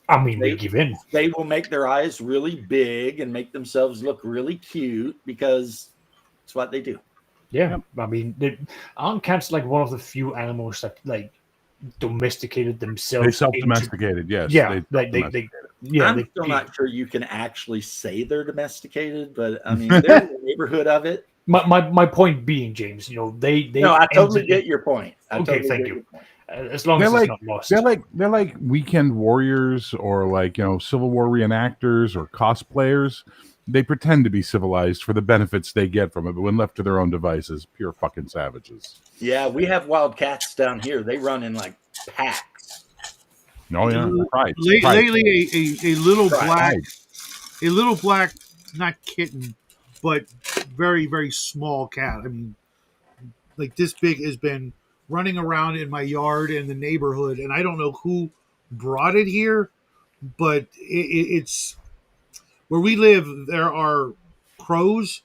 I mean, we give in. They will make their eyes really big and make themselves look really cute because it's what they do. Yeah, I mean, aren't cats like one of the few animals that like domesticated themselves? They self-domesticated, yes. Yeah, I'm still not sure you can actually say they're domesticated, but I mean, they're in the neighborhood of it. My point being, James, they. No, I totally get your point. Okay, thank you. As long as it's not lost. They're like weekend warriors or like Civil War reenactors or cosplayers. They pretend to be civilized for the benefits they get from it, but when left to their own devices, pure fucking savages. Yeah, we have wild cats down here. They run in like packs. Oh yeah, pride. Lately, a little Pride. black, not kitten, but very very small cat. I mean, like this big has been running around in my yard in the neighborhood, and I don't know who brought it here, but it's where we live. There are crows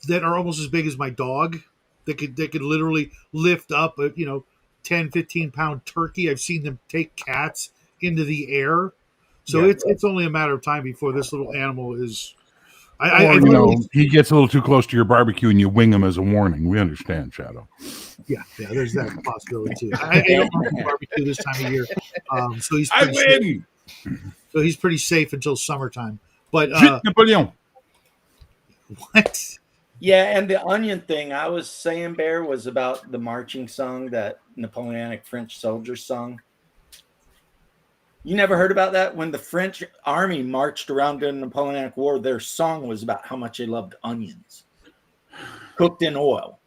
that are almost as big as my dog. They could literally lift up a 10, 15 pound turkey. I've seen them take cats into the air. So it's only a matter of time before this little animal is. He gets a little too close to your barbecue and you wing him as a warning. We understand, Shadow. Yeah, there's that possibility too. I don't want to barbecue this time of year, so he's I pretty win. so he's pretty safe until summertime. But Napoleon. what? Yeah, and the onion thing I was saying, Bear, was about the marching song that Napoleonic French soldiers sung. You never heard about that? When the French army marched around during the Napoleonic War, their song was about how much they loved onions cooked in oil.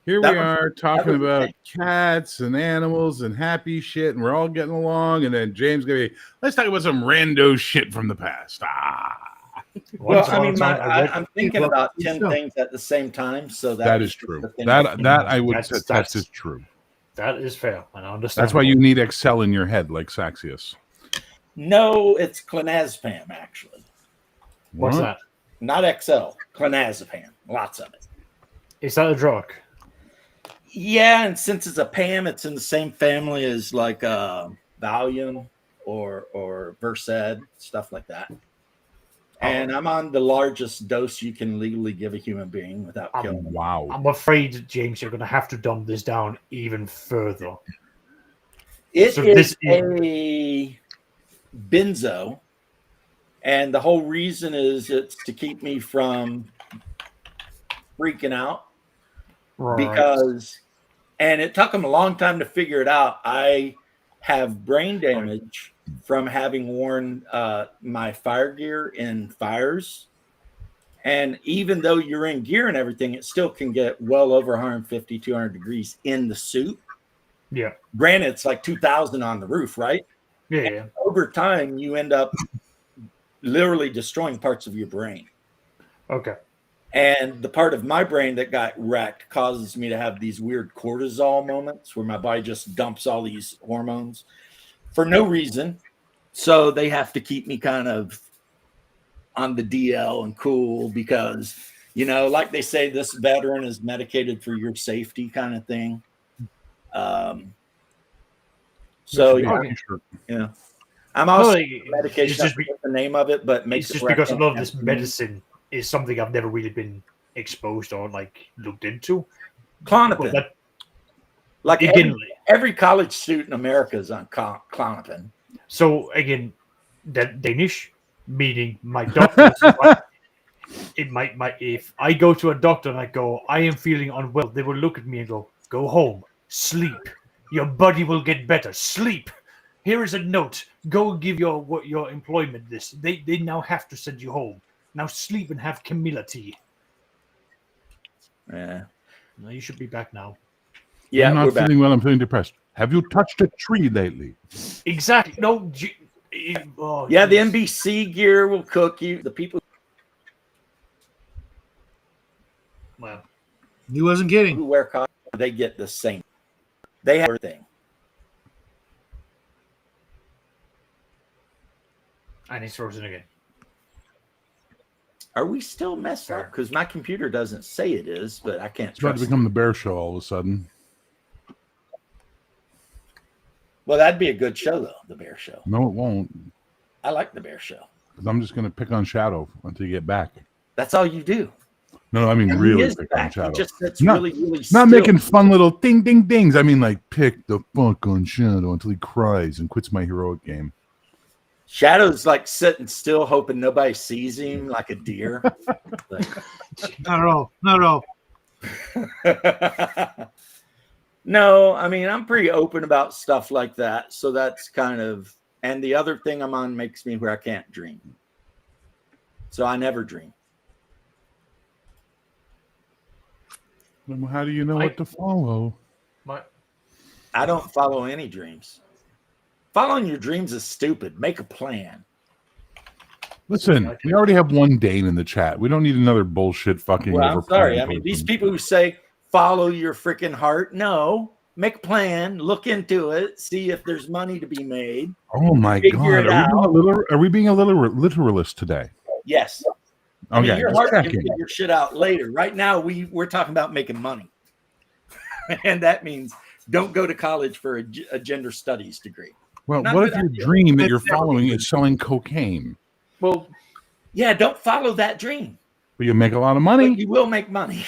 Here we are talking about cats and animals and happy shit, and we're all getting along. And then James gonna be, let's talk about some rando shit from the past. Well, I mean, I'm thinking about 10 things at the same time, so that is true. That I would attest is true. That is fair, and I understand. That's why you need Excel in your head, like Saxius. No, it's clonazepam, actually. What's that? Not Excel, clonazepam. Lots of it. Is that a drug? Yeah, and since it's a PAM, it's in the same family as like Valium or Versed, stuff like that. And I'm on the largest dose you can legally give a human being without killing them. Wow. I'm afraid, James, you're going to have to dumb this down even further. It is a benzo, and the whole reason is it's to keep me from freaking out. Because, and it took them a long time to figure it out. I have brain damage from having worn my fire gear in fires. And even though you're in gear and everything, it still can get well over 150, 200 degrees in the suit. Yeah. Granted, it's like 2,000 on the roof, right? Yeah. And over time, you end up literally destroying parts of your brain. Okay. And the part of my brain that got wrecked causes me to have these weird cortisol moments where my body just dumps all these hormones for no reason. So they have to keep me kind of on the DL and cool because, like they say, this veteran is medicated for your safety kind of thing. I'm also medication. Just the name of it, but makes it's just because a lot of this medicine is something I've never really been exposed or like looked into. Klonopin. Like Again, every college student in America is on Klonopin. so again, that Danish meaning my doctor. If I go to a doctor and I go, I am feeling unwell, they will look at me and go home, sleep. Your body will get better. Sleep. Here is a note. Go give your employment this. They now have to send you home. Now sleep and have Camilla tea. Yeah. No, you should be back now. Yeah, I'm we're not back. feeling well. I'm feeling depressed. Have you touched a tree lately? Exactly. No. Yeah, the NBC gear will cook you. The people Well, He wasn't kidding. who wear costumes, they get the same. They have everything. and he's frozen again. Are we still messed up? Because my computer doesn't say it is, but I can't It's about to trust become it. the Bear Show all of a sudden. Well, that'd be a good show, though, the Bear Show. No, it won't. I like the Bear Show. 'Cause I'm just going to pick on Shadow until you get back. That's all you do. No, I mean And really he is pick on back. He Shadow. just sits Not- really, really Not still. making fun little ding ding dings. I mean, like, pick the fuck on Shadow until he cries and quits my heroic game. Shadow's like sitting still, hoping nobody sees him like a deer. Not at all. Not at all. No, I mean, I'm pretty open about stuff like that. So that's kind of, and the other thing I'm on makes me where I can't dream. So I never dream. Then how do you know what to follow? I don't follow any dreams. Following your dreams is stupid. Make a plan. Listen, we already have one Dane in the chat. We don't need another bullshit fucking. Well, I'm over sorry. plan I mean, these person. people who say follow your freaking heart, no. Make a plan. Look into it. See if there's money to be made. Oh my Figure god, it are we being a literalist today? Yes. I Okay, mean, your just heart can checking. figure shit out later. Right now, we're talking about making money, and that means don't go to college for a gender studies degree. Well, Not what that if I your do. dream that That's you're everything. following is selling cocaine? Well, Yeah, don't follow that dream, But you make a lot of but money. you will make money.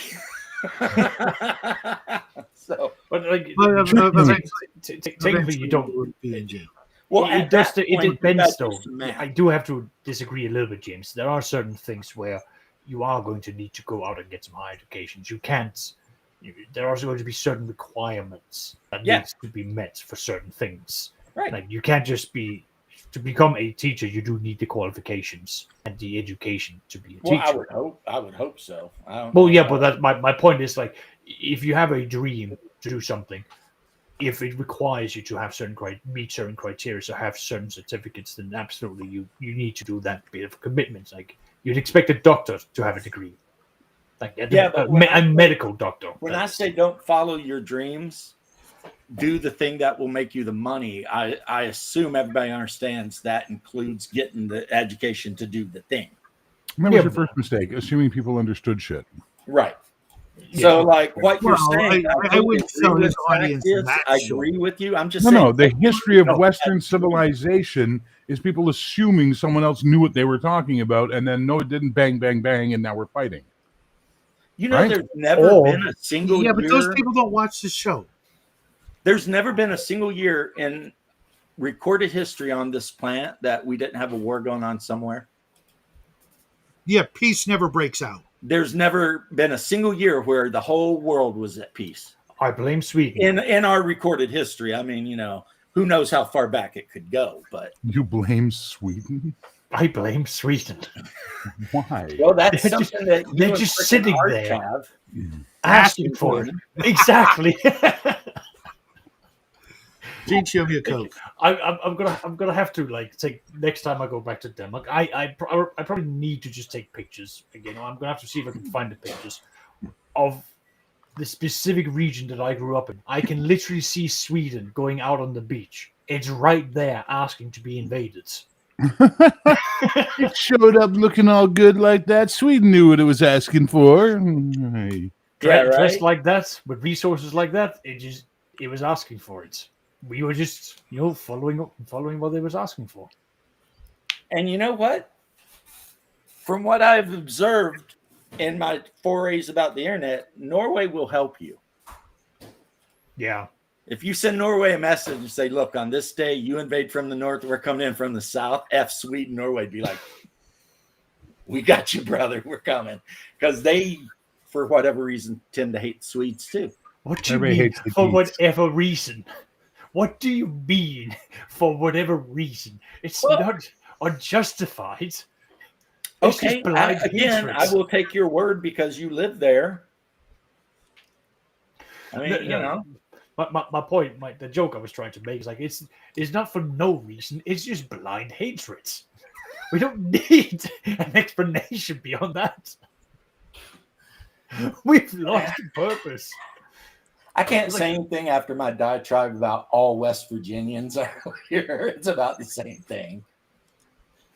So, but like But eventually, technically, you don't. would be in jail. well, it at does. that It point, you depends, gotta though. do some math. I do have to disagree a little bit, James. There are certain things where you are going to need to go out and get some higher educations. You can't. There are going to be certain requirements that Yeah. needs to be met for certain things. Right. Like you can't just be to become a teacher. You do need the qualifications and the education to be a Well, teacher. I would hope so. I don't Well, know. yeah, but that my point is like if you have a dream to do something, if it requires you to have meet certain criteria, so have certain certificates, then absolutely you need to do that bit of commitment. Like you'd expect a doctor to have a degree, like but when a medical doctor. When I say don't follow your dreams, do the thing that will make you the money. I assume everybody understands that includes getting the education to do the thing. That was Yeah, your first mistake, assuming people understood shit. Right. Yeah. So, like what you're Well, saying, I wouldn't tell agree his with audience Zacchaeus. that I short. agree with you. I'm just No, saying. the history of No, Western that's true. civilization is people assuming someone else knew what they were talking about, and then no, it didn't. Bang, bang, bang, and now we're fighting. You know, Right? there's never Or- been a single Yeah, year. but those people don't watch the show. There's never been a single year in recorded history on this planet that we didn't have a war going on somewhere. Yeah, peace never breaks out. There's never been a single year where the whole world was at peace. I blame Sweden. In our recorded history. I mean, who knows how far back it could go, but You blame Sweden? I blame Sweden. Why? well, that's They're just- something that you they're and just frickin' sitting Art there. have. Asking for it. Exactly. Gene, show me a coke. I'm gonna have to like take next time I go back to Denmark. I probably need to just take pictures again. I'm gonna have to see if I can find the pictures of the specific region that I grew up in. I can literally see Sweden going out on the beach. It's right there, asking to be invaded. It showed up looking all good like that. Sweden knew what it was asking for. Hey. Yeah, Dressed right. like that, with resources like that, it was asking for it. We were just following what they was asking for. And you know what? From what I've observed in my forays about the internet, Norway will help you. Yeah. If you send Norway a message and say, look, on this day, you invade from the north, we're coming in from the south, F Sweden, Norway, be like, we got you, brother. We're coming. Because they, for whatever reason, tend to hate Swedes too. What do you Everybody mean hates the for Geats. whatever reason? What do you mean for whatever reason? It's Well- not unjustified. It's Okay, just blind again, hatred. I will take your word because you live there. I mean, No, you no. know. My point, the joke I was trying to make is like it's not for no reason. It's just blind hatred. We don't need an explanation beyond that. We've lost purpose. I can't say anything after my diatribe about all West Virginians earlier. It's about the same thing.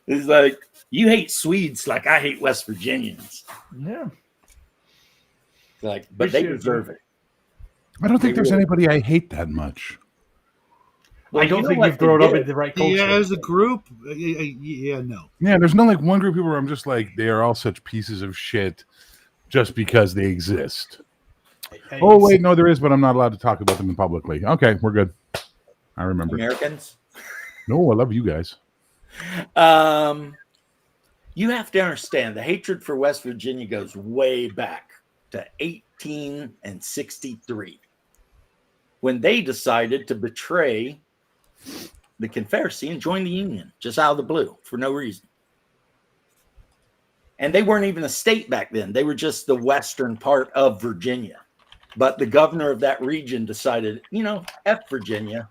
It's like, you hate Swedes like I hate West Virginians. Yeah. Like, but they deserve it. I don't think They there's really- anybody I hate that much. Well, I don't you know think what you've grown they up did? in the right culture. Yeah, as a group, yeah, no. Yeah, there's not like one group of people where I'm just like, they are all such pieces of shit just because they exist. Oh, wait, no, there is, but I'm not allowed to talk about them publicly. Okay, we're good. I remember. Americans. No, I love you guys. You have to understand the hatred for West Virginia goes way back to 1863 when they decided to betray the Confederacy and join the Union just out of the blue for no reason. And they weren't even a state back then. They were just the western part of Virginia. But the governor of that region decided, you know, F Virginia,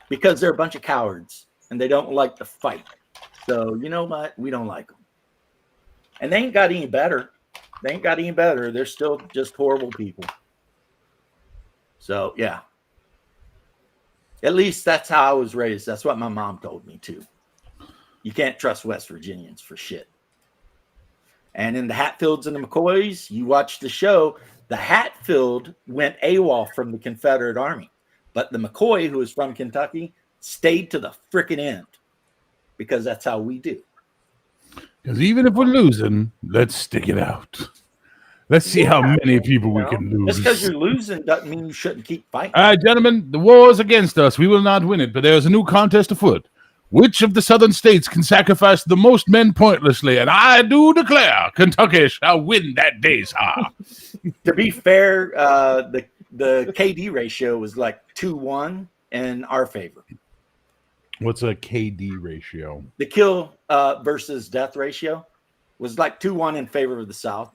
because they're a bunch of cowards and they don't like to fight. So, you know what? We don't like them. And they ain't got any better. They ain't got any better. They're still just horrible people. So, yeah. At least that's how I was raised. That's what my mom told me, too. You can't trust West Virginians for shit. And in the Hatfields and the McCoys, you watch the show, the Hatfield went AWOL from the Confederate Army. But the McCoy, who was from Kentucky, stayed to the frickin' end. Because that's how we do. Because even if we're losing, let's stick it out. Let's see how many people we can lose. Just because you're losing doesn't mean you shouldn't keep fighting. All right, gentlemen, the war is against us. We will not win it, but there is a new contest afoot. Which of the southern states can sacrifice the most men pointlessly? And I do declare Kentucky shall win that day, sir. To be fair, the KD ratio was like 2-1 in our favor. What's a KD ratio? The kill versus death ratio was like 2-1 in favor of the South.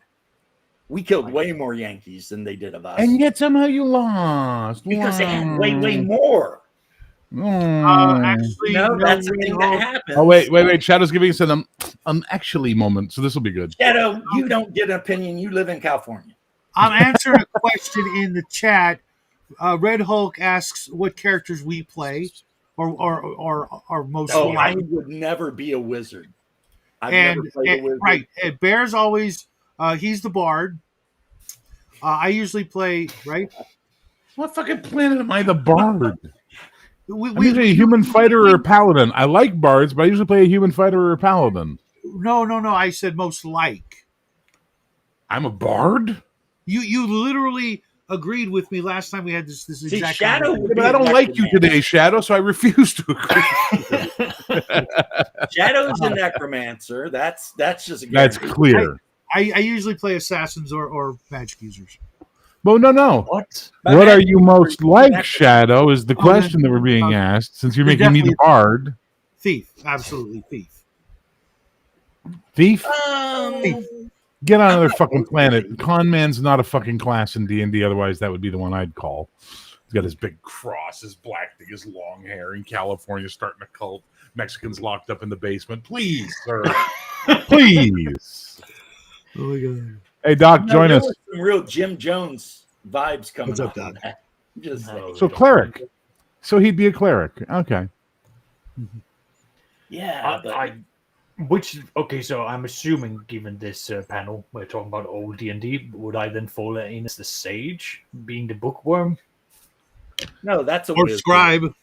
We killed way more Yankees than they did of us. And yet somehow you lost. Because they had way more. Actually, No, that's the we thing all- that happens. Oh, wait. Shadow's giving us an actually moment, so this will be good. Shadow, you don't get an opinion. You live in California. I'm answering a question in the chat. Red Hulk asks what characters we play or most Oh, I like. would never be a wizard. I've And, never played a wizard. right, and Bear's always he's the bard. I usually play right. What fucking planet am I the bard? We I'm usually a human fighter or a paladin. I like bards, but I usually play a human fighter or a paladin. no. I said most like. I'm a bard? You literally agreed with me last time we had this See, exact Shadow conversation. would But be I a don't like you necromancer. today, Shadow, so I refuse to agree. Shadow's a necromancer. That's just a That's guarantee. clear. I usually play assassins or magic users. Well, no. What? What are you most like, Necromancer. Shadow, is the question that we're being asked, since you're making me the bard. Thief, absolutely thief. Thief? Um, Get on another fucking planet. Con man's not a fucking class in D&D, otherwise that would be the one I'd call. He's got his big cross, his black thing, his long hair in California, starting a cult. Mexicans locked up in the basement. Please, sir. Please. Oh my god! Hey, Doc, join there us. was some real Jim Jones vibes coming What's up, up. Doc? That. Just So cleric. So he'd be a cleric. Okay. yeah, but Okay, so I'm assuming, given this panel, we're talking about old D&D, would I then fall in as the sage, being the bookworm? no, that's a Or wizard. scribe.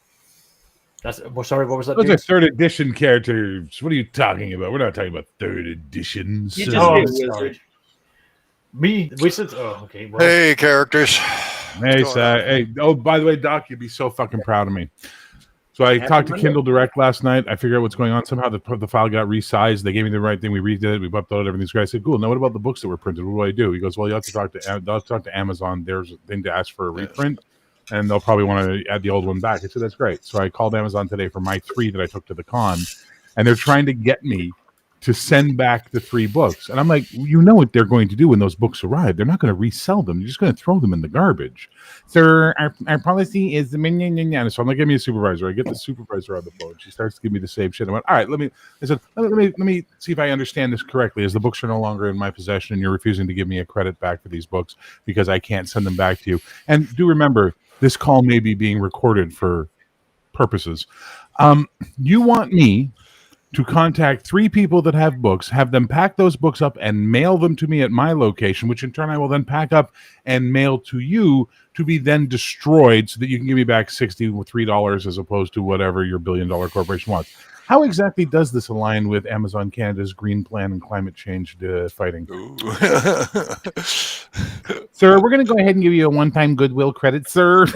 That's sorry, what was that? Those are dude? third edition characters. What are you talking about? We're not talking about third edition. You son. just Oh, be a wizard. sorry. Me, wizard? Oh, okay. Well, Hey, characters. Hey, going on? hey. Oh, by the way, Doc, you'd be so fucking proud of me. So I Happy talked to Monday. Kindle Direct last night. I figured out what's going on. Somehow the file got resized. They gave me the right thing. We redid it. We uploaded everything's great. I said, cool. Now what about the books that were printed? What do I do? He goes, well, you have to talk to Amazon. There's a thing to ask for a reprint, and they'll probably want to add the old one back. I said, that's great. So I called Amazon today for my 3 that I took to the con, and they're trying to get me to send back the 3 books. And I'm like, you know what they're going to do when those books arrive. They're not going to resell them. You're just going to throw them in the garbage. Sir, our policy is... So I'm like, give me a supervisor. I get the supervisor on the phone. She starts to give me the same shit. I went, all right, let me see if I understand this correctly. As the books are no longer in my possession and you're refusing to give me a credit back for these books because I can't send them back to you. And do remember, this call may be being recorded for purposes. You want me to contact 3 people that have books, have them pack those books up and mail them to me at my location, which in turn I will then pack up and mail to you to be then destroyed so that you can give me back $63 as opposed to whatever your billion-dollar corporation wants. How exactly does this align with Amazon Canada's green plan and climate change fighting? Sir, we're going to go ahead and give you a one-time goodwill credit, sir.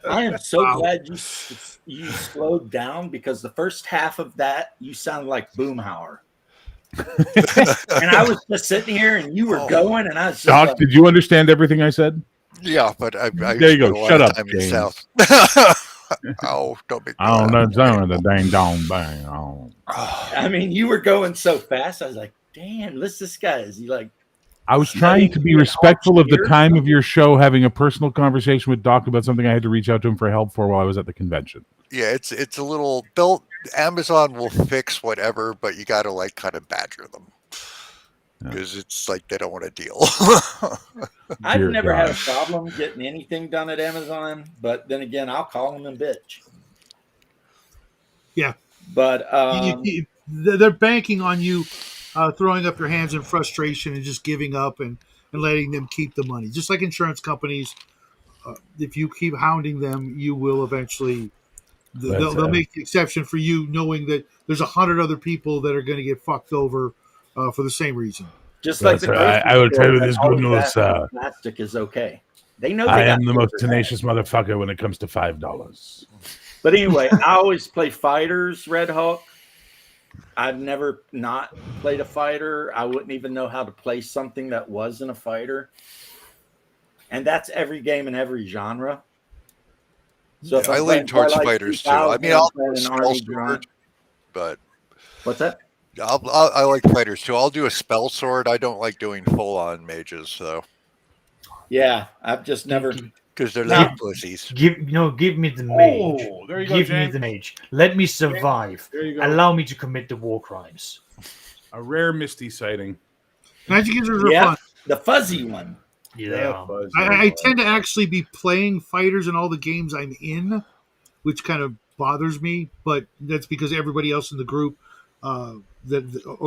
I am so glad you slowed down, because the first half of that you sounded like Boomhauer. And I was just sitting here and you were going, and I was just Doc, like, did you understand everything I said? Yeah, but I There you go. spent a lot Shut of up, time in the James. South. Oh, don't make me Oh, laugh. that's the dang dong bang. Oh. I mean, you were going so fast. I was like, damn, this guy. Is he like... I was trying to be respectful of the time of your show, having a personal conversation with Doc about something I had to reach out to him for help for while I was at the convention. Yeah, it's a little built. Amazon will fix whatever, but you got to like kind of badger them because it's like they don't want to deal. I've Dear never had a God. problem getting anything done at Amazon, but then again, I'll call them and bitch. Yeah. But they're banking on you throwing up your hands in frustration and just giving up and letting them keep the money. Just like insurance companies, if you keep hounding them, you will eventually... They'll make the exception for you, knowing that there's 100 other people that are going to get fucked over for the same reason. just like the I will tell you this good news, plastic is okay. They know I they am got the to most pay for that. tenacious motherfucker when it comes to $5. But anyway, I always play fighters, Red Hulk. I've never not played a fighter. I wouldn't even know how to play something that wasn't a fighter. And that's every game in every genre. So if I I'm lean playing towards Twilight fighters too. 2000, I mean, I'll I'm do a playing spell Army sword, Grunt. but What's that? I like fighters too. I'll do a spell sword. I don't like doing full on mages though, Yeah, I've just never. because they're No. like pussies. Give me the mage. Oh, there you go, Give me James. the mage. Let me survive. There you go. Allow me to commit the war crimes. A rare Misty sighting. Magic users are Yeah, fun. the fuzzy one. Yeah. I tend to actually be playing fighters in all the games I'm in, which kind of bothers me. But that's because everybody else in the group, or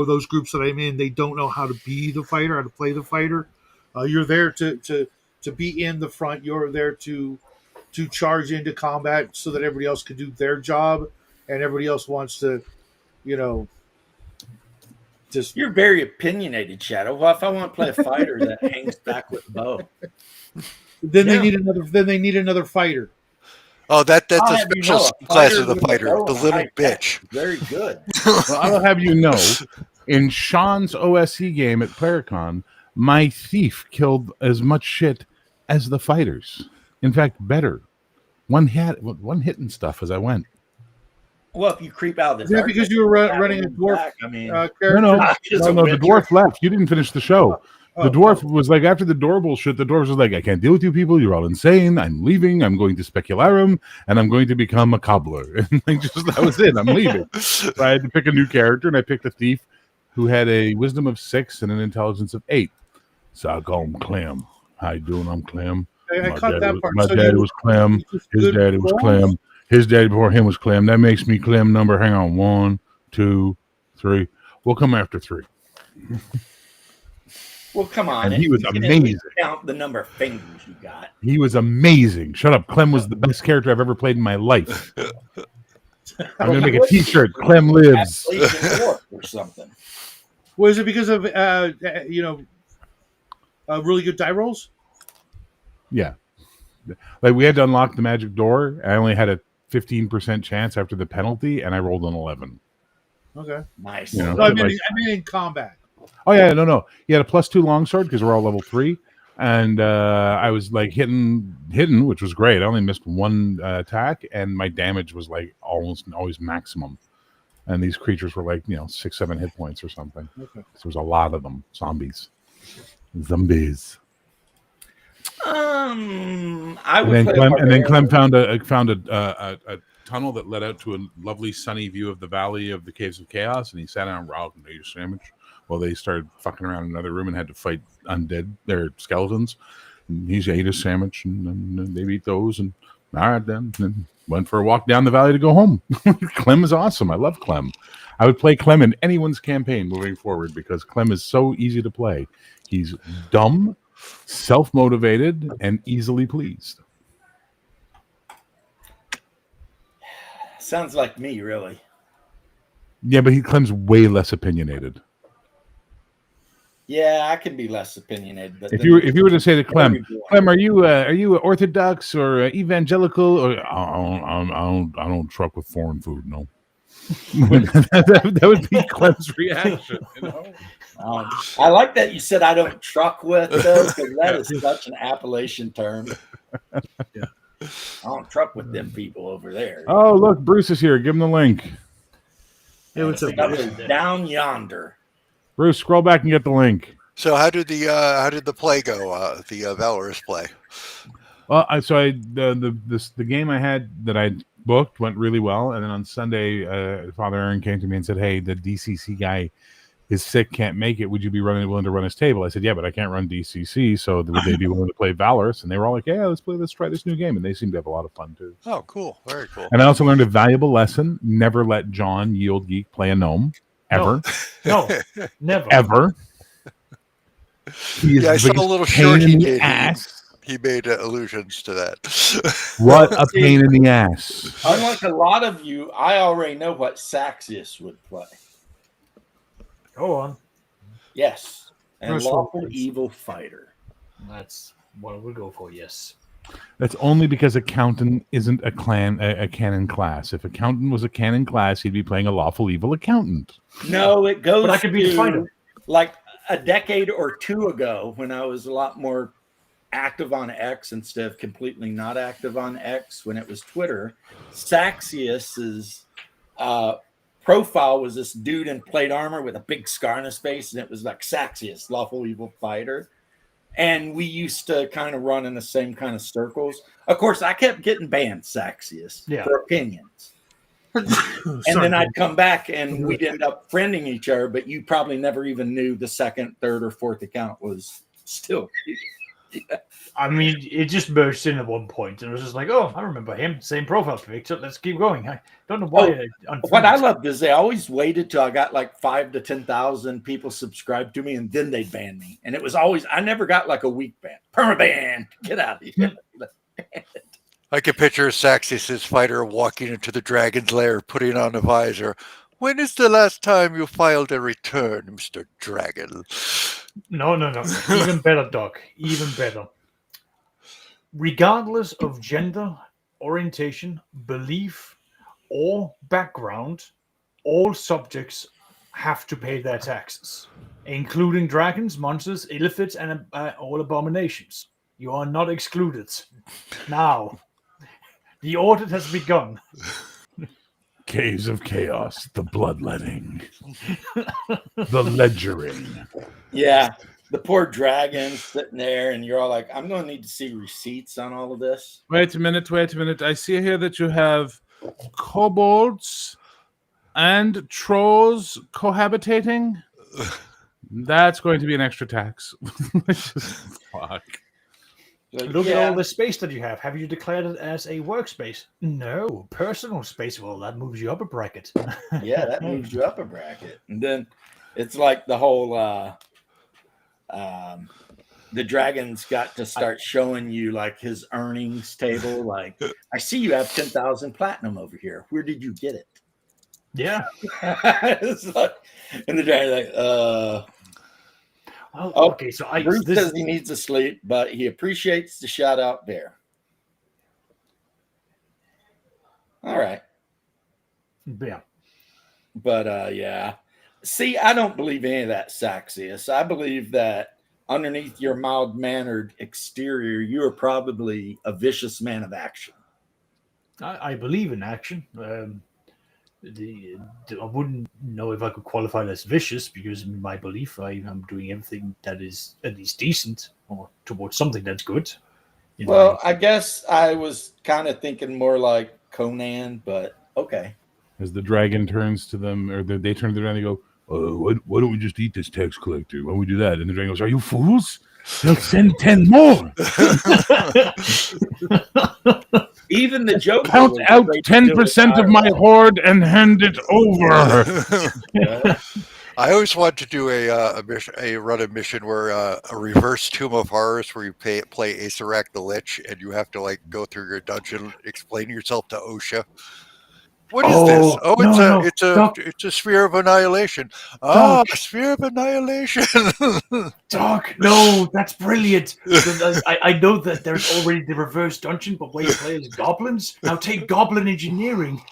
those groups that I'm in, they don't know how to be the fighter, how to play the fighter. You're there to be in the front. You're there to charge into combat so that everybody else can do their job, and everybody else wants to, just... You're very opinionated, Shadow. Well, if I want to play a fighter that hangs back with bow, Then Yeah. they need another fighter. Oh, that's I'll a have you special know, a class fighter of the with a fighter, bow the and a little high tech bitch. is very good. Well, I will have you know, in Sean's OSE game at PlayerCon, my thief killed as much shit as the fighters. In fact, better. One hit and stuff as I went. Well, if you creep out of the Is that dark, because you were running a dwarf back, I mean, character? No, Just a the witcher. dwarf left. You didn't finish the show. The dwarf was like, after the door bullshit, the dwarf was like, I can't deal with you people. You're all insane. I'm leaving. I'm going to Specularum, and I'm going to become a cobbler. And like, just that was it. I'm leaving. So I had to pick a new character, and I picked a thief who had a wisdom of 6 and an intelligence of 8. So I call him Clem. How you doing? I'm Clem. I caught that part. My So daddy you- was Clem. you just His good daddy was rolls? Clem. His daddy before him was Clem. That makes me Clem number. Hang on. 1, 2, 3. We'll come after 3. Well, come on. And he was You can at amazing. least count the number of fingers you got. He was amazing. Shut up. Clem was the best character I've ever played in my life. I'm going to make a t-shirt. Clem lives. At least in dwarf or something. Was it because of really good die rolls? Yeah. Like we had to unlock the magic door. I only had a 15% chance after the penalty, and I rolled an 11. Okay. Nice. You know, No, I like- mean in combat. Oh yeah, no. He had a +2 longsword because we're all level 3, and I was like hitting, which was great. I only missed one attack, and my damage was like almost always maximum. And these creatures were like 6-7 hit points or something. Okay. So there was a lot of them, zombies. I would And play then a Clem found a tunnel that led out to a lovely sunny view of the valley of the Caves of Chaos, and he sat down and rocked and ate a sandwich while they started fucking around in another room and had to fight undead, their skeletons. And he ate a sandwich, and they eat those, and all right then went for a walk down the valley to go home. Clem is awesome. I love Clem. I would play Clem in anyone's campaign moving forward because Clem is so easy to play. He's dumb, self-motivated, and easily pleased. Sounds like me, really. Yeah, but Clem's way less opinionated. Yeah, I can be less opinionated. But If you were to say to Clem, are you Orthodox or evangelical? Or I don't truck with foreign food. No, that would be Clem's reaction. I like that you said I don't truck with though, because that is such an Appalachian term. Yeah. I don't truck with them people over there. Oh, look, Bruce is here. Give him the link. Hey, what's up, Stuff Bruce? is down yonder. Bruce, scroll back and get the link. So how did the play go? The Valorous play. Well, the game I had that I booked went really well, and then on Sunday, Father Aaron came to me and said, "Hey, the DCC guy is sick, can't make it. Would you be willing to run his table?" I said, "Yeah, but I can't run DCC, so would they be willing to play Valorous?" And they were all like, "Yeah, let's try this new game," and they seemed to have a lot of fun too. Oh, cool, very cool. And I also learned a valuable lesson: never let John Yield Geek play a gnome ever, No, never. ever. He is Yeah, I the saw a biggest little pain shirt in he the did. ass. He made allusions to that. What a pain in the ass! Unlike a lot of you, I already know what Saxius would play. Go on. Yes, and First lawful one, please. evil fighter. That's what we'll go for. Yes. That's only because accountant isn't a canon class. If accountant was a canon class, he'd be playing a lawful evil accountant. No, it goes But I could be the to, fighter. like a decade or two ago when I was a lot more active on X instead of completely not active on X when it was Twitter. Saxius's profile was this dude in plate armor with a big scar on his face, and it was like Saxius, lawful evil fighter. And we used to kind of run in the same kind of circles. Of course, I kept getting banned, Saxius, for opinions. And then I'd come back and we'd end up friending each other, but you probably never even knew the second, third, or fourth account was still. I mean, it just burst in at one point, and it was just like, "Oh, I remember him. Same profile picture. Let's keep going." I don't know why. What I loved is they always waited till I got like 5,000 to 10,000 people subscribed to me, and then they'd ban me. And it was always, I never got like a week ban. Permaban. Get out of here. I can picture Saxius' fighter walking into the dragon's lair, putting on a visor. When is the last time you filed a return, Mr. Dragon? No. Even better, Doc. Even better. Regardless of gender, orientation, belief, or background, all subjects have to pay their taxes, including dragons, monsters, illithids, and all abominations. You are not excluded. Now, the audit has begun. Caves of Chaos, the bloodletting, the ledgering. Yeah. The poor dragon sitting there, and you're all like, I'm going to need to see receipts on all of this. Wait a minute. I see here that you have kobolds and trolls cohabitating. That's going to be an extra tax. Fuck. Like, Look at all the space that you have. Have you declared it as a workspace? No. Personal space. Well, that moves you up a bracket. Yeah, that moves you up a bracket. And then it's like the whole the dragon's got to start showing you like his earnings table. Like, I see you have 10,000 platinum over here. Where did you get it? Yeah. It's like, and the dragon's like, Oh, okay. So Bruce this says he needs to sleep, but he appreciates the shout out there. All right. yeah. But yeah. See, I don't believe any of that, Saxius. I believe that underneath your mild mannered exterior, you are probably a vicious man of action. I believe in action. I wouldn't know if I could qualify it as vicious because, in my belief, I am doing everything that is at least decent or towards something that's good. Well, I guess I was kind of thinking more like Conan, but okay. As the dragon turns to them, or they turn to the dragon, they go, why don't we just eat this tax collector? Why don't we do that? And the dragon goes, are you fools? They'll send 10 more. Even the Joker Count was out afraid to do it 10% of my IRL. horde and hand it over. Yeah. I always wanted to do a mission where a reverse Tomb of Horrors where you play Asarak the Lich and you have to like go through your dungeon, explain yourself to OSHA. What is this? Oh, it's a sphere of annihilation. Ah, sphere of annihilation. Doc, no, that's brilliant. I know that there's already the reverse dungeon, but where you play as goblins, now take goblin engineering.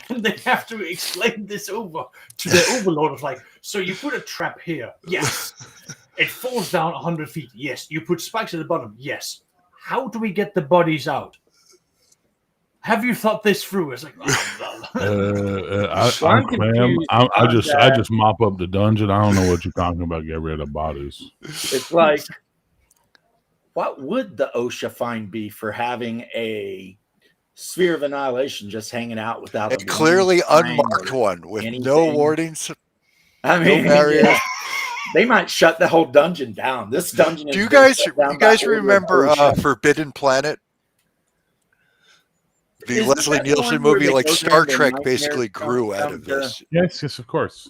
And they have to explain this over to their overlord. Of like, so you put a trap here. Yes. It falls down 100 feet. Yes. You put spikes at the bottom. Yes. How do we get the bodies out? Have you thought this through? It's like, I'm Clam. I just mop up the dungeon. I don't know what you're talking about. Get rid of bodies. It's like, what would the OSHA fine be for having a sphere of annihilation just hanging out without a clearly unmarked one with anything? No warnings? I mean, no barriers. Yeah, they might shut the whole dungeon down. This dungeon. Do you guys remember Forbidden Planet? The Leslie Nielsen movie, like Star Trek, basically grew out of this. Yes, of course.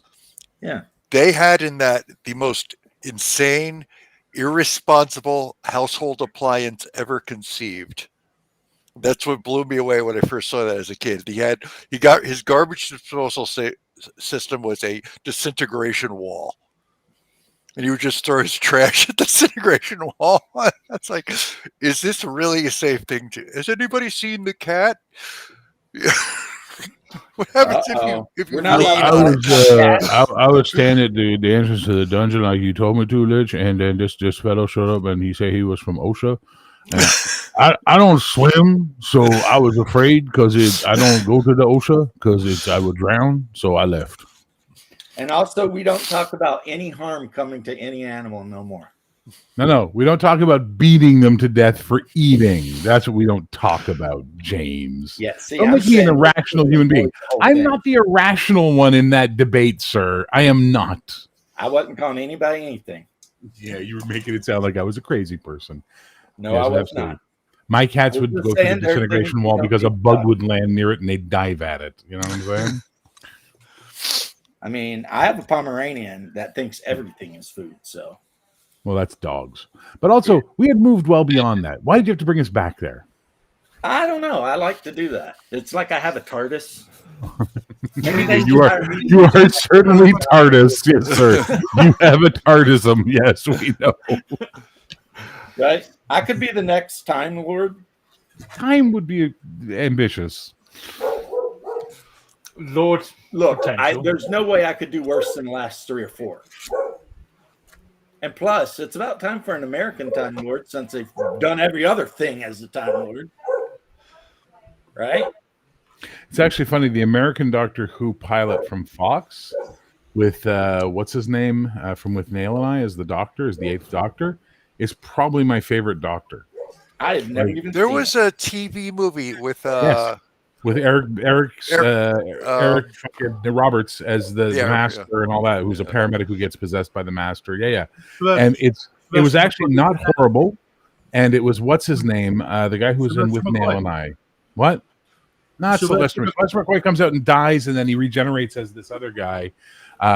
Yeah. They had in that the most insane, irresponsible household appliance ever conceived. That's what blew me away when I first saw that as a kid. He got his garbage disposal system was a disintegration wall. And he would just throw his trash at the disintegration wall. That's like, is this really a safe thing to? Has anybody seen the cat? What happens if you? I was standing at the entrance to the dungeon like you told me to, Lich, and then this fellow showed up and he said he was from OSHA. And I don't swim, so I was afraid because I don't go to the OSHA because I would drown, so I left. And also, we don't talk about any harm coming to any animal no more. No. We don't talk about beating them to death for eating. That's what we don't talk about, James. Yeah, see, don't make me an irrational human being. I'm not the irrational one in that debate, sir. I am not. I wasn't calling anybody anything. Yeah, you were making it sound like I was a crazy person. No, yes, I was not. My cats would go through the disintegration wall because a bug would land near it and they'd dive at it. You know what I'm saying? I mean, I have a Pomeranian that thinks everything is food, so. Well, that's dogs. But also, we had moved well beyond that. Why did you have to bring us back there? I don't know. I like to do that. It's like I have a TARDIS. You are certainly TARDIS, yes, sir. You have a TARDISm, yes, we know. Right? I could be the next Time Lord. Time would be ambitious. Lord, look, there's no way I could do worse than the last 3 or 4. And plus, it's about time for an American Time Lord since they've done every other thing as a Time Lord. Right? It's actually funny. The American Doctor Who pilot from Fox with, what's his name from With Nail and I as the Doctor, as the 8th Doctor, is probably my favorite Doctor. I had never even There seen was a TV movie with... Yes. With Eric Roberts as the master and all that, who's a paramedic who gets possessed by the master. Yeah. And it was actually not horrible. And it was, what's his name? The guy who was in With Nail and I. What? Not Sylvester. Sylvester McCoy comes out and dies, and then he regenerates as this other guy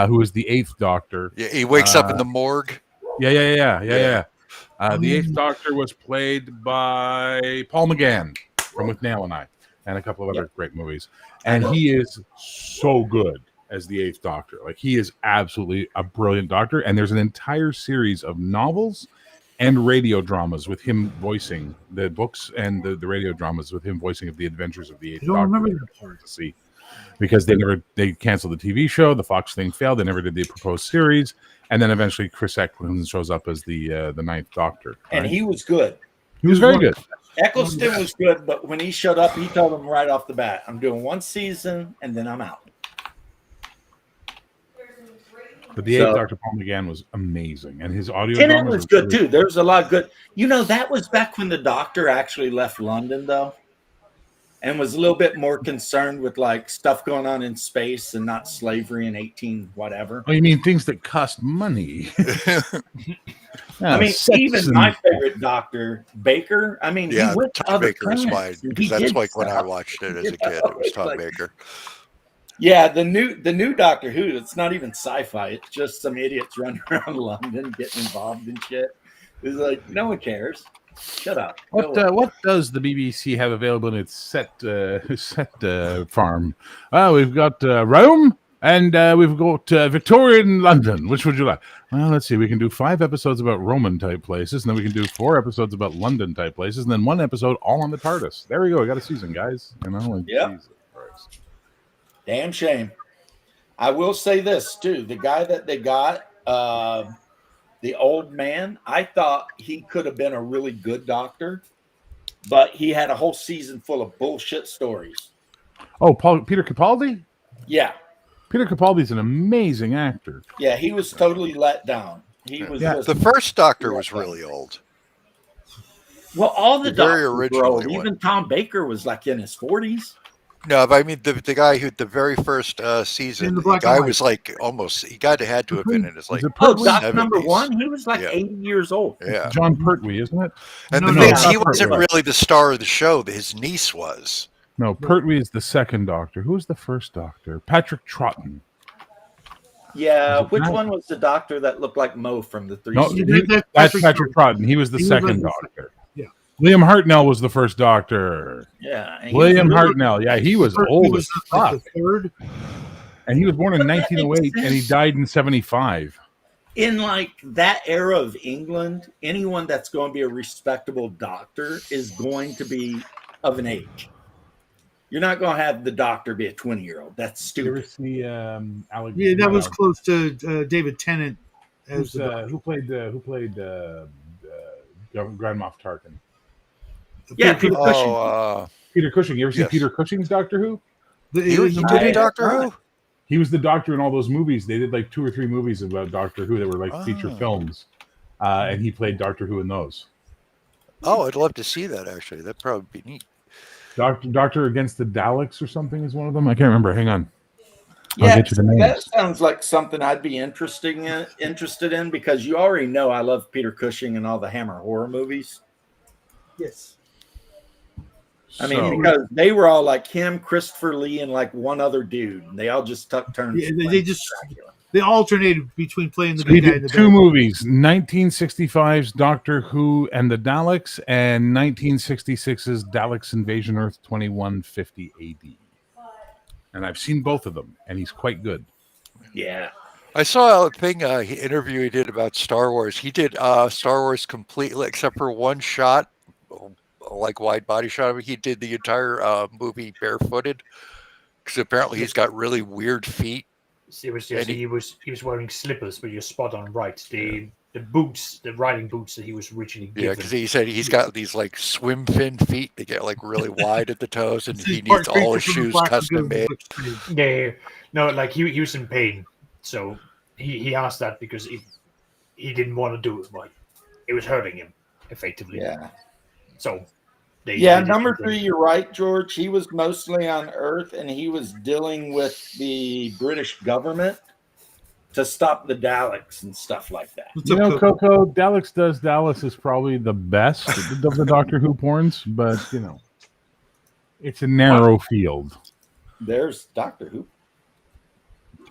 who is the 8th Doctor. Yeah, he wakes up in the morgue. Yeah. The 8th Doctor was played by Paul McGann from With Nail and I. And a couple of other great movies. And he is so good. as the Eighth Doctor. Like, he is absolutely a brilliant Doctor, and there's an entire series of novels and radio dramas with him voicing the books, and the radio dramas with him voicing of the adventures of the Eighth I don't Doctor. remember that part. To see, because they canceled the TV show, the Fox thing failed, they never did the proposed series, and then eventually Chris Eccleston shows up as the Ninth Doctor, right? And he was good. He was very good. Eccleston was good, but when he showed up, he told him right off the bat, "I'm doing one season and then I'm out." But the Eighth Doctor Paul McGann was amazing, and his audio Tennant dramas was are good really- too. There was a lot of good. That was back when the Doctor actually left London, though, and was a little bit more concerned with like stuff going on in space and not slavery in 18 whatever. Oh, you mean things that cost money? I mean, sex even and- my favorite Doctor, Baker. I mean, Yeah, he went to Tom other Baker is mine planets, and because he that's did like when I stuff. watched it as You a kid. know, It was it's Tom like- Baker. Yeah, the new Doctor Who. It's not even sci-fi. It's just some idiots running around London getting involved in shit. It's like no one cares. Shut up. Go away. What does the BBC have available in its set farm? We've got Rome and we've got Victorian London. Which would you like? Well, let's see. We can do 5 episodes about Roman type places, and then we can do 4 episodes about London type places, and then 1 episode all on the TARDIS. There we go. We got a season, guys. You know, like, Yep. Jesus Christ. Damn shame. I will say this too: the guy that they got, the old man, I thought he could have been a really good Doctor, but he had a whole season full of bullshit stories. Oh, Peter Capaldi. Yeah, Peter Capaldi's an amazing actor. yeah, he was totally let down. He was just, The first Doctor was really old. well, all the the very Doctors were original old. one. Even Tom Baker was like in his 40s. No, but I mean the guy who the very first season, In the the black guy and white. was like almost he had to have been in his like Is it Oh, Pertwee? Doctor number 70s. 1, he was like Yeah. 80 years old. Yeah. John Pertwee, isn't it? And No, the no, thing it's is, he not wasn't Pertwee. really the star of the show. His niece was. No, Pertwee is the second Doctor. Who was the first Doctor? Patrick Troughton. Yeah, Was it which Matt? one was the Doctor that looked like Mo from the Three No, Stooges? that's Patrick Troughton. He was the He was second like- Doctor. yeah. William Hartnell was the first Doctor. Yeah, and he William was really- Hartnell. Yeah, he was Pertwee old was as like fuck. the third. And he was born in But that makes 1908 and he sense. died in 75. In like that era of England, anyone that's going to be a respectable doctor is going to be of an age. You're not going to have the doctor be a 20-year-old. That's You ever stupid. see Yeah, that was close to David Tennant as who played Grand Moff Tarkin? Yeah, Peter Cushing. Oh, Peter Cushing. You ever see Yes. Peter Cushing's Doctor Who? he was I- in Doctor Who. He was the Doctor in all those movies. They did like 2 or 3 movies about Doctor Who that were like feature Oh. films, and he played Doctor Who in those. Oh, I'd love to see that. Actually, that'd probably be neat. Doctor Against the Daleks or something is one of them. I can't remember. Hang on. I'll Yeah, get you the names. that sounds like something I'd be interested in because you already know I love Peter Cushing and all the Hammer horror movies. yes. I mean, because they were all like him, Christopher Lee, and like one other dude. And they all just took turns. Yeah, they playing just Dracula. they alternated between playing the So he good guy and did the 2 bad. movies: 1965's Doctor Who and the Daleks, and 1966's Daleks Invasion Earth 2150 AD. And I've seen both of them, and he's quite good. Yeah. I saw a thing, interview he did about Star Wars. He did Star Wars completely, except for one shot, like wide body shot of it. He did the entire movie barefooted because apparently he's got really weird feet. It was just, And he was wearing slippers, but you're spot on right. The boots, the riding boots that he was originally Yeah, given. because he said he's got these like swim fin feet. They get like really wide at the toes, and It's he part needs all his creature from the shoes Black custom Lagoon. made. Yeah. No, like he was in pain, so he asked that because he didn't want to do it, but it was hurting him effectively. Yeah. So Yeah, they number just- 3, you're right, George. He was mostly on Earth, and he was dealing with the British government to stop the Daleks and stuff like that. What's You up, know, Coco? Coco, Daleks Does Dallas is probably the best of the Doctor Who porns, but you know, it's a narrow field. There's Doctor Who.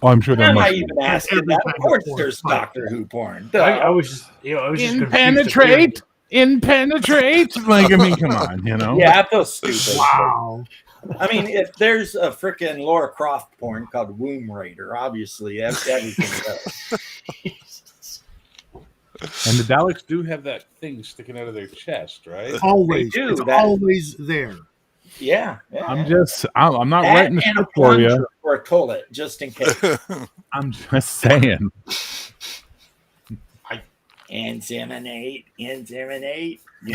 Oh, I'm sure there Am I must be. even asking every that? kind Of of course, porn. there's Doctor Who porn. I was just, I was just confused at Impenetrate, impenetrate. Like, I mean, come on, you know. Yeah, I feel stupid. Wow. I mean, if there's a freaking Laura Croft porn called Womb Raider, obviously everything goes. And the Daleks do have that thing sticking out of their chest, right? Always. They do, It's that- always there. Yeah. I'm not That writing the and a script for you. plunger for a toilet, just in case. I'm just saying. Inseminate. Inseminate. We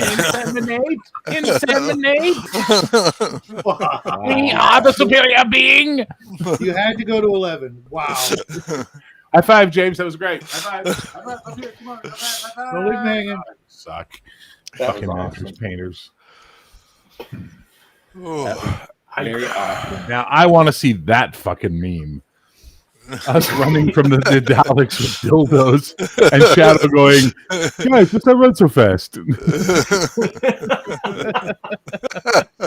are the superior being. You had to go to 11. Wow. High five, James. That was great. High five. High five. Up here. Come on. High five. High five. Don't leave me hanging. Suck. That Fucking was actors, awesome. painters. Very awesome. Now I want to see that fucking meme. Us running from the Daleks with dildos and Shadow going, guys, what's that run so fast?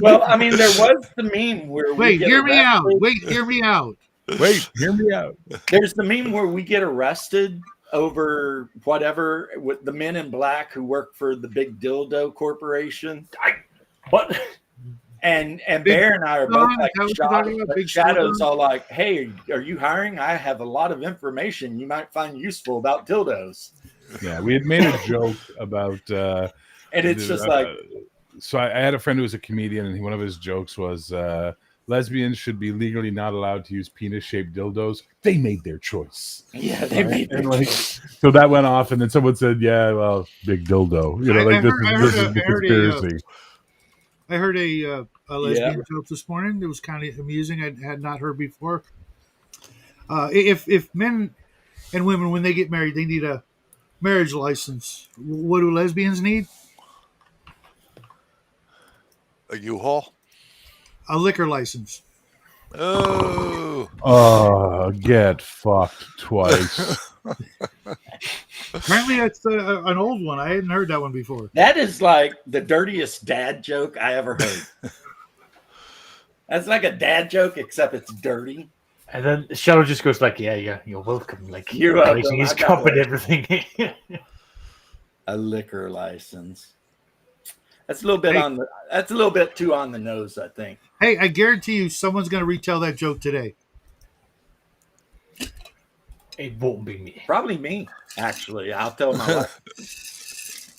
Well, I mean, there was the meme where we Wait, get hear me out. arrested. Wait, hear me out. Wait, hear me out. There's the meme where we get arrested over whatever with the men in black who work for the big dildo corporation. What? And Bear and I are both like Is that what you're shocked. talking about? But Big Shadow's dildo? all like, "Hey, are you hiring? I have a lot of information you might find useful about dildos." Yeah, we had made a joke about And it's just like, so I had a friend who was a comedian, and one of his jokes was lesbians should be legally not allowed to use penis-shaped dildos. They made their choice. yeah, they made And their like, choice. so that went off, and then someone said, "Yeah, well, big dildo." You know, I like this heard is the conspiracy. I heard a lesbian joke this morning. It was kind of amusing. I had not heard before. If men and women, when they get married, they need a marriage license. What do lesbians need? A U-Haul? A liquor license. Oh. Oh, get fucked twice. Apparently, that's an old one. I hadn't heard that one before. That is like the dirtiest dad joke I ever heard. That's like a dad joke, except it's dirty. And then Shadow just goes like, "Yeah, you're welcome." Like You're welcome, raising his I got cup and one. everything. A liquor license. That's a little bit Hey. that's a little bit too on the nose, I think. Hey, I guarantee you, someone's going to retell that joke today. It won't be me. Probably me, actually. I'll tell my wife.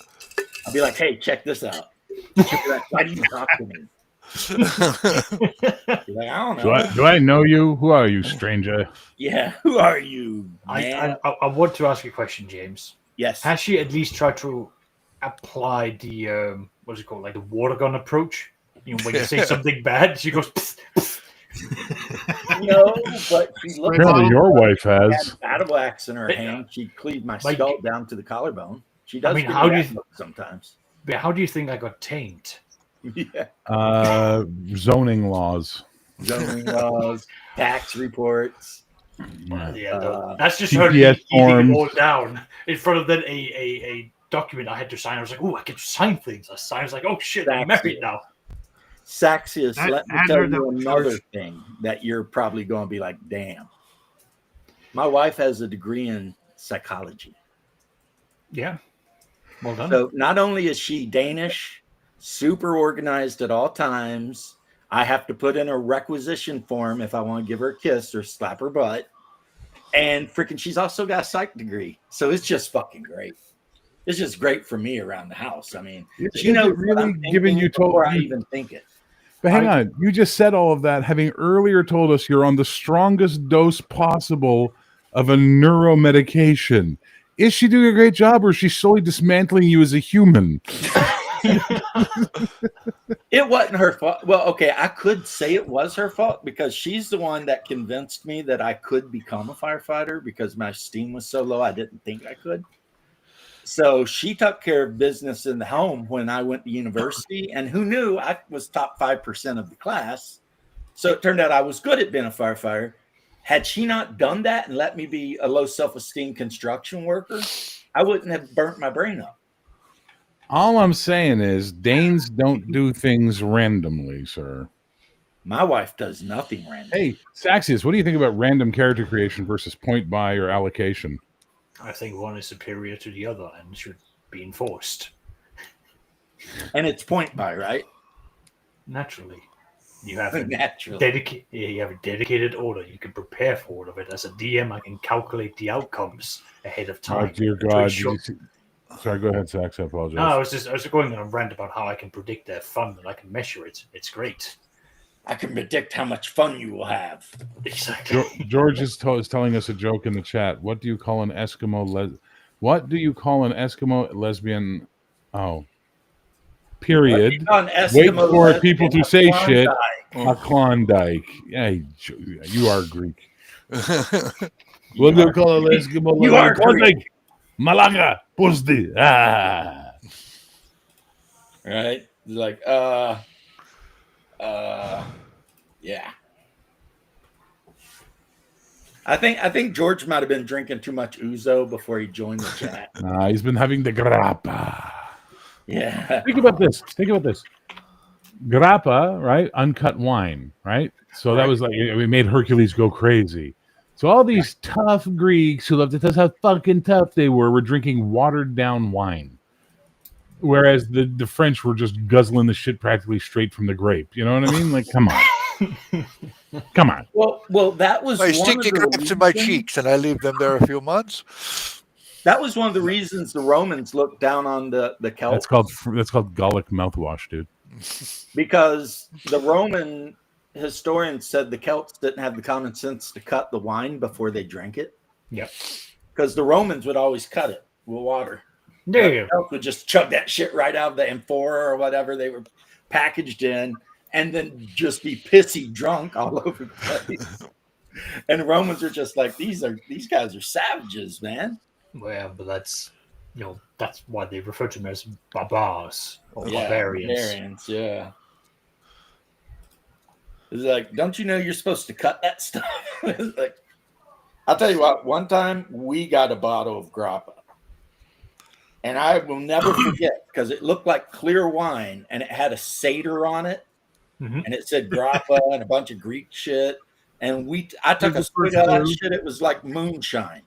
I'll be like, "Hey, check this out." She'll be like, "Why do you talk to me?" Be like, "I don't know." Do I know you? Who are you, stranger? Yeah, who are you, man? I want to ask you a question, James. Yes. Has she at least tried to apply the what's it called, like the water gun approach? You know, when you say something bad, she goes. Psst, psst. No, but she looked Apparently, like your wife she had has. battle axe in her But, hand. She cleaved my like- skull down to the collarbone. She does. I mean, give how me do that you- look sometimes? But how do you think I got tamed? Yeah. Zoning laws. Zoning laws, tax reports. Yeah, Uh, that's just her GPS leaving it forms. all down in front of then a document I had to sign. I was like, "Oh, I can sign things." I signed. I was like, "Oh shit, I'm That's married it. now." Saxius, I- let me I tell heard that you was another harsh. thing that you're probably going to be like, "Damn." My wife has a degree in psychology. Yeah, well done. So not only is she Danish, super organized at all times, I have to put in a requisition form if I want to give her a kiss or slap her butt. And freaking, she's also got a psych degree. So it's just fucking great. It's just great for me around the house. I mean, she Is knows it what I'm really giving thinking you before I total? even think it. But hang on, you just said all of that, having earlier told us you're on the strongest dose possible of a neuromedication. Is she doing a great job, or is she slowly dismantling you as a human? It wasn't her fault. Well, okay, I could say it was her fault because she's the one that convinced me that I could become a firefighter because my steam was so low I didn't think I could. So she took care of business in the home when I went to university, and who knew I was top 5% of the class. So it turned out I was good at being a firefighter. Had she not done that and let me be a low self-esteem construction worker, I wouldn't have burnt my brain up. All I'm saying is Danes don't do things randomly, sir. My wife does nothing random. Hey, Saxius, what do you think about random character creation versus point buy or allocation? I think one is superior to the other and should be enforced And it's point by, right? naturally. You have a Naturally. you have a dedicated order. You can prepare for all of it. As a DM, I can calculate the outcomes ahead of Oh time. dear to God! ensure- Did you see? Sorry, go ahead, Sax. I apologize. No, I was just going on a rant about how I can predict their fun and I can measure it. It's great. I can predict how much fun you will have. Exactly. George is telling us a joke in the chat. What do you call an Eskimo What do you call an Eskimo lesbian? Oh, period. On Wait Eskimo for lesbian, people to a say shit. Klondike. A Klondike. Hey, you are Greek. You What do you are call an Greek. Eskimo You lesbian? are Klondike. Malaga. Pussy. Ah. Right? Like, yeah. I think George might have been drinking too much ouzo before he joined the chat. He's been having the grappa. Yeah. Think about this. Grappa, right? Uncut wine, right? So that was like, we made Hercules go crazy. So all these tough Greeks who loved to tell us how fucking tough they were drinking watered down wine. Whereas the French were just guzzling the shit practically straight from the grape. You know what I mean? Like, come on. Come on. Well, that was I one stick of the the grapes in my reasons- cheeks and I leave them there a few months. That was one of the reasons the Romans looked down on the Celts. That's called Gallic mouthwash, dude. Because the Roman historians said the Celts didn't have the common sense to cut the wine before they drank it. Yep. Because the Romans would always cut it with water. There The you go. Celts would just chug that shit right out of the amphora or whatever they were packaged in, and then just be pissy drunk all over the place. And the Romans are just like, these guys are savages, man. Well, but that's why they refer to them as barbars or Yeah, barbarians. yeah. It's like, don't you know you're supposed to cut that stuff? It's like, I'll tell you what, one time we got a bottle of grappa. And I will never forget because it looked like clear wine and it had a satyr on it. Mm-hmm. And it said grappa and a bunch of Greek shit. And I took a What's the swig first of that clue? shit. It was like moonshine.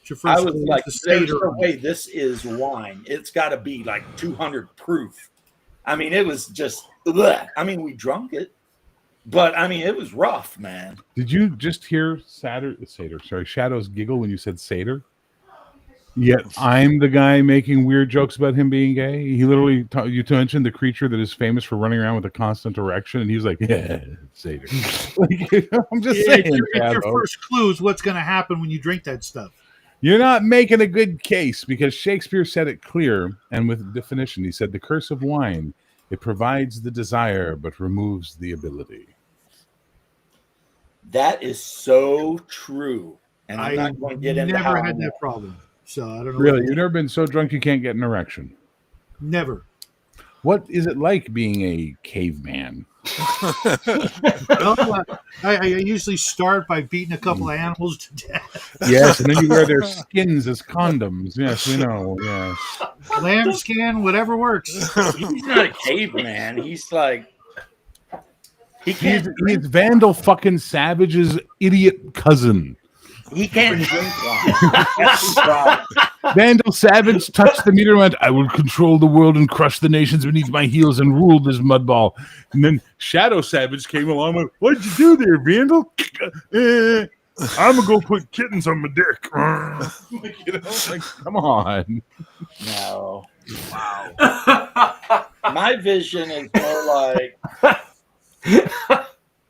Your I first was clue like, is there's the no way this is wine. It's got to be like 200 proof. I mean, it was just, bleh. I mean, we drunk it, but I mean, it was rough, man. Did you just hear Shadow's giggle when you said satyr? Yet I'm the guy making weird jokes about him being gay. He literally, you mentioned the creature that is famous for running around with a constant erection, and he was like, yeah, satyr. I'm just saying, It's your Shadow. first clue is what's going to happen when you drink that stuff. You're not making a good case because Shakespeare said it clear and with definition. He said, the curse of wine, it provides the desire but removes the ability. That is so true. And I'm I not going to get into never how had that problem. So I don't know. Really? You've never been so drunk you can't get an erection? Never. What is it like being a caveman? Well, I usually start by beating a couple of animals to death. Yes, and then you wear their skins as condoms. Yes, we know. Yes. Lamb skin, whatever works. he's not a caveman. He's like, He's Vandal fucking Savage's idiot cousin. He can't drink wine. That's the problem. Vandal Savage touched the meter and went, I will control the world and crush the nations beneath my heels and rule this mudball. And then Shadow Savage came along and went, what'd you do there, Vandal? I'm going to go put kittens on my dick. Like, come on. No. Wow. My vision is more like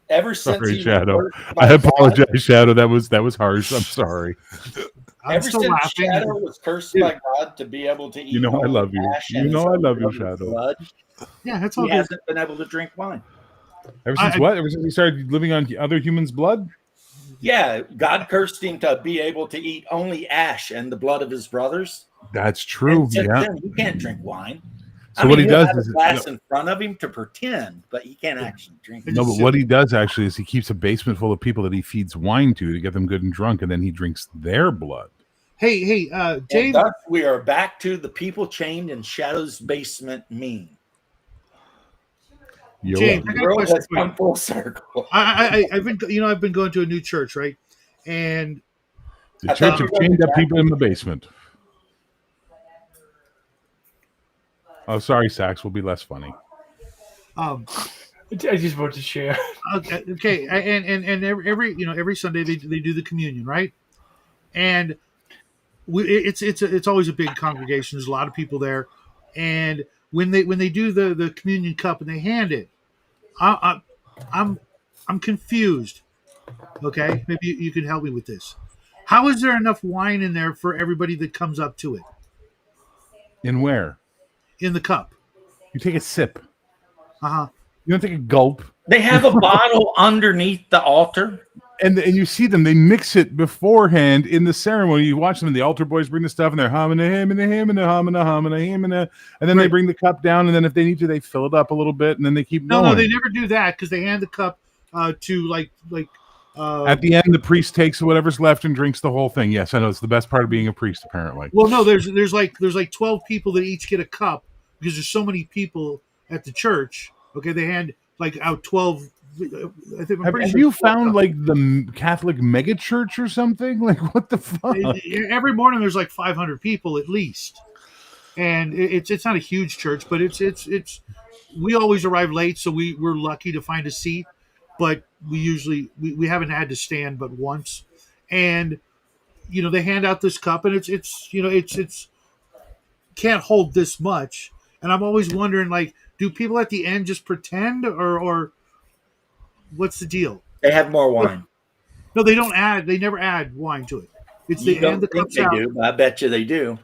ever since Sorry, he Shadow. was cursed by I apologize, God, Shadow. That was harsh. I'm sorry. I'm ever still since laughing. Shadow was cursed by God to be able to eat, You know I only love you. ash You and know his I own love you, brother's Shadow. blood, Yeah, that's all he good. hasn't been able to drink wine. Ever since what? Ever since he started living on other humans' blood? Yeah, God cursed him to be able to eat only ash and the blood of his brothers. That's true. And since Yeah. then, he can't drink wine. So what he he'll does have is a glass in front of him to pretend, but he can't actually drink. no, but what he does actually is he keeps a basement full of people that he feeds wine to get them good and drunk, and then he drinks their blood. Hey, And Dave. thus we are back to the people chained in Shadow's basement meme. You're James, welcome. I got The a world question has for you. come full circle. I've been going to a new church, right? And The church of chained up people in the basement. Oh, sorry, Sax. Will be less funny. I just want to share. Okay, and every Sunday they do the communion, right? And it's always a big congregation. There's a lot of people there, and when they do the communion cup and they hand it, I, I'm I'm confused. Okay, maybe you can help me with this. How is there enough wine in there for everybody that comes up to it And where? in the cup? You take a sip. Uh huh. You don't take a gulp. They have a bottle underneath the altar. And you see them, they mix it beforehand in the ceremony. You watch them, and the altar boys bring the stuff, and they're humming a hymn and a hymn and a hum and a hum and a hymn and then they Right. bring the cup down, and then if they need to, they fill it up a little bit, and then they keep No, going. they never do that because they hand the cup to like At the end, the priest takes whatever's left and drinks the whole thing. Yes, I know it's the best part of being a priest, apparently. well, no, there's like 12 people that each get a cup because there's so many people at the church. Okay, they hand like out 12. I think Have you found like the Catholic megachurch or something? Like, what the fuck? every morning there's like 500 people at least, and it's not a huge church, but it's we always arrive late, so we're lucky to find a seat, but we haven't had to stand but once, and they hand out this cup, and it's can't hold this much, and I'm always wondering, like, do people at the end just pretend, or what's the deal? They have more wine. No, they don't add. They never add wine to it. It's You they don't hand the think cups they out. do, but I bet you they do.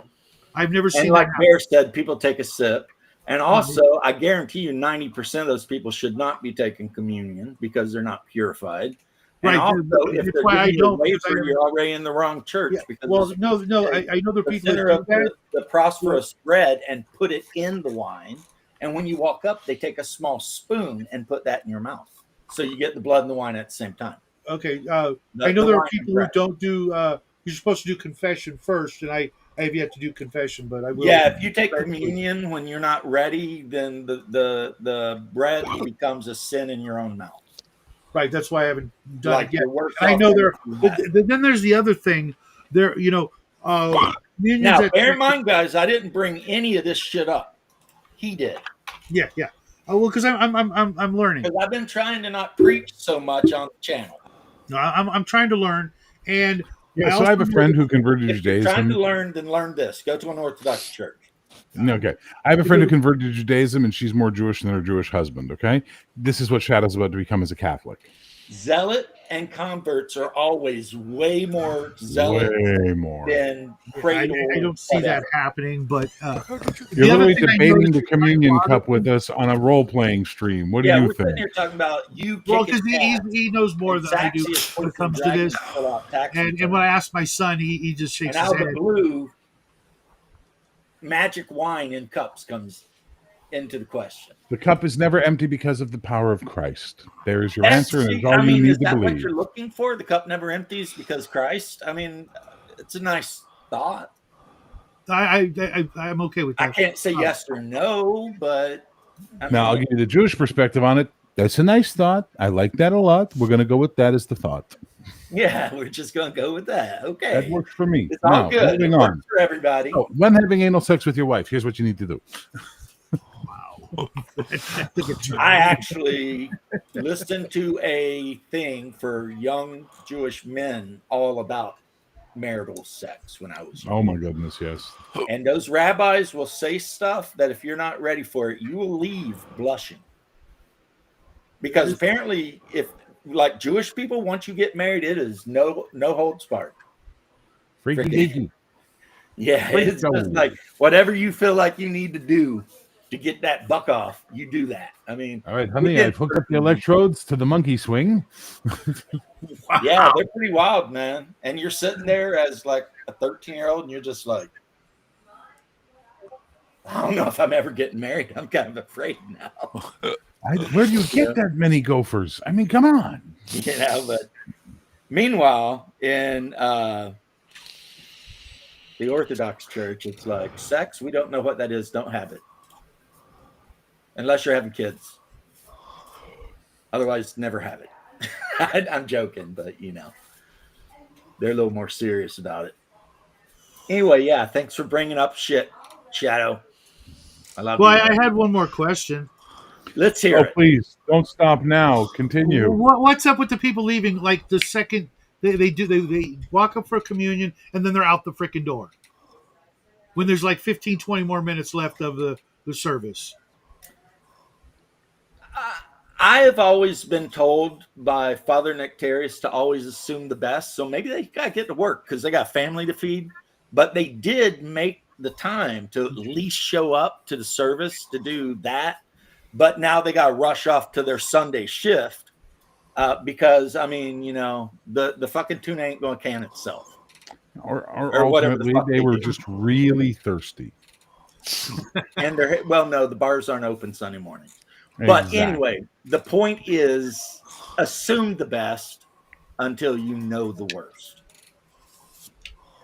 I've never And seen like that. Bear said, people take a sip. And also, I guarantee you 90% of those people should not be taking communion because they're not purified. And Right, also, if that's they're why I giving you a don't, because wafer, you're already in the wrong church. Yeah, Because well, it's- no, I know the the people that center do of that. the prosperous bread and put it in the wine. And when you walk up, they take a small spoon and put that in your mouth. So you get the blood and the wine at the same time. Okay, The- I know the there are wine and people who bread. don't do. You're supposed to do confession first, and I have yet to do confession, but I will. Yeah, if you take communion when you're not ready, then the bread becomes a sin in your own mouth. Right, that's why I haven't done Like it yet. you're worse I off know than there. if you But had. then there's the other thing. There, communions. Now, at- bear in mind, guys, I didn't bring any of this shit up. He did. Yeah. Oh, well, because I'm learning. Because I've been trying to not preach so much on the channel. No, I'm trying to learn, and Yeah, so I have a also friend who converted to If you're trying Judaism. to learn, then learn this. Go to an Orthodox church. Okay. I have a friend who converted to Judaism, and she's more Jewish than her Jewish husband. Okay. This is what Shadow's about to become as a Catholic. Zealot and converts are always way more zealot Way more. than I cradle. don't see that whatever. happening. But You're the other literally thing I debating noticed the is communion my cup father- with us on a role playing stream. What do Yeah, you we're sitting think? here talking about you. Well, kicking because ass, he knows more and than I do Zaxxas when it puts the comes to dragon this. to fill out tax And returns. when I ask my son, he just shakes And his out of head. the blue, magic wine in cups comes into the question. The cup is never empty because of the power of Christ. There is your answer, and it's all I you mean, need is to that what believe. you're looking for? The cup never empties because Christ. I mean, it's a nice thought. I'm okay with I that. can't say yes or no, but I Now, I'll mean, give you the Jewish perspective on it. That's a nice thought. I like that a lot. We're going to go with that as the thought. yeah, we're just gonna go with that. Okay, That works for me. it's all Now, good. moving It on. works for everybody. Oh, when having anal sex with your wife, here's what you need to do. I actually listened to a thing for young Jewish men all about marital sex when I was young. Oh, my goodness, yes. And those rabbis will say stuff that if you're not ready for it, you will leave blushing. Because apparently, if like Jewish people, once you get married, it is no holds barred. Freaky Freaky. deaky. Yeah, it's Freaky. just like whatever you feel like you need to do to get that buck off, you do that. I mean, All right, honey, I've hooked up the electrodes to the monkey swing. yeah, they're pretty wild, man. And you're sitting there as like a 13-year-old, and you're just like, I don't know if I'm ever getting married. I'm kind of afraid now. Where do you get that many gophers? I mean, come on. But meanwhile, in the Orthodox Church, it's like sex. We don't know what that is. Don't have it. Unless you're having kids. Otherwise, never have it. I'm joking, but they're a little more serious about it. Anyway, yeah, thanks for bringing up shit, Shadow. I love Well, you. I had one more question. Let's hear Oh, it. please don't stop now. Continue. What's up with the people leaving? Like the second they walk up for communion and then they're out the freaking door when there's like 15, 20 more minutes left of the service. I have always been told by Father Nectarius to always assume the best. So maybe they got to get to work because they got family to feed. But they did make the time to at least show up to the service to do that. But now they got to rush off to their Sunday shift because, I mean, you know, the fucking tuna ain't going to can itself. Or whatever the ultimately, fuck they they were do. just really thirsty. And they're, well, no, the bars aren't open Sunday morning. But Exactly. anyway, the point is assume the best until you know the worst.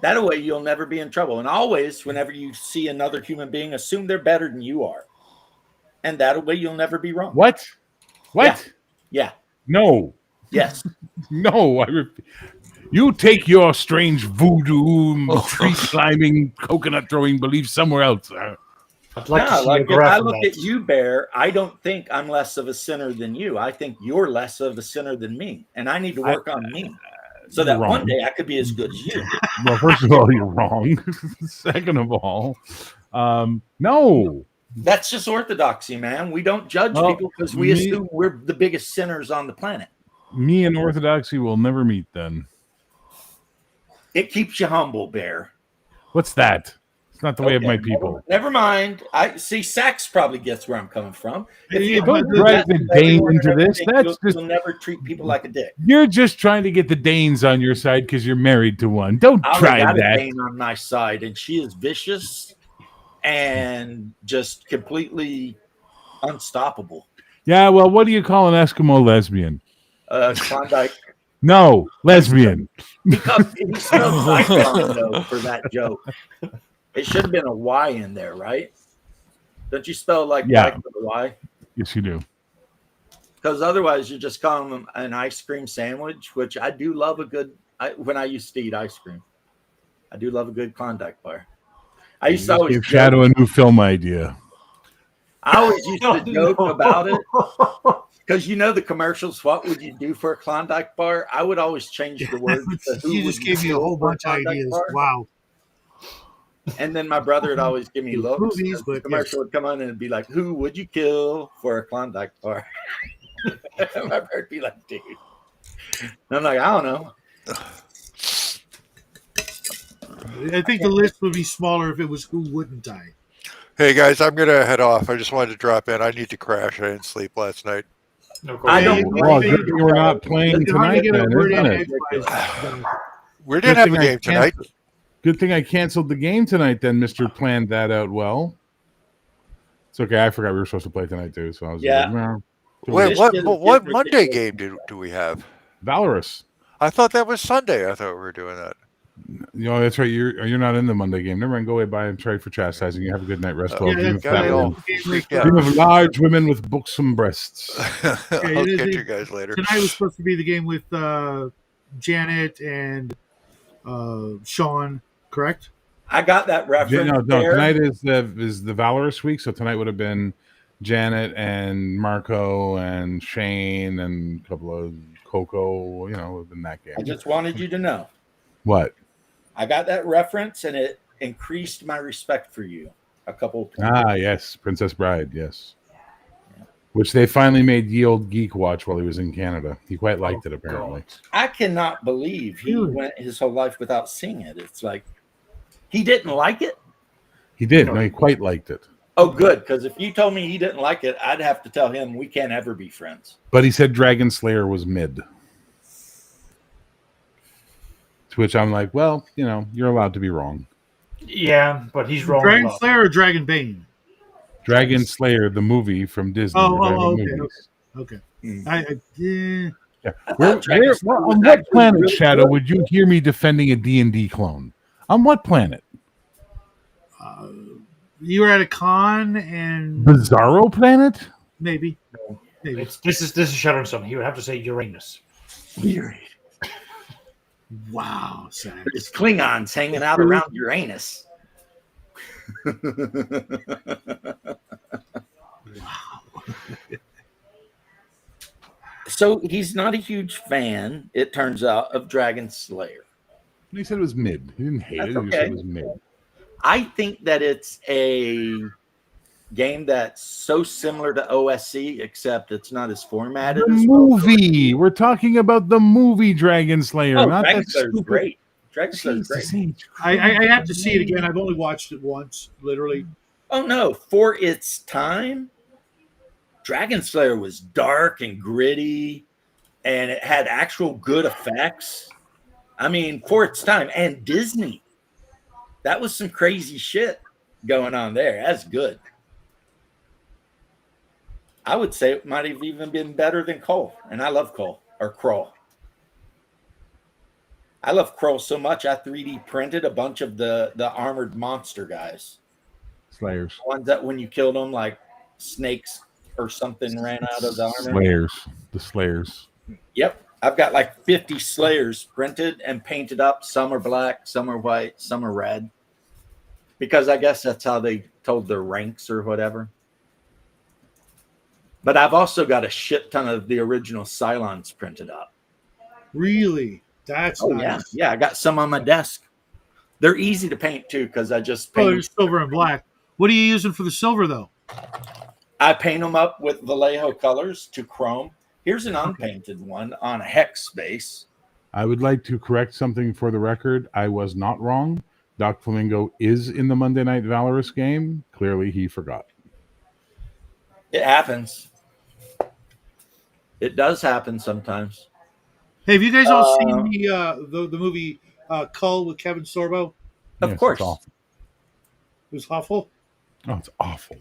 That way you'll never be in trouble. And always, whenever you see another human being, assume they're better than you are. And that way you'll never be wrong. What? What? Yeah. No. Yes. No. You take your strange voodoo, tree climbing, coconut throwing beliefs somewhere else. I'd like to No, see like a if graph I of look that. at you, Bear, I don't think I'm less of a sinner than you. I think you're less of a sinner than me. And I need to work on me. So that You're one wrong. day I could be as good as you. Well, first of all, you're wrong. Second of all, no. That's just orthodoxy, man. We don't judge Well, people because we assume we're the biggest sinners on the planet. Me and orthodoxy will never meet then. It keeps you humble, Bear. What's that? It's not the way of Okay, my people. Never mind. I see. Sax probably gets where I'm coming from. If you Don't do drag that the to everyone Dane into and this. everything, That's just you'll never treat people like a dick. you're just trying to get the Danes on your side because you're married to one. Don't I try got a that. Dane on my side, and she is vicious and just completely unstoppable. Yeah, well, what do you call an Eskimo lesbian? Klondike. No, lesbian. He spelled Dyke wrong, though, for that joke. It should have been a Y in there, right? Don't you spell like Yeah. Dyke with a Y? Yes, you do. Because otherwise, you're just calling them an ice cream sandwich, which I do love a good. When I used to eat ice cream, I do love a good Klondike bar. I used to always Give Shadow a new film idea. I always used to joke about it because you know the commercials. What would you do for a Klondike bar? I would always change the word. To who You would just gave me a kill whole for bunch of Klondike ideas. bar? Wow. And then my brother would always give me looks. Movies, The but commercial would come on and it'd be like, "Who would you kill for a Klondike bar?" My brother would be like, "Dude," and I'm like, "I don't know." I think the list would be smaller if it was who wouldn't I. Hey guys, I'm gonna head off. I just wanted to drop in. I need to crash. I didn't sleep last night. No, I don't. Well, good thing we're not playing You hardly tonight, get a then, word isn't in it? edgewise. We didn't have a game tonight. Good thing I canceled the game tonight, then, Mister. Planned that out well. It's okay. I forgot we were supposed to play tonight too, so I was Yeah. like, no. Wait, Michigan what is Monday ridiculous. game do we have? Valorous. I thought that was Sunday. I thought we were doing that. You know, that's right. You're not in the Monday game. Never mind. Go away by and trade for chastising. You have a good night. Rest well. Yeah, Dream that's of got me fat all women. freaked out. Dream of large women with buxom breasts. I'll it is- catch you guys later. Tonight was supposed to be the game with Janet and Sean, correct? I got that reference. No, there. tonight is the Valorous week, so tonight would have been Janet and Marco and Shane and a couple of Coco. You know, in that game. I just wanted you to know. What? I got that reference, and it increased my respect for you. A couple. Ah, yes, Princess Bride. Yes. Which they finally made Ye Old Geek watch while he was in Canada. He quite liked it, apparently. I cannot believe he Really? went his whole life without seeing it. It's like he didn't like it. He did. No, he quite liked it. Oh, good. Because if you told me he didn't like it, I'd have to tell him we can't ever be friends. But he said Dragon Slayer was mid. To which I'm like, well, you know, you're allowed to be wrong. Yeah, but he's wrong. a Dragon lot. Slayer or Dragon Bane? Dragon Slayer, the movie from Disney. Oh, the Dragon okay, movies. Okay. Mm. Yeah. Yeah. I thought Dragon Slayer was On what actually planet, really Shadow, good. would you hear me defending a D&D clone? On what planet? You were at a con and Bizarro planet? maybe. Maybe. This is Shadow Son. He would have to say Uranus. Wow, Sam. There's Klingons hanging out around Uranus. So he's not a huge fan, it turns out, of Dragon Slayer. He said it was mid. He didn't hate That's it. He just said okay. it was mid. I think that it's a game that's so similar to OSC, except it's not as formatted The as well. movie. We're talking about the movie Dragon Slayer, Oh, not Dragon that Slayer's stupid. great. Dragon Slayer's great. Jesus H. I have to see it again. I've only watched it once, literally. Oh no, for its time, Dragon Slayer was dark and gritty, and it had actual good effects. I mean, for its time, and Disney, that was some crazy shit going on there. That's good. I would say it might have even been better than Cole, and I love Cole or Kroll. I love Kroll so much. I 3D printed a bunch of the armored monster guys. Slayers. Ones that when you killed them, like snakes or something ran out of the armor. Slayers. The Slayers. Yep. I've got like 50 Slayers printed and painted up. Some are black, some are white, some are red. Because I guess that's how they told their ranks or whatever. But I've also got a shit ton of the original Cylons printed up. Really? That's nice. Yeah. Yeah, I got some on my desk. They're easy to paint too because I just Oh, paint. there's silver and black. What are you using for the silver, though? I paint them up with Vallejo colors to chrome. Here's an unpainted one on a hex base. I would like to correct something for the record. I was not wrong. Doc Flamingo is in the Monday Night Valorous game. Clearly, he forgot. It happens. It does happen sometimes. Hey, have you guys all seen the movie Cull with Kevin Sorbo? Of Yes, course. It's awful. It was awful. Oh, it's awful.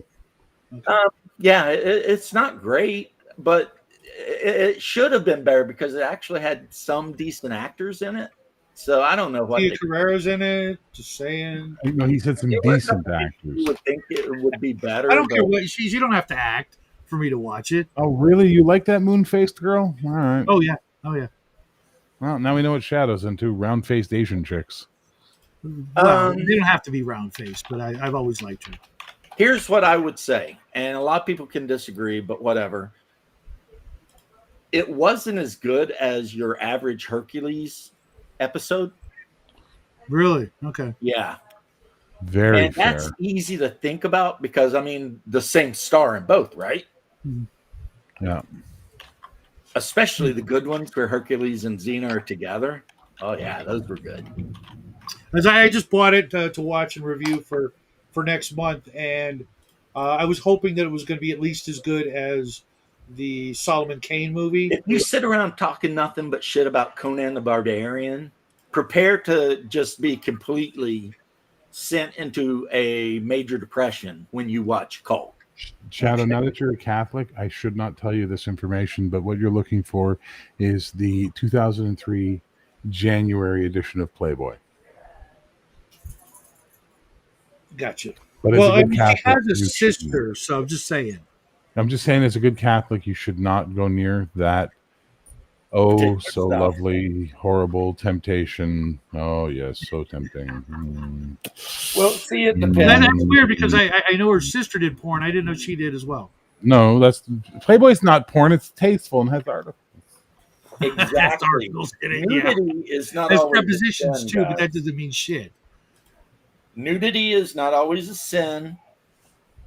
Yeah, it's not great, but it should have been better because it actually had some decent actors in it. So I don't know what Tia Carrera's in it. Just saying. No, he said some decent actors. you would think it would be better. I don't care but- what she's. You don't have to act for me to watch it. Oh, really? You like that moon-faced girl? All right. Oh yeah. Oh yeah. Well, now we know what Shadow's into. Round-faced Asian chicks. Well, they don't have to be round faced, but I've always liked her. Here's what I would say, and a lot of people can disagree, but whatever. It wasn't as good as your average Hercules episode. Really? Okay. Yeah. Very And fair. that's easy to think about because, I mean, the same star in both, right? Yeah. Especially the good ones where Hercules and Xena are together. Oh, yeah, those were good. As I just bought it to watch and review for next month, and I was hoping that it was going to be at least as good as the Solomon Kane movie. If you sit around talking nothing but shit about Conan the Barbarian, prepare to just be completely sent into a major depression when you watch Cult. Shadow, now that you're a Catholic, I should not tell you this information, but what you're looking for is the 2003 January edition of Playboy. Gotcha. But as Well, a I good mean, she Catholic, has a you shouldn't. sister, so I'm just saying. I'm just saying, as a good Catholic, you should not go near that. Oh, Particular so stuff. lovely, horrible temptation. Oh, yes, so tempting. Well, see, it Mm. depends. That's weird because I know her sister did porn. I didn't know she did as well. No, that's Playboy's not porn. It's tasteful and has art. That's Exactly. articles in it, yeah. Nudity is not There's always a prepositions sin, too, but guys. that doesn't mean shit. Nudity is not always a sin.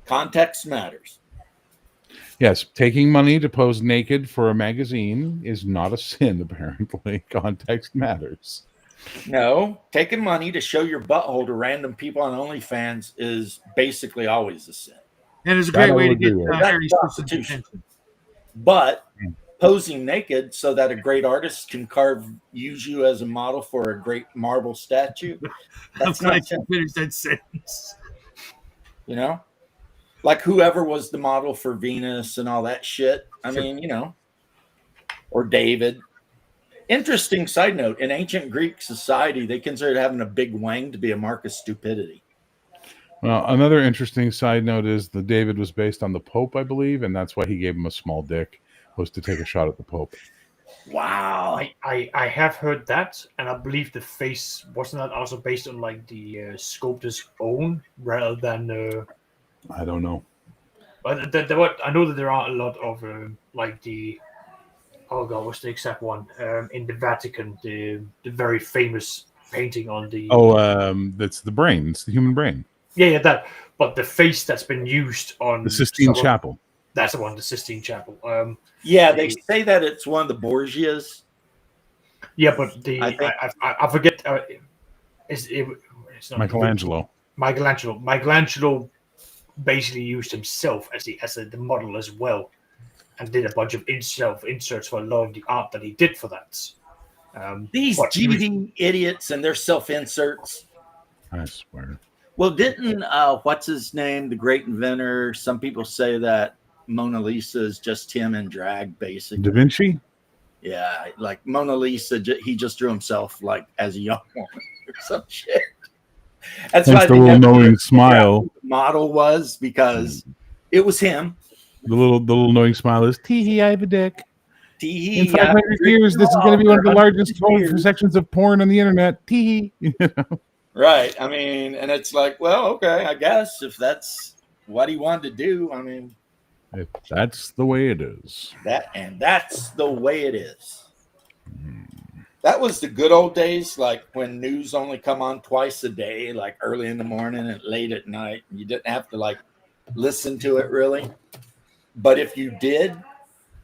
Context matters. Yes, taking money to pose naked for a magazine is not a sin, apparently. Context matters. No, taking money to show your butthole to random people on OnlyFans is basically always a sin. And it's a That great I way to would get agree with. Harry's That's person's prostitution. attention. But posing naked so that a great artist can use you as a model for a great marble statue, I'm that's glad not you sin, finished that sentence. you know? Like whoever was the model for Venus and all that shit. I mean, you know, or David. Interesting side note, in ancient Greek society, they considered having a big wang to be a mark of stupidity. Well, another interesting side note is the David was based on the Pope, I believe, and that's why he gave him a small dick, was to take a shot at the Pope. Wow. I have heard that, and I believe the face wasn't that also based on like the sculptor's own rather than. I don't know. But I know that there are a lot of like the oh god, what's the exact one? In the Vatican, the very famous painting on the That's the brain. It's the human brain. yeah that. But the face that's been used on The Sistine Chapel. That's the one, the Sistine Chapel. Yeah, they say that it's one of the Borgias. Yeah, but I forget. It's not Michelangelo. Michelangelo basically used himself as the model as well, and did a bunch of inserts for a lot of the art that he did for that. These GD idiots and their self-inserts. I swear. Well, didn't what's his name, the great inventor? Some people say that Mona Lisa is just him in drag, basically. Da Vinci? Yeah, like Mona Lisa, he just drew himself like as a young woman or some shit. That's why the little knowing smile. Model was because it was him. The little knowing smile is tee hee. I have a dick. Tee-hee, In 500 years, this is going to be one of the largest sections of porn on the internet. Tee hee. Right. I mean, and it's like, well, okay, I guess if that's what he wanted to do, I mean, if that's the way it is. That's the way it is. That was the good old days, like when news only come on twice a day, like early in the morning and late at night. You didn't have to like listen to it really. But if you did,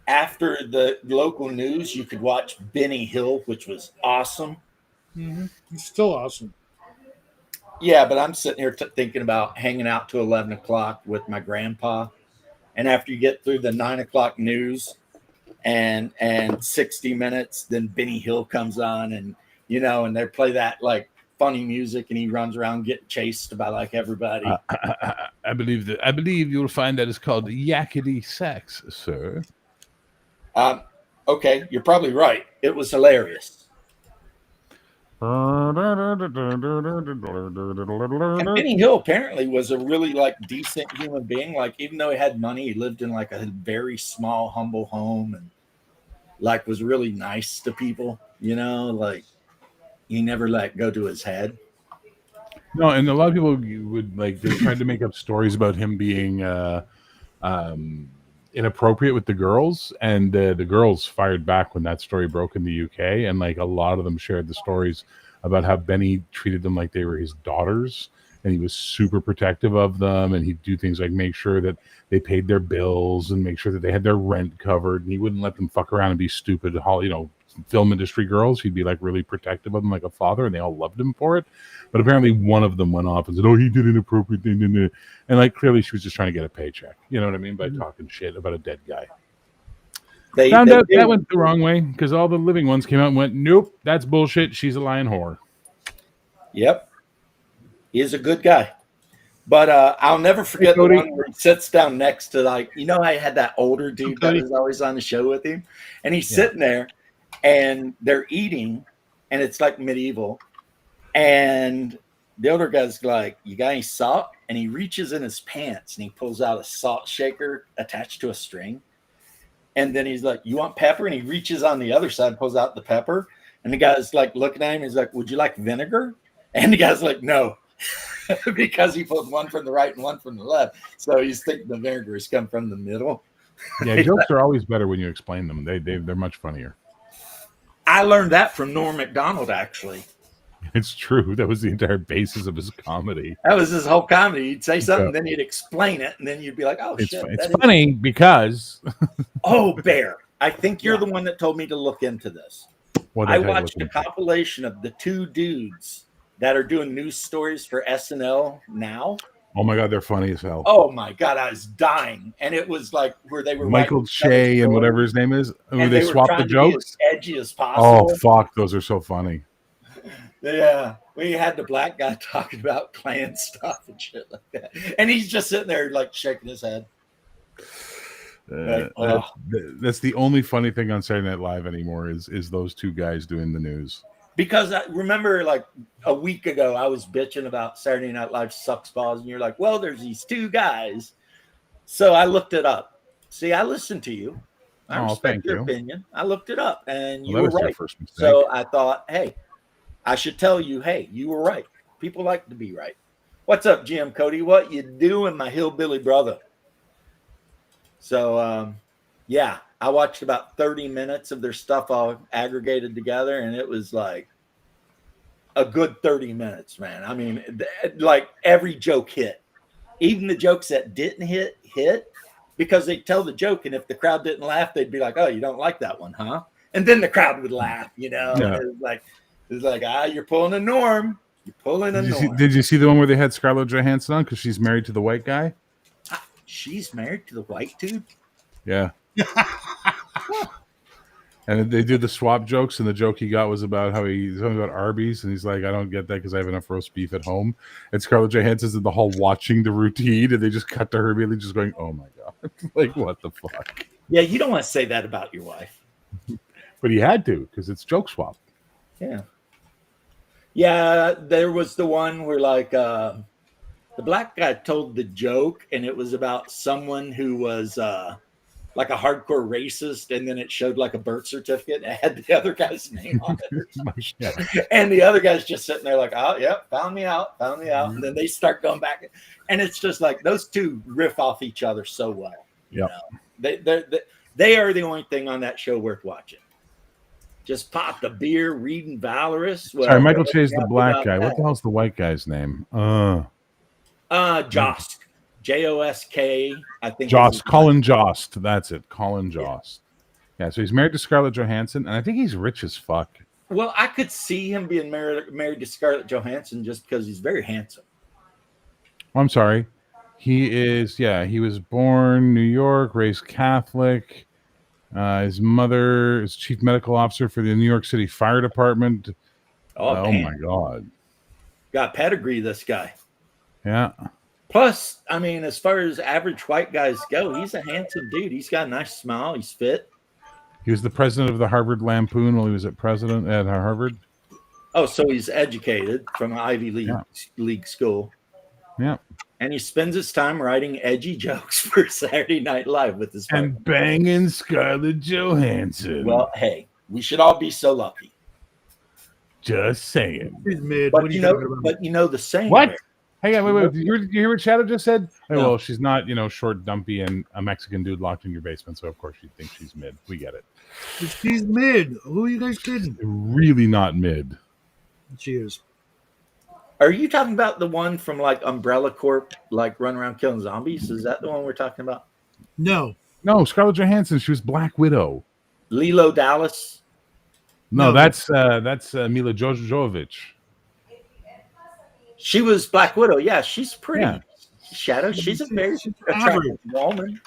after the local news, you could watch Benny Hill, which was awesome. Mm-hmm. It's still awesome. Yeah, but I'm sitting here thinking about hanging out to 11 o'clock with my grandpa. And after you get through the 9 o'clock news and 60 minutes, then Benny Hill comes on and, and they play that like funny music and he runs around getting chased by like everybody. I believe you'll find that it's called yakety sax, sir. Okay, you're probably right. It was hilarious. And Benny Hill apparently was a really like decent human being. Like even though he had money, he lived in like a very small, humble home and like was really nice to people. Like he never let go to his head. No, and a lot of people would like they tried to make up stories about him being inappropriate with the girls, and the girls fired back when that story broke in the UK, and like a lot of them shared the stories about how Benny treated them like they were his daughters, and he was super protective of them, and he'd do things like make sure that they paid their bills and make sure that they had their rent covered, and he wouldn't let them fuck around and be stupid film industry girls. He'd be like really protective of them like a father, and they all loved him for it. But apparently one of them went off and said, oh, he did an inappropriate thing. And like clearly she was just trying to get a paycheck. You know what I mean? By talking shit about a dead guy. Found out that went the wrong way because all the living ones came out and went, nope, that's bullshit. She's a lying whore. Yep. He is a good guy. But I'll never forget the one where he sits down next to I had that older dude that was always on the show with him. And he's sitting there and they're eating and it's like medieval. And the older guy's like, you got any salt? And he reaches in his pants and he pulls out a salt shaker attached to a string. And then he's like, you want pepper? And he reaches on the other side, pulls out the pepper. And the guy's like looking at him. He's like, would you like vinegar? And the guy's like, no, because he pulled one from the right and one from the left. So he's thinking the vinegar has come from the middle. Yeah, jokes are always better when you explain them. They're much funnier. I learned that from Norm Macdonald, actually. It's true. That was the entire basis of his comedy. That was his whole comedy. He'd say something, then he'd explain it, and then you'd be like, oh, it's shit. It's funny because... Oh, Bear. I think you're the one that told me to look into this. I watched a compilation of the two dudes that are doing news stories for SNL now. Oh, my God. They're funny as hell. Oh, my God. I was dying. And it was like where they were... Michael Shea and whatever his name is. And they swapped the jokes. As edgy as possible. Oh, fuck. Those are so funny. Yeah, we had the black guy talking about Klan stuff and shit like that, and he's just sitting there like shaking his head. That's the only funny thing on Saturday Night Live anymore is those two guys doing the news. Because I remember like a week ago, I was bitching about Saturday Night Live sucks balls, and you're like, well, there's these two guys. So I looked it up. See, I listened to you. I respect your opinion. I looked it up, and you were right. So I thought, hey, I should tell you, hey, you were right. People like to be right. What's up, GM Cody? What you doing, my hillbilly brother? So, yeah, I watched about 30 minutes of their stuff all aggregated together, and it was like a good 30 minutes, man. I mean, like every joke hit. Even the jokes that didn't hit because they tell the joke, and if the crowd didn't laugh, they'd be like, "Oh, you don't like that one, huh?" And then the crowd would laugh, you know. Yeah. And it's like, you're pulling a Norm. You're pulling a Norm. Did you see the one where they had Scarlett Johansson on because she's married to the white guy? She's married to the white dude. Yeah. And they did the swap jokes, and the joke he got was about how he's talking about Arby's, and he's like, "I don't get that because I have enough roast beef at home." And Scarlett Johansson's in the hall watching the routine, and they just cut to her immediately, just going, "Oh my god, like what the fuck?" Yeah, you don't want to say that about your wife. But he had to because it's joke swap. Yeah. Yeah, there was the one where like the black guy told the joke, and it was about someone who was like a hardcore racist, and then it showed like a birth certificate and it had the other guy's name on it. Yeah. And the other guy's just sitting there like, "Oh, yeah, found me out. And then they start going back. And it's just like those two riff off each other so well. You know? They are the only thing on that show worth watching. Just popped a beer reading Valorous. Well, Sorry, Michael Che's the black guy. What the hell's the white guy's name? Josk. Josk, I think. Jost. Colin Jost. That's it. Colin Jost. Yeah, so he's married to Scarlett Johansson, and I think he's rich as fuck. Well, I could see him being married to Scarlett Johansson just because he's very handsome. Oh, I'm sorry. He is, he was born New York, raised Catholic. His mother is chief medical officer for the New York City Fire Department. Oh my God. Got pedigree, this guy. Yeah. Plus, I mean, as far as average white guys go, he's a handsome dude. He's got a nice smile. He's fit. He was the president of the Harvard Lampoon while he was at Harvard. Oh, so he's educated from an Ivy League school. Yeah. And he spends his time writing edgy jokes for Saturday Night Live with his partner. And banging Scarlett Johansson. Well, hey, we should all be so lucky. Just saying. He's mid. But you know the saying. What? Hang on, wait. Did you hear what Shadow just said? No. Well, she's not, short, dumpy, and a Mexican dude locked in your basement, so of course you think she's mid. We get it. She's mid. Who are you guys kidding? Really not mid. She is. Are you talking about the one from like Umbrella Corp, like run around killing zombies? Is that the one we're talking about? No, Scarlett Johansson. She was Black Widow. Lilo Dallas. No, that's Mila Jovovich. She was Black Widow. Yeah, she's pretty. Yeah. Shadow. She's a very attractive woman.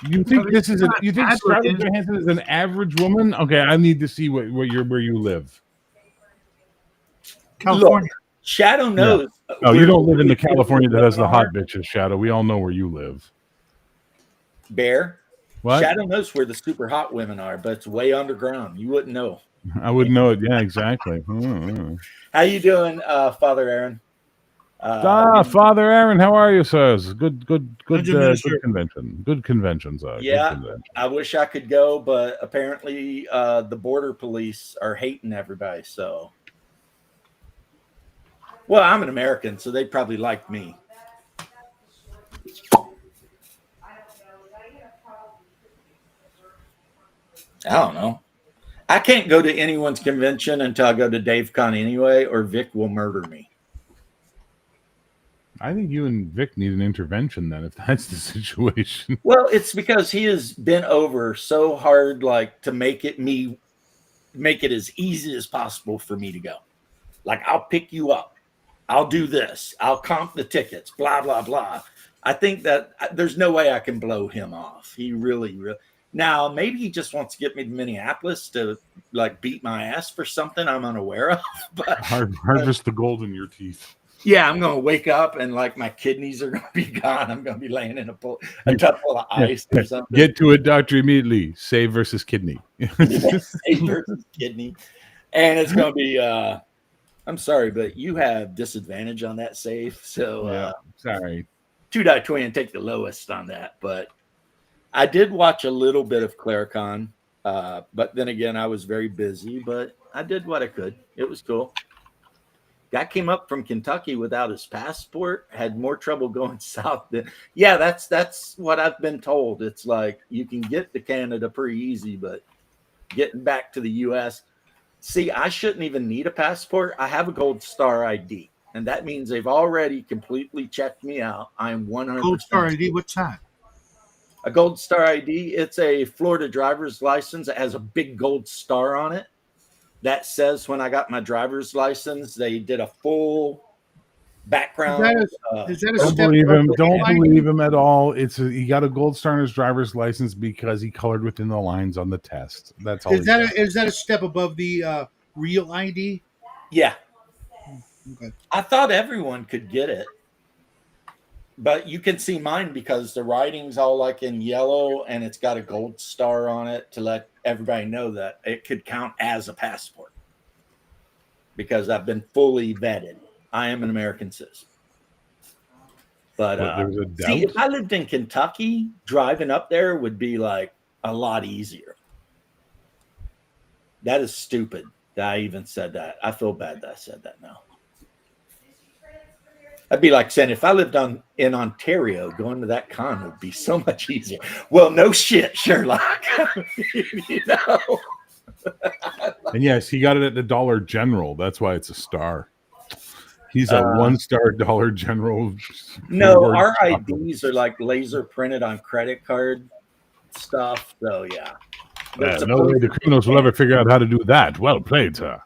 You think you think Scarlett Johansson is an average woman? Okay, I need to see where you live. California. Look, Shadow knows. Yeah. No, you don't live in the California that has the hot bitches, Shadow. We all know where you live. Bear. What? Shadow knows where the super hot women are, but it's way underground. You wouldn't know. I wouldn't know it. Yeah, exactly. How you doing, Father Aaron? Father Aaron, how are you, sirs? Good convention. Good conventions. Yeah, good convention. I wish I could go, but apparently the border police are hating everybody. So, well, I'm an American, so they probably like me. I don't know. I can't go to anyone's convention until I go to DaveCon anyway, or Vic will murder me. I think you and Vic need an intervention then, if that's the situation. Well, it's because he has been over so hard, like to make it as easy as possible for me to go. Like, I'll pick you up. I'll do this. I'll comp the tickets, blah, blah, blah. I think that there's no way I can blow him off. He really. Now, maybe he just wants to get me to Minneapolis to like beat my ass for something I'm unaware of. But harvest the gold in your teeth. Yeah, I'm going to wake up and like my kidneys are going to be gone. I'm going to be laying in a tub full of ice or something. Get to a doctor immediately. Save versus kidney. Save versus kidney. And it's going to be, I'm sorry, but you have disadvantage on that save. So, sorry. 2.20 take the lowest on that. But I did watch a little bit of Claricon. But then again, I was very busy, but I did what I could. It was cool. Guy came up from Kentucky without his passport, had more trouble going south than. Yeah, that's what I've been told. It's like you can get to Canada pretty easy, but getting back to the U.S. See, I shouldn't even need a passport. I have a Gold Star ID, and that means they've already completely checked me out. I am 100%. Gold Star ID, what's that? A Gold Star ID, it's a Florida driver's license that has a big gold star on it. That says when I got my driver's license, they did a full background. Is that a Don't step believe above him. the Don't ID? believe him at all. He got a gold star on his driver's license because he colored within the lines on the test. That's all. Is that a step above the real ID? Yeah. Okay. I thought everyone could get it. But you can see mine because the writing's all like in yellow and it's got a gold star on it to let everybody know that it could count as a passport. Because I've been fully vetted. I am an American citizen. But see, if I lived in Kentucky, driving up there would be like a lot easier. That is stupid that I even said that. I feel bad that I said that now. That'd be like saying if I lived in Ontario, going to that con would be so much easier. Well, no shit, Sherlock. You know? And yes, he got it at the Dollar General. That's why it's a star. He's a 1-star Dollar General. No, our IDs are like laser printed on credit card stuff. So yeah. No way the criminals will ever figure out how to do that. Well played, sir.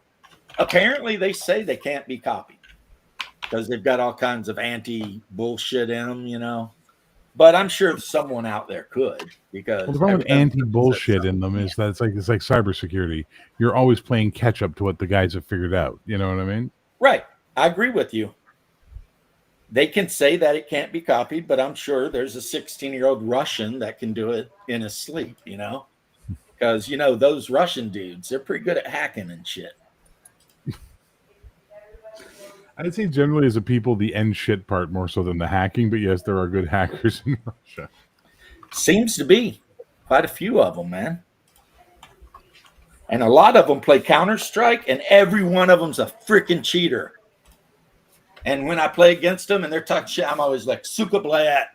Apparently, they say they can't be copied because they've got all kinds of anti-bullshit in them, you know. But I'm sure someone out there could because the problem with anti-bullshit in them is that it's like cybersecurity. You're always playing catch up to what the guys have figured out. You know what I mean? Right. I agree with you. They can say that it can't be copied, but I'm sure there's a 16-year-old Russian that can do it in his sleep, you know? Because, you know, those Russian dudes, they're pretty good at hacking and shit. I'd say generally as a people, the end shit part more so than the hacking, but yes, there are good hackers in Russia. Seems to be. Quite a few of them, man. And a lot of them play Counter-Strike, and every one of them's a freaking cheater. And when I play against them and they're talking shit, I'm always like, Suka Blayat,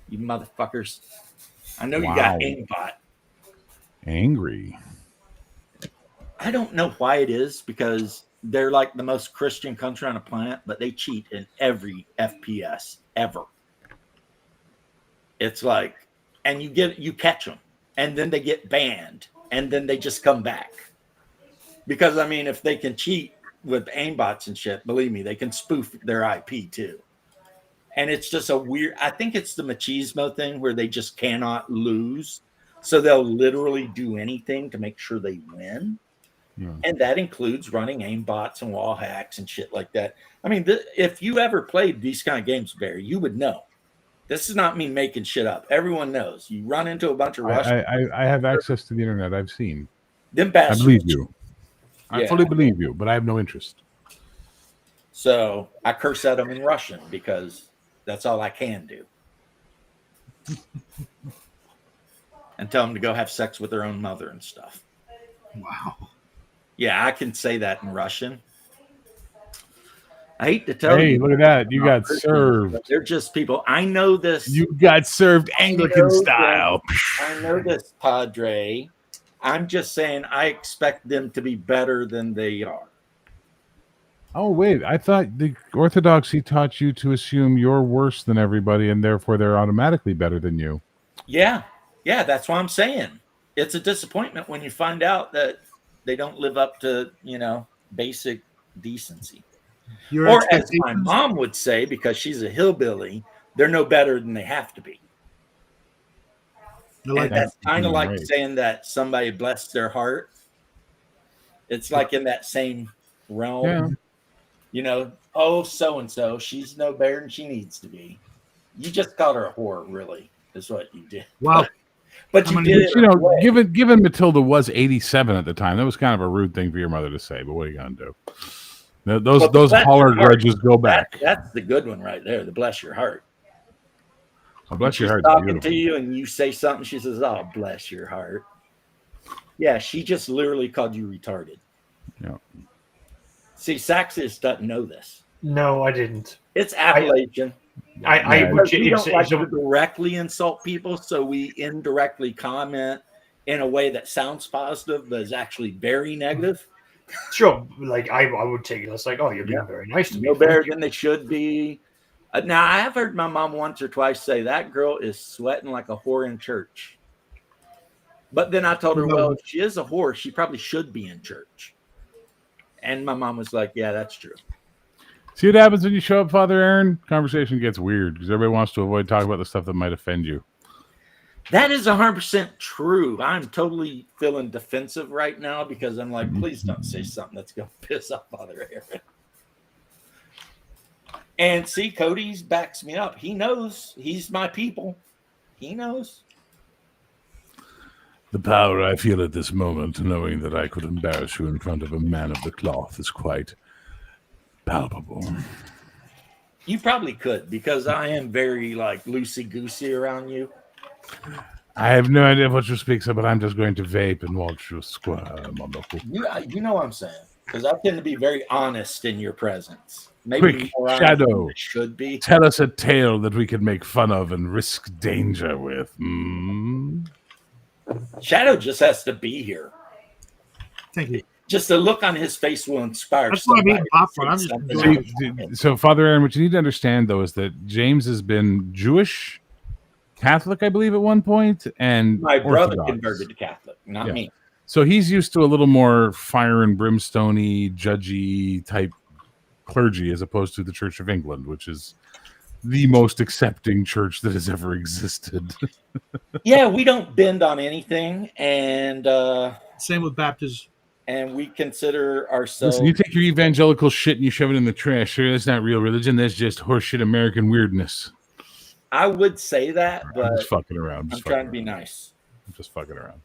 you motherfuckers. I know you got aimbot. Angry. I don't know why it is because they're like the most Christian country on the planet, but they cheat in every FPS ever. It's like, and you catch them, and then they get banned, and then they just come back. Because I mean, if they can cheat with aimbots and shit, believe me, they can spoof their IP too. And it's just a weird. I think it's the machismo thing where they just cannot lose, so they'll literally do anything to make sure they win. Yeah. And that includes running aimbots and wall hacks and shit like that. I mean, if you ever played these kind of games, Barry, you would know. This is not me making shit up. Everyone knows. You run into a bunch of Russians. I have access to the internet. I've seen. Them bastards. I believe you. I fully believe you, but I have no interest. So I curse at them in Russian because that's all I can do. And tell them to go have sex with their own mother and stuff. Wow. Yeah, I can say that in Russian. I hate to tell you. Hey, look at that. You got served. They're just people. I know this. You got served Anglican style. I know this, Padre. I'm just saying I expect them to be better than they are. Oh, wait. I thought the Orthodoxy taught you to assume you're worse than everybody and therefore they're automatically better than you. Yeah. Yeah, that's what I'm saying. It's a disappointment when you find out that they don't live up to, basic decency. Or as my mom would say, because she's a hillbilly, they're no better than they have to be. And that's kind of like saying that somebody blessed their heart. It's like in that same realm. Yeah. Oh, so-and-so, she's no better than she needs to be. You just called her a whore, really, is what you did. Wow. But you did it. Given Matilda was 87 at the time, that was kind of a rude thing for your mother to say, but what are you going to do? Those holler grudges go back. That's the good one right there, the bless your heart. Oh, bless your heart. Talking to you and you say something, she says, oh, bless your heart. Yeah, she just literally called you retarded. Yeah. See, Saxius doesn't know this. No, I didn't. It's Appalachian. I Yeah. would. Because we don't like so- to directly insult people, so we indirectly comment in a way that sounds positive, but is actually very negative. Sure, like I would take it. It's like, oh, you're being Yeah. very nice to me. No Thank better you. than they should be. Now, I have heard my mom once or twice say that girl is sweating like a whore in church. But then I told her, well, if she is a whore, she probably should be in church. And my mom was like, yeah, that's true. See what happens when you show up, Father Aaron? Conversation gets weird because everybody wants to avoid talking about the stuff that might offend you. That is 100% true. I'm totally feeling defensive right now because I'm like, please don't say something that's going to piss off Father Aaron. And see, Cody's backs me up. He knows he's my people. He knows. The power I feel at this moment, knowing that I could embarrass you in front of a man of the cloth, is quite palpable. You probably could because I am very like loosey-goosey around you. I have no idea what you speak, sir, but I'm just going to vape and watch you squirm on the hook. You know what I'm saying. Because I tend to be very honest in your presence. Maybe Quick, more honest Shadow. than I should be. Tell us a tale that we can make fun of and risk danger with. Shadow just has to be here. Thank you. Just the look on his face will inspire. That's why I'm eating somebody to popcorn. say I'm just something enjoying else. So, Father Aaron, what you need to understand, though, is that James has been Jewish, Catholic, I believe, at one point, and My brother Orthodox. converted to Catholic, not Yeah. me. So he's used to a little more fire and brimstone-y, judgy type clergy as opposed to the Church of England, which is the most accepting church that has ever existed. Yeah, we don't bend on anything, and Same with baptism. we consider ourselves. Listen, you take your evangelical shit and you shove it in the trash. Sure, that's not real religion. That's just horseshit American weirdness. I would say that, I'm but just fucking around. I'm trying to be nice. I'm just fucking around.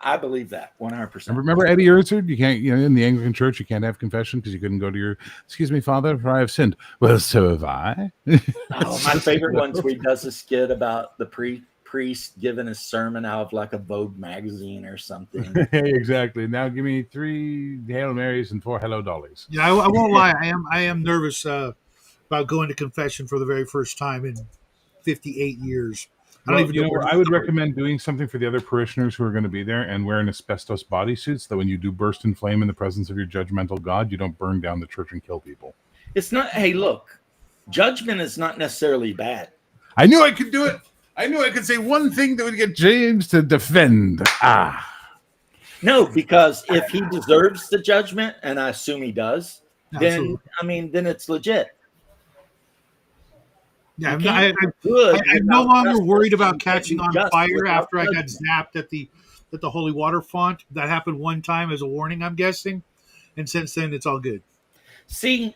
I believe that 100%. Remember Eddie Izzard? You can't, in the Anglican Church, you can't have confession because you couldn't go to your, excuse me, Father, for I have sinned. Well, so have I. Oh, my favorite one's where he does a skit about the priest giving a sermon out of like a Vogue magazine or something. Exactly. Now give me 3 Hail Marys and 4 Hello Dollies. Yeah, I won't lie. I am nervous about going to confession for the very first time in 58 years. I don't even know where to I would start. recommend doing something for the other parishioners who are going to be there and wearing asbestos bodysuits so that when you do burst in flame in the presence of your judgmental God, you don't burn down the church and kill people. It's not, hey, look, judgment is not necessarily bad. I knew I could do it. I knew I could say one thing that would get James to defend. No, because if he deserves the judgment, and I assume he does, Absolutely. then it's legit. Yeah, You I'm can't be good no without longer justice. worried You about can't catching be on just fire without after I got judgment. zapped at the holy water font. That happened one time as a warning, I'm guessing, and since then it's all good. See,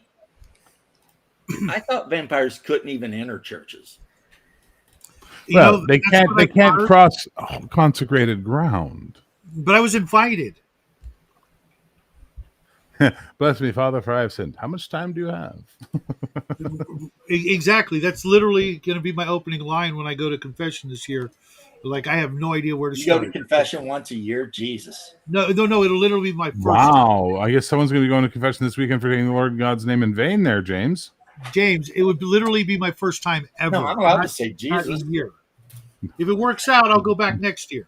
I thought vampires couldn't even enter churches. You Well, know, they that's can't. what They I've can't heard, cross consecrated ground. but I was invited. Bless me, Father, for I have sinned. How much time do you have? Exactly. That's literally going to be my opening line when I go to confession this year. Like, I have no idea where to You go start. to confession once a year, Jesus. No. It'll literally be my first. Wow. I guess someone's going to go into confession this weekend for taking the Lord God's name in vain there, James. James, it would literally be my first time ever. No, I'm allowed to Not- say not Jesus. a year. If it works out, I'll go back next year.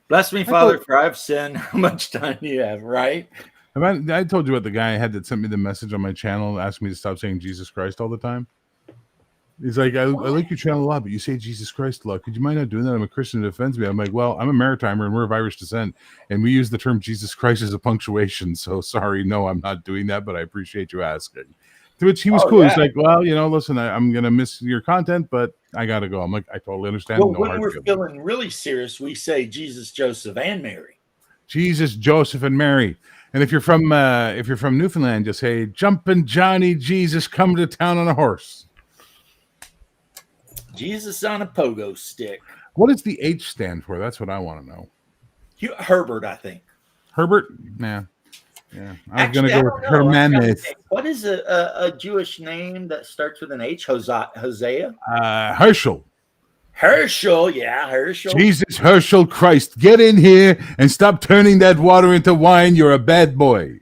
Bless me, Father, for I've sinned. How much time do you have, right? I told you what the guy had that sent me the message on my channel asking me to stop saying Jesus Christ all the time. He's like, I like your channel a lot, but you say Jesus Christ a lot. Could you mind not doing that? I'm a Christian. It offends me. I'm like, well, I'm a Maritimer and we're of Irish descent, and we use the term Jesus Christ as a punctuation. So sorry, no, I'm not doing that, but I appreciate you asking. To which he was cool. Yeah. He's like, well, listen, I'm going to miss your content, but I got to go. I'm like, I totally understand. Well, No when hard we're feelings. feeling really serious, we say Jesus, Joseph, and Mary. Jesus, Joseph, and Mary. And if you're from Newfoundland, just say, "Jumpin' Johnny Jesus come to town on a horse." Jesus on a pogo stick. What does the H stand for? That's what I want to know. Herbert, I think. Herbert? Nah. Yeah. I was going Actually, to go I with don't know. I forgot Hermanus. the name. What is a Jewish name that starts with an H? Hosea? Herschel. Herschel. Yeah, Herschel. Jesus, Herschel Christ. Get in here and stop turning that water into wine. You're a bad boy.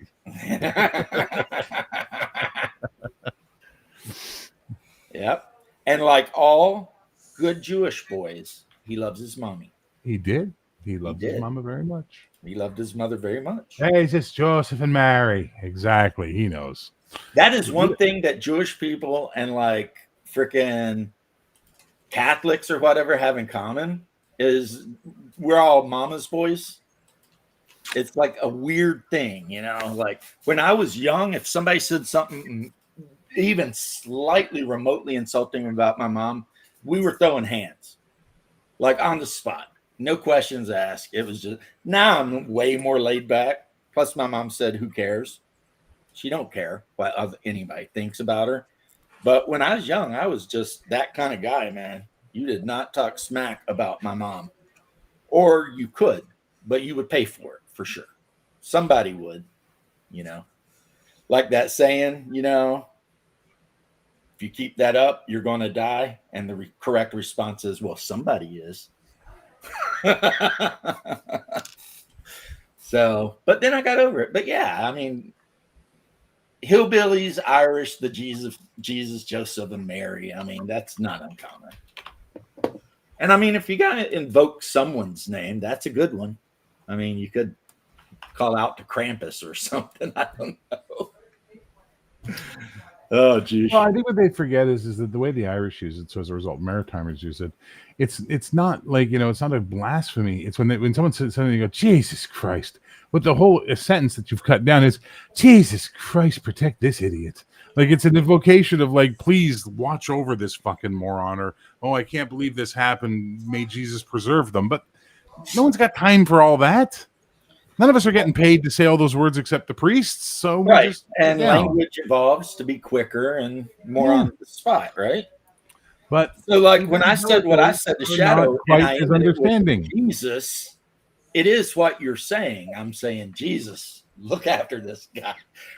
And like all good Jewish boys, he loves his mommy. He did. He loved his did. mama very much. He loved his mother very much. Hey, it's just Joseph and Mary. Exactly. He knows. That is one thing that Jewish people and like freaking Catholics or whatever have in common is we're all mama's boys. It's like a weird thing, you know. Like when I was young, if somebody said something even slightly remotely insulting about my mom, we were throwing hands, like on the spot, no questions asked. It was just now I'm way more laid back. Plus, my mom said, "Who cares?" She don't care what anybody thinks about her. But when I was young, I was just that kind of guy, man. You did not talk smack about my mom, or you could, but you would pay for it for sure. Somebody would, you know, like that saying, you know, if you keep that up, you're going to die. And the correct response is, well, somebody is. So, but then I got over it. But yeah, I mean, hillbillies, Irish, the Jesus, Joseph, and Mary. I mean, that's not uncommon. And I mean, if you got to invoke someone's name, that's a good one. I mean, you could call out to Krampus or something. I don't know. Oh, geez. Well, I think what they forget is that the way the Irish use it, so as a result, Maritimers use it. It's not like, you know, it's not a blasphemy. It's when someone says something, you go, Jesus Christ. But the whole sentence that you've cut down is, Jesus Christ, protect this idiot. Like it's an invocation of like, please watch over this fucking moron, or oh, I can't believe this happened. May Jesus preserve them. But no one's got time for all that. None of us are getting paid to say all those words except the priests. So right, just, and language evolves to be quicker and more on the spot, right? But so, like when I said what I said to Shadow, and I his understanding Jesus, it is what you're saying. I'm saying, Jesus, look after this guy,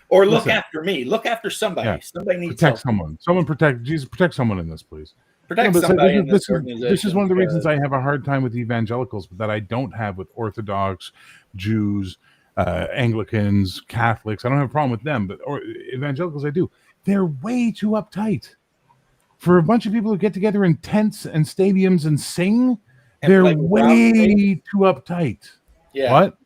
or look after me. Look after somebody. Yeah. Somebody needs protect help. someone. Someone protect Jesus. Protect someone in this, please. Protect somebody in this is one of the reasons I have a hard time with evangelicals, but that I don't have with Orthodox, Jews, Anglicans, Catholics. I don't have a problem with them, but evangelicals I do. They're way too uptight. For a bunch of people who get together in tents and stadiums and sing, they're way too uptight. Yeah. What?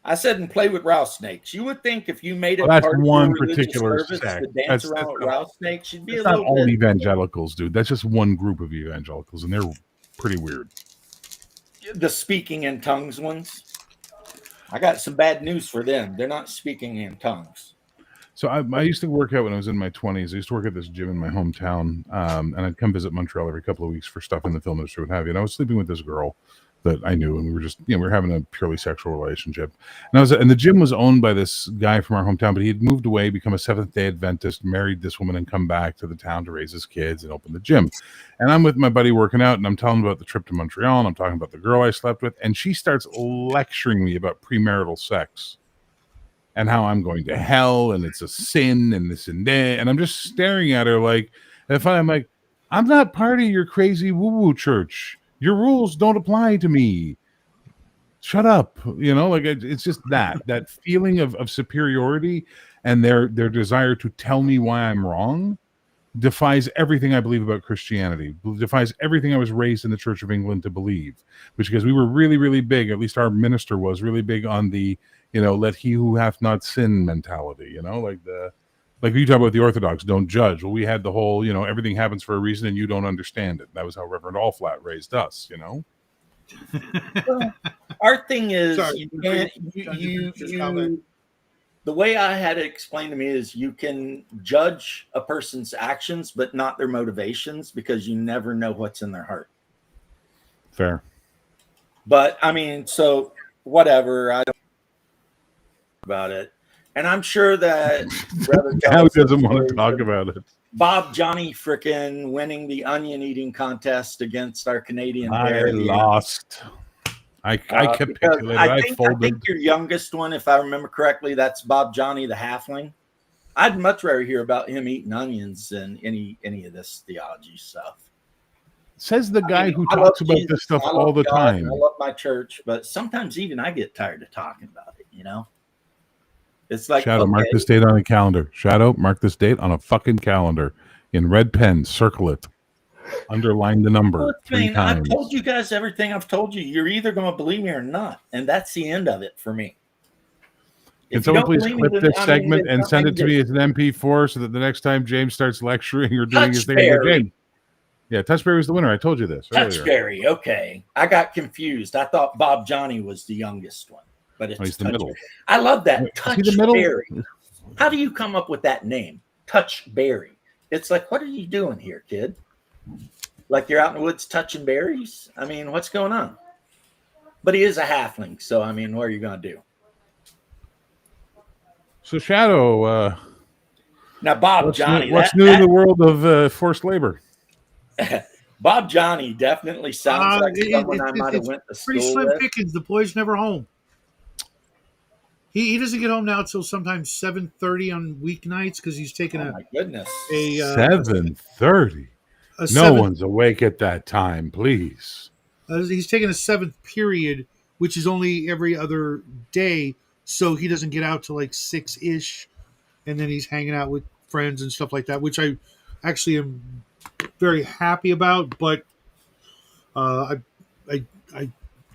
I said, and play with rattlesnakes. You would think if you made it that's part one of your particular service sect. to dance around with rattlesnakes, you'd be a not little all bit. Evangelicals, dude. That's just one group of evangelicals, and they're pretty weird. The speaking in tongues ones. I got some bad news for them. They're not speaking in tongues. So I used to work out when I was in my 20s. I used to work at this gym in my hometown, and I'd come visit Montreal every couple of weeks for stuff in the film industry, what have you. And I was sleeping with this girl that I knew, and we were just, you know, we were having a purely sexual relationship. And the gym was owned by this guy from our hometown, but he had moved away, become a Seventh-day Adventist, married this woman, and come back to the town to raise his kids and open the gym. And I'm with my buddy working out, and I'm telling him about the trip to Montreal, and I'm talking about the girl I slept with, and she starts lecturing me about premarital sex and how I'm going to hell, and it's a sin, and this and that. And I'm just staring at her like, and finally I'm like, I'm not part of your crazy woo-woo church. Your rules don't apply to me. Shut up. You know, like it's just that feeling of superiority and their desire to tell me why I'm wrong defies everything I believe about Christianity, defies everything I was raised in the Church of England to believe, which because we were really, really big, at least our minister was really big on the, you know, let he who hath not sinned mentality, you know, like you talk about the Orthodox, don't judge. Well, we had the whole, you know, everything happens for a reason and you don't understand it. That was how Reverend Allflat raised us, you know? Our thing is, Sorry, the way I had it explained to me is you can judge a person's actions, but not their motivations, because you never know what's in their heart. Fair. But I mean, so whatever, I don't know about it. And I'm sure that Now he doesn't want to talk about it. Bob Johnny frickin' winning the onion eating contest against our Canadian I bear. lost. I capitulated. I think your youngest one, if I remember correctly, that's Bob Johnny the halfling. I'd much rather hear about him eating onions than any of this theology stuff. Says the guy who talks about this stuff all the time. I love my church, but sometimes even I get tired of talking about it, you know? It's like, Shadow, mark this date on a calendar. Shadow, mark this date on a fucking calendar. In red pen, circle it. Underline the number Well, I 3 mean, I've times. told you guys everything I've told you. You're either going to believe me or not, and that's the end of it for me. Can If you someone don't please believe me, clip then, this I mean, segment then and send it to me something as an MP4 so that the next time James starts lecturing or doing his thing, I go, Touchberry. James. Yeah, Touchberry was the winner. I told you this earlier. Touchberry. Okay, I got confused. I thought Bob Johnny was the youngest one, but it's he's the middle. Touchberry. I love that Is he the middle? Touchberry. How do you come up with that name, Touchberry? It's like, what are you doing here, kid? Like you're out in the woods touching berries? I mean, what's going on? But he is a halfling, so I mean, what are you going to do? So Shadow, Now, Bob what's Johnny, new, what's new in the world of forced labor? Bob Johnny definitely sounds like someone I might have it's went to pretty school slim with. pickings. The boy's never home. He doesn't get home now till sometimes 7:30 on weeknights because he's taking Oh my goodness! a 7:30. No seventh. one's awake at that time, please. He's taking a seventh period, which is only every other day, so he doesn't get out till like 6-ish, and then he's hanging out with friends and stuff like that, which I actually am very happy about. But I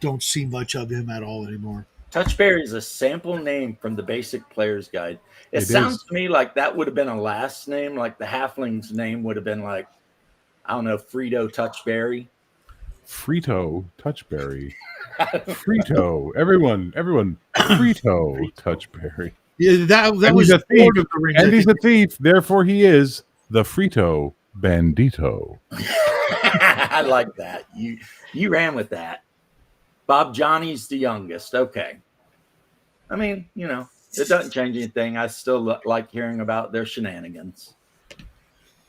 don't see much of him at all anymore. Touchberry is a sample name from the Basic Player's Guide. It It sounds is. to me like that would have been a last name, like the halfling's name would have been like, I don't know, Frito Touchberry. Frito Touchberry. Frito. Everyone. Frito Touchberry. Yeah, that And was he's a thief. Lord of the Rings. And I he's a think. thief. Therefore, he is the Frito Bandito. I like that. You ran with that. Bob Johnny's the youngest. Okay. I mean, you know, it doesn't change anything. I still like hearing about their shenanigans.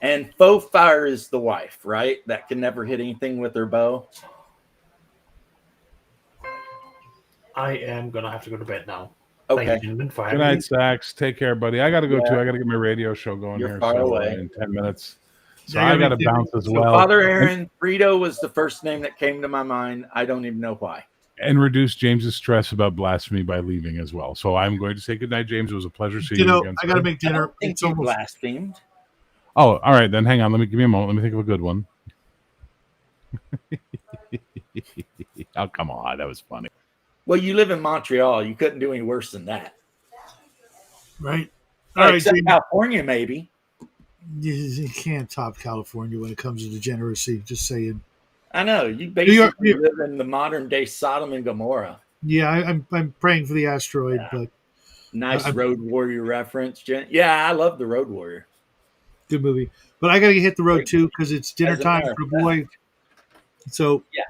And Faux Fire is the wife, right? That can never hit anything with her bow. I am gonna have to go to bed now. Okay. Thank you, gentlemen, for Good having me. night, Sax. Take care, buddy. I got to go Yeah. too. I got to get my radio show going You're here. far away. In 10 minutes. So Yeah, I I got gotta to make bounce as So well. Father Aaron, Frito was the first name that came to my mind. I don't even know why. And reduce James's stress about blasphemy by leaving as well. So I'm going to say goodnight, James. It was a pleasure seeing you again. I got to sir. make I dinner. don't think It's you almost blasphemed. Oh, all right. Then hang on. Give me a moment. Let me think of a good one. Oh, come on. That was funny. Well, you live in Montreal. You couldn't do any worse than that. right. All right, Except Jamie. California, maybe. You can't top California when it comes to degeneracy. Just saying. I know. You York- basically live in the modern day Sodom and Gomorrah. Yeah, I'm praying for the asteroid, Yeah. but Nice I'm- Road Warrior reference, Jen. Yeah, I love the Road Warrior. good movie. But I got to hit the road too because it's dinner As a time matter for of the boy. So Yeah.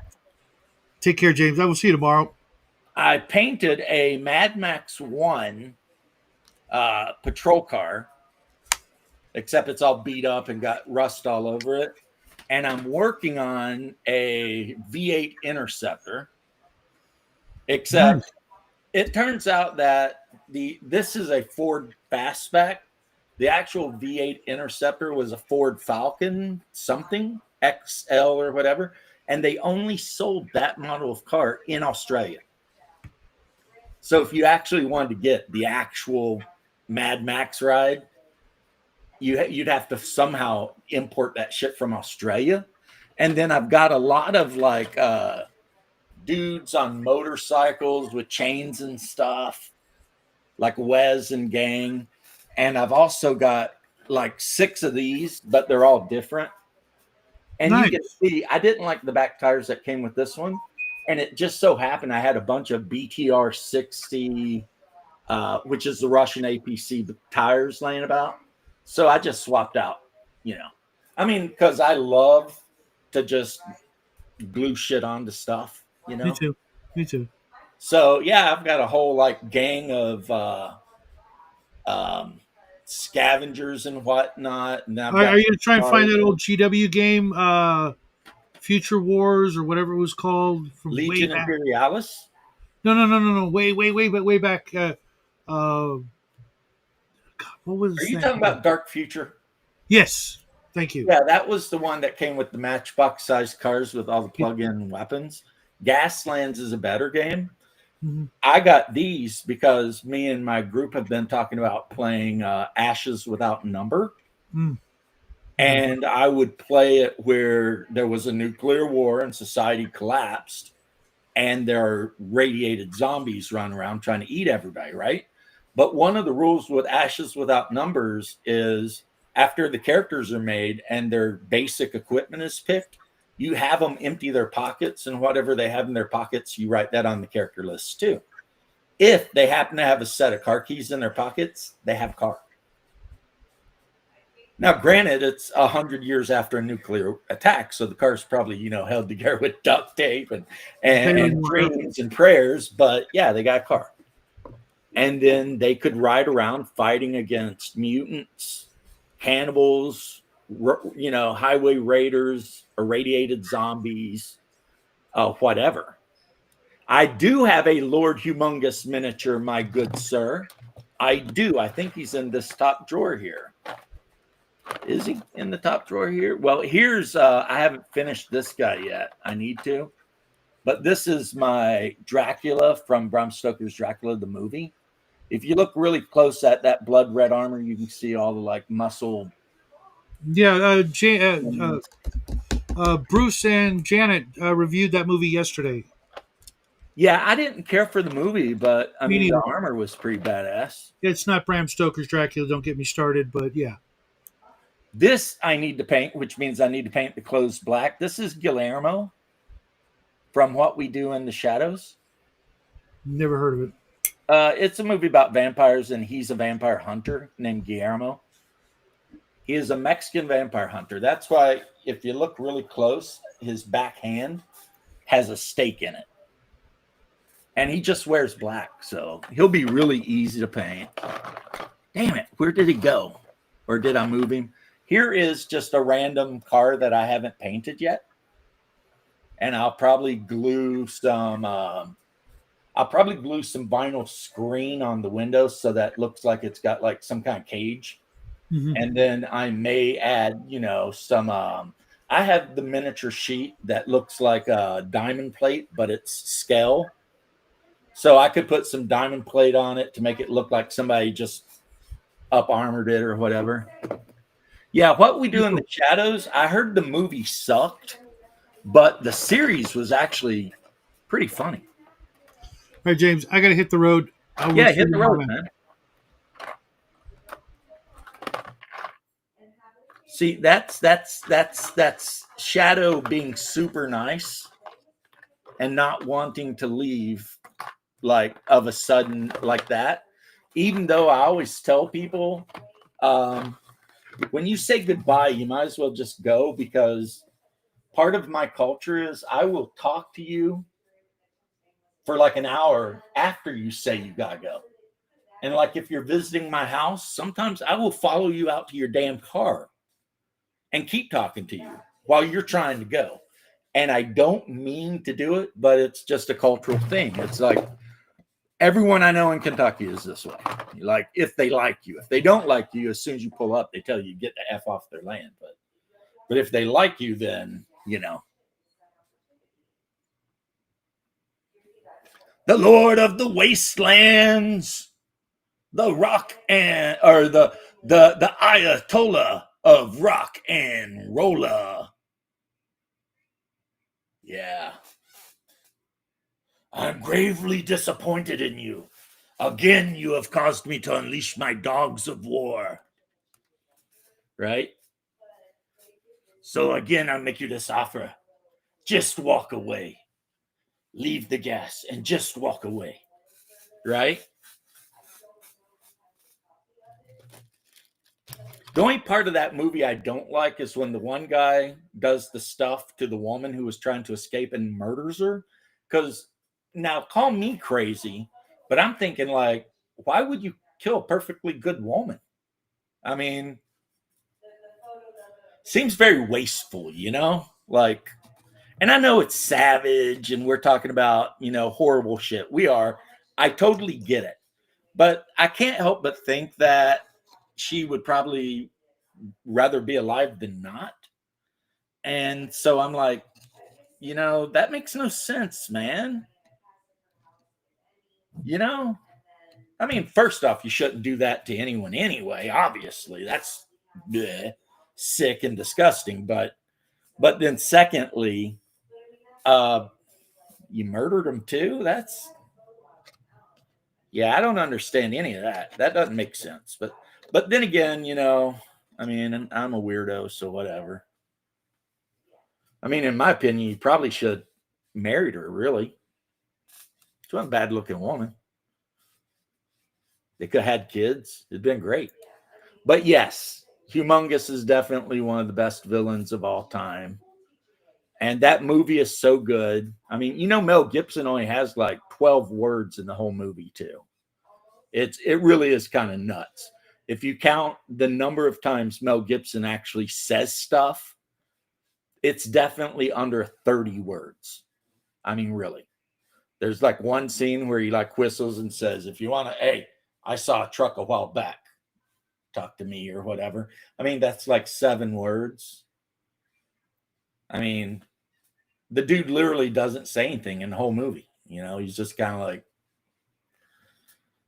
take care, James. I will see you tomorrow. I painted a Mad Max 1 patrol car, except it's all beat up and got rust all over it. And I'm working on a V8 Interceptor, except it turns out that this is a Ford Fastback. The actual V8 Interceptor was a Ford Falcon something, XL or whatever, and they only sold that model of car in Australia. So if you actually wanted to get the actual Mad Max ride, you'd have to somehow import that shit from Australia. And then I've got a lot of like dudes on motorcycles with chains and stuff, like Wes and gang. And I've also got like 6 of these, but they're all different. And Nice. you can see I didn't like the back tires that came with this one. And it just so happened I had a bunch of BTR 60, which is the Russian APC tires laying about. So I just swapped out, I mean, because I love to just glue shit onto stuff, Me too. Me too. So yeah, I've got a whole like gang of scavengers and whatnot. And I've got Are you gonna try and find cars. that old GW game, Future Wars or whatever it was called from Legion way back? Imperialis? No. Way back. God, what was Are you that? talking about Dark Future? Yes. Thank you. Yeah, that was the one that came with the matchbox sized cars with all the plug-in weapons. Gaslands is a better game. Mhm. I got these because me and my group have been talking about playing Ashes Without Number. Mm. And I would play it where there was a nuclear war and society collapsed, and there are radiated zombies running around trying to eat everybody, right? But one of the rules with Ashes Without Numbers is after the characters are made and their basic equipment is picked, you have them empty their pockets, and whatever they have in their pockets, you write that on the character list too. If they happen to have a set of car keys in their pockets, they have a car. Now, granted, it's 100 years after a nuclear attack, so the car's probably, held together with duct tape and dreams and prayers. But yeah, they got a car, and then they could ride around fighting against mutants, cannibals, highway raiders, irradiated zombies, whatever. I do have a Lord Humongous miniature, my good sir. I do. I think he's in this top drawer here. Is he in the top drawer here? Well, here's, I haven't finished this guy yet. I need to. But this is my Dracula from Bram Stoker's Dracula, the movie. If you look really close at that blood red armor, you can see all the muscle. Yeah, Bruce and Janet reviewed that movie yesterday. Yeah, I didn't care for the movie, but I mean, the neither. armor was pretty badass. It's not Bram Stoker's Dracula, don't get me started, but yeah. This I need to paint, which means I need to paint the clothes black. This is Guillermo from What We Do in the Shadows. Never heard of it. It's a movie about vampires, and he's a vampire hunter named Guillermo. He is a Mexican vampire hunter. That's why, if you look really close, his back hand has a stake in it. And he just wears black, so he'll be really easy to paint. Damn it, where did he go? Or did I move him? Here is just a random car that I haven't painted yet. And I'll probably glue some vinyl screen on the window so that looks like it's got some kind of cage. Mm-hmm. And then I may add, some I have the miniature sheet that looks like a diamond plate, but it's scale. So I could put some diamond plate on it to make it look like somebody just up armored it or whatever. Yeah, What We Do in the Shadows, I heard the movie sucked, but the series was actually pretty funny. All right, James, I got to hit the road. Yeah, hit the road, man. See, that's Shadow being super nice and not wanting to leave of a sudden like that. Even though I always tell people, when you say goodbye, you might as well just go, because part of my culture is I will talk to you for an hour after you say you gotta go. And if you're visiting my house, sometimes I will follow you out to your damn car and keep talking to you while you're trying to go. And I don't mean to do it, but it's just a cultural thing. It's everyone I know in Kentucky is this way. If they like you. If they don't like you, as soon as you pull up, they tell you get the F off their land. But if they like you, then, The Lord of the Wastelands, the rock the Ayatollah of rock and rolla. Yeah. I'm gravely disappointed in you. Again, you have caused me to unleash my dogs of war. Right? So again, I make you this offer. Just walk away. Leave the gas and just walk away. Right? The only part of that movie I don't like is when the one guy does the stuff to the woman who was trying to escape and murders her. Because now, call me crazy, but I'm thinking why would you kill a perfectly good woman? I mean, seems very wasteful, and I know it's savage and we're talking about, horrible shit. We are. I totally get it. But I can't help but think that she would probably rather be alive than not. And so I'm that makes no sense, man. I mean, first off, you shouldn't do that to anyone anyway. Obviously, that's bleh. sick and disgusting. But then secondly, you murdered him too. Yeah, I don't understand any of that. That doesn't make sense. But then again, I mean, I'm a weirdo, so whatever. I mean, in my opinion, you probably should married her, really. She wasn't a bad looking woman. They could have had kids. It'd been great. But yes, Humongous is definitely one of the best villains of all time. And that movie is so good. I mean, Mel Gibson only has like 12 words in the whole movie, too. It really is kind of nuts. If you count the number of times Mel Gibson actually says stuff, it's definitely under 30 words. I mean, really. There's like one scene where he like whistles and says, if you want to, hey, I saw a truck a while back. Talk to me or whatever. I mean, that's like 7 words. I mean, the dude literally doesn't say anything in the whole movie. He's just kind of like,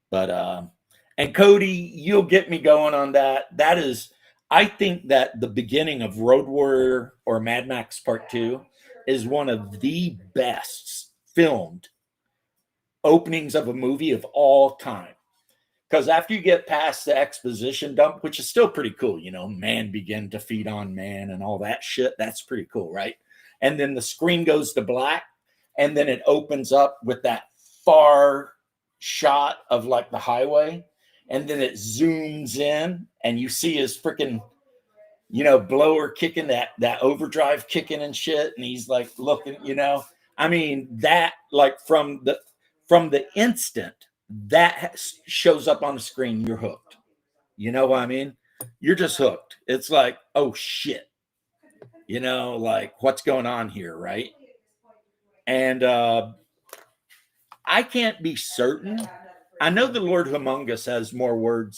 but, and Cody, you'll get me going on that. That is, I think that the beginning of Road Warrior or Mad Max Part 2 is one of the best filmed openings of a movie of all time. Because after you get past the exposition dump, which is still pretty cool, man began to feed on man and all that shit. That's pretty cool, right? And then the screen goes to black, and then it opens up with that far shot of like the highway, and then it zooms in, and you see his freaking, blower kicking that overdrive kicking and shit, and he's like looking, I mean, that like from the instant that shows up on the screen, you're hooked. You know what I mean? You're just hooked. It's like, oh shit, like what's going on here, right? And I can't be certain. I know the Lord Humongous has more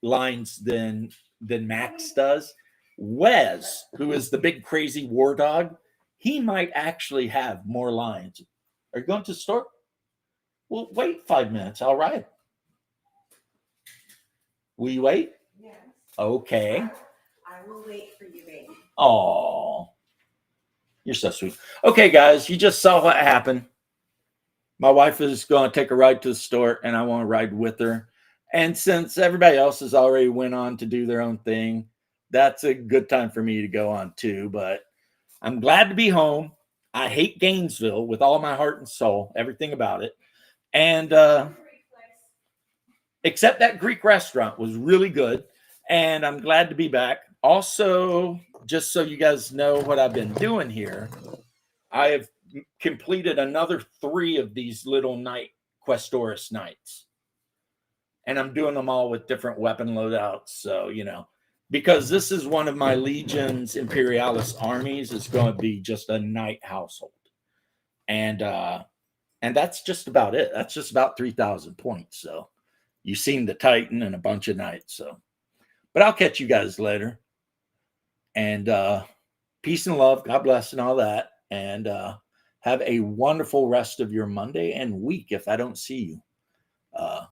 lines than Max does. Wes, who is the big crazy war dog, he might actually have more lines. Are you going to the store? Well, wait 5 minutes. I'll ride. Will you wait? Yes. Okay. I will wait for you, baby. Oh, you're so sweet. Okay, guys, you just saw what happened. My wife is going to take a ride to the store, and I want to ride with her. And since everybody else has already went on to do their own thing, that's a good time for me to go on too. But I'm glad to be home. I hate Gainesville with all my heart and soul, everything about it. And except that Greek restaurant was really good. And I'm glad to be back. Also, just so you guys know what I've been doing here, I have completed another 3 of these little night Questoris nights. And I'm doing them all with different weapon loadouts. So, because this is one of my Legion's Imperialis armies, is going to be just a night household. And that's just about it. That's just about 3,000 points. So you've seen the Titan and a bunch of knights. So, but I'll catch you guys later. And peace and love. God bless and all that. And have a wonderful rest of your Monday and week if I don't see you.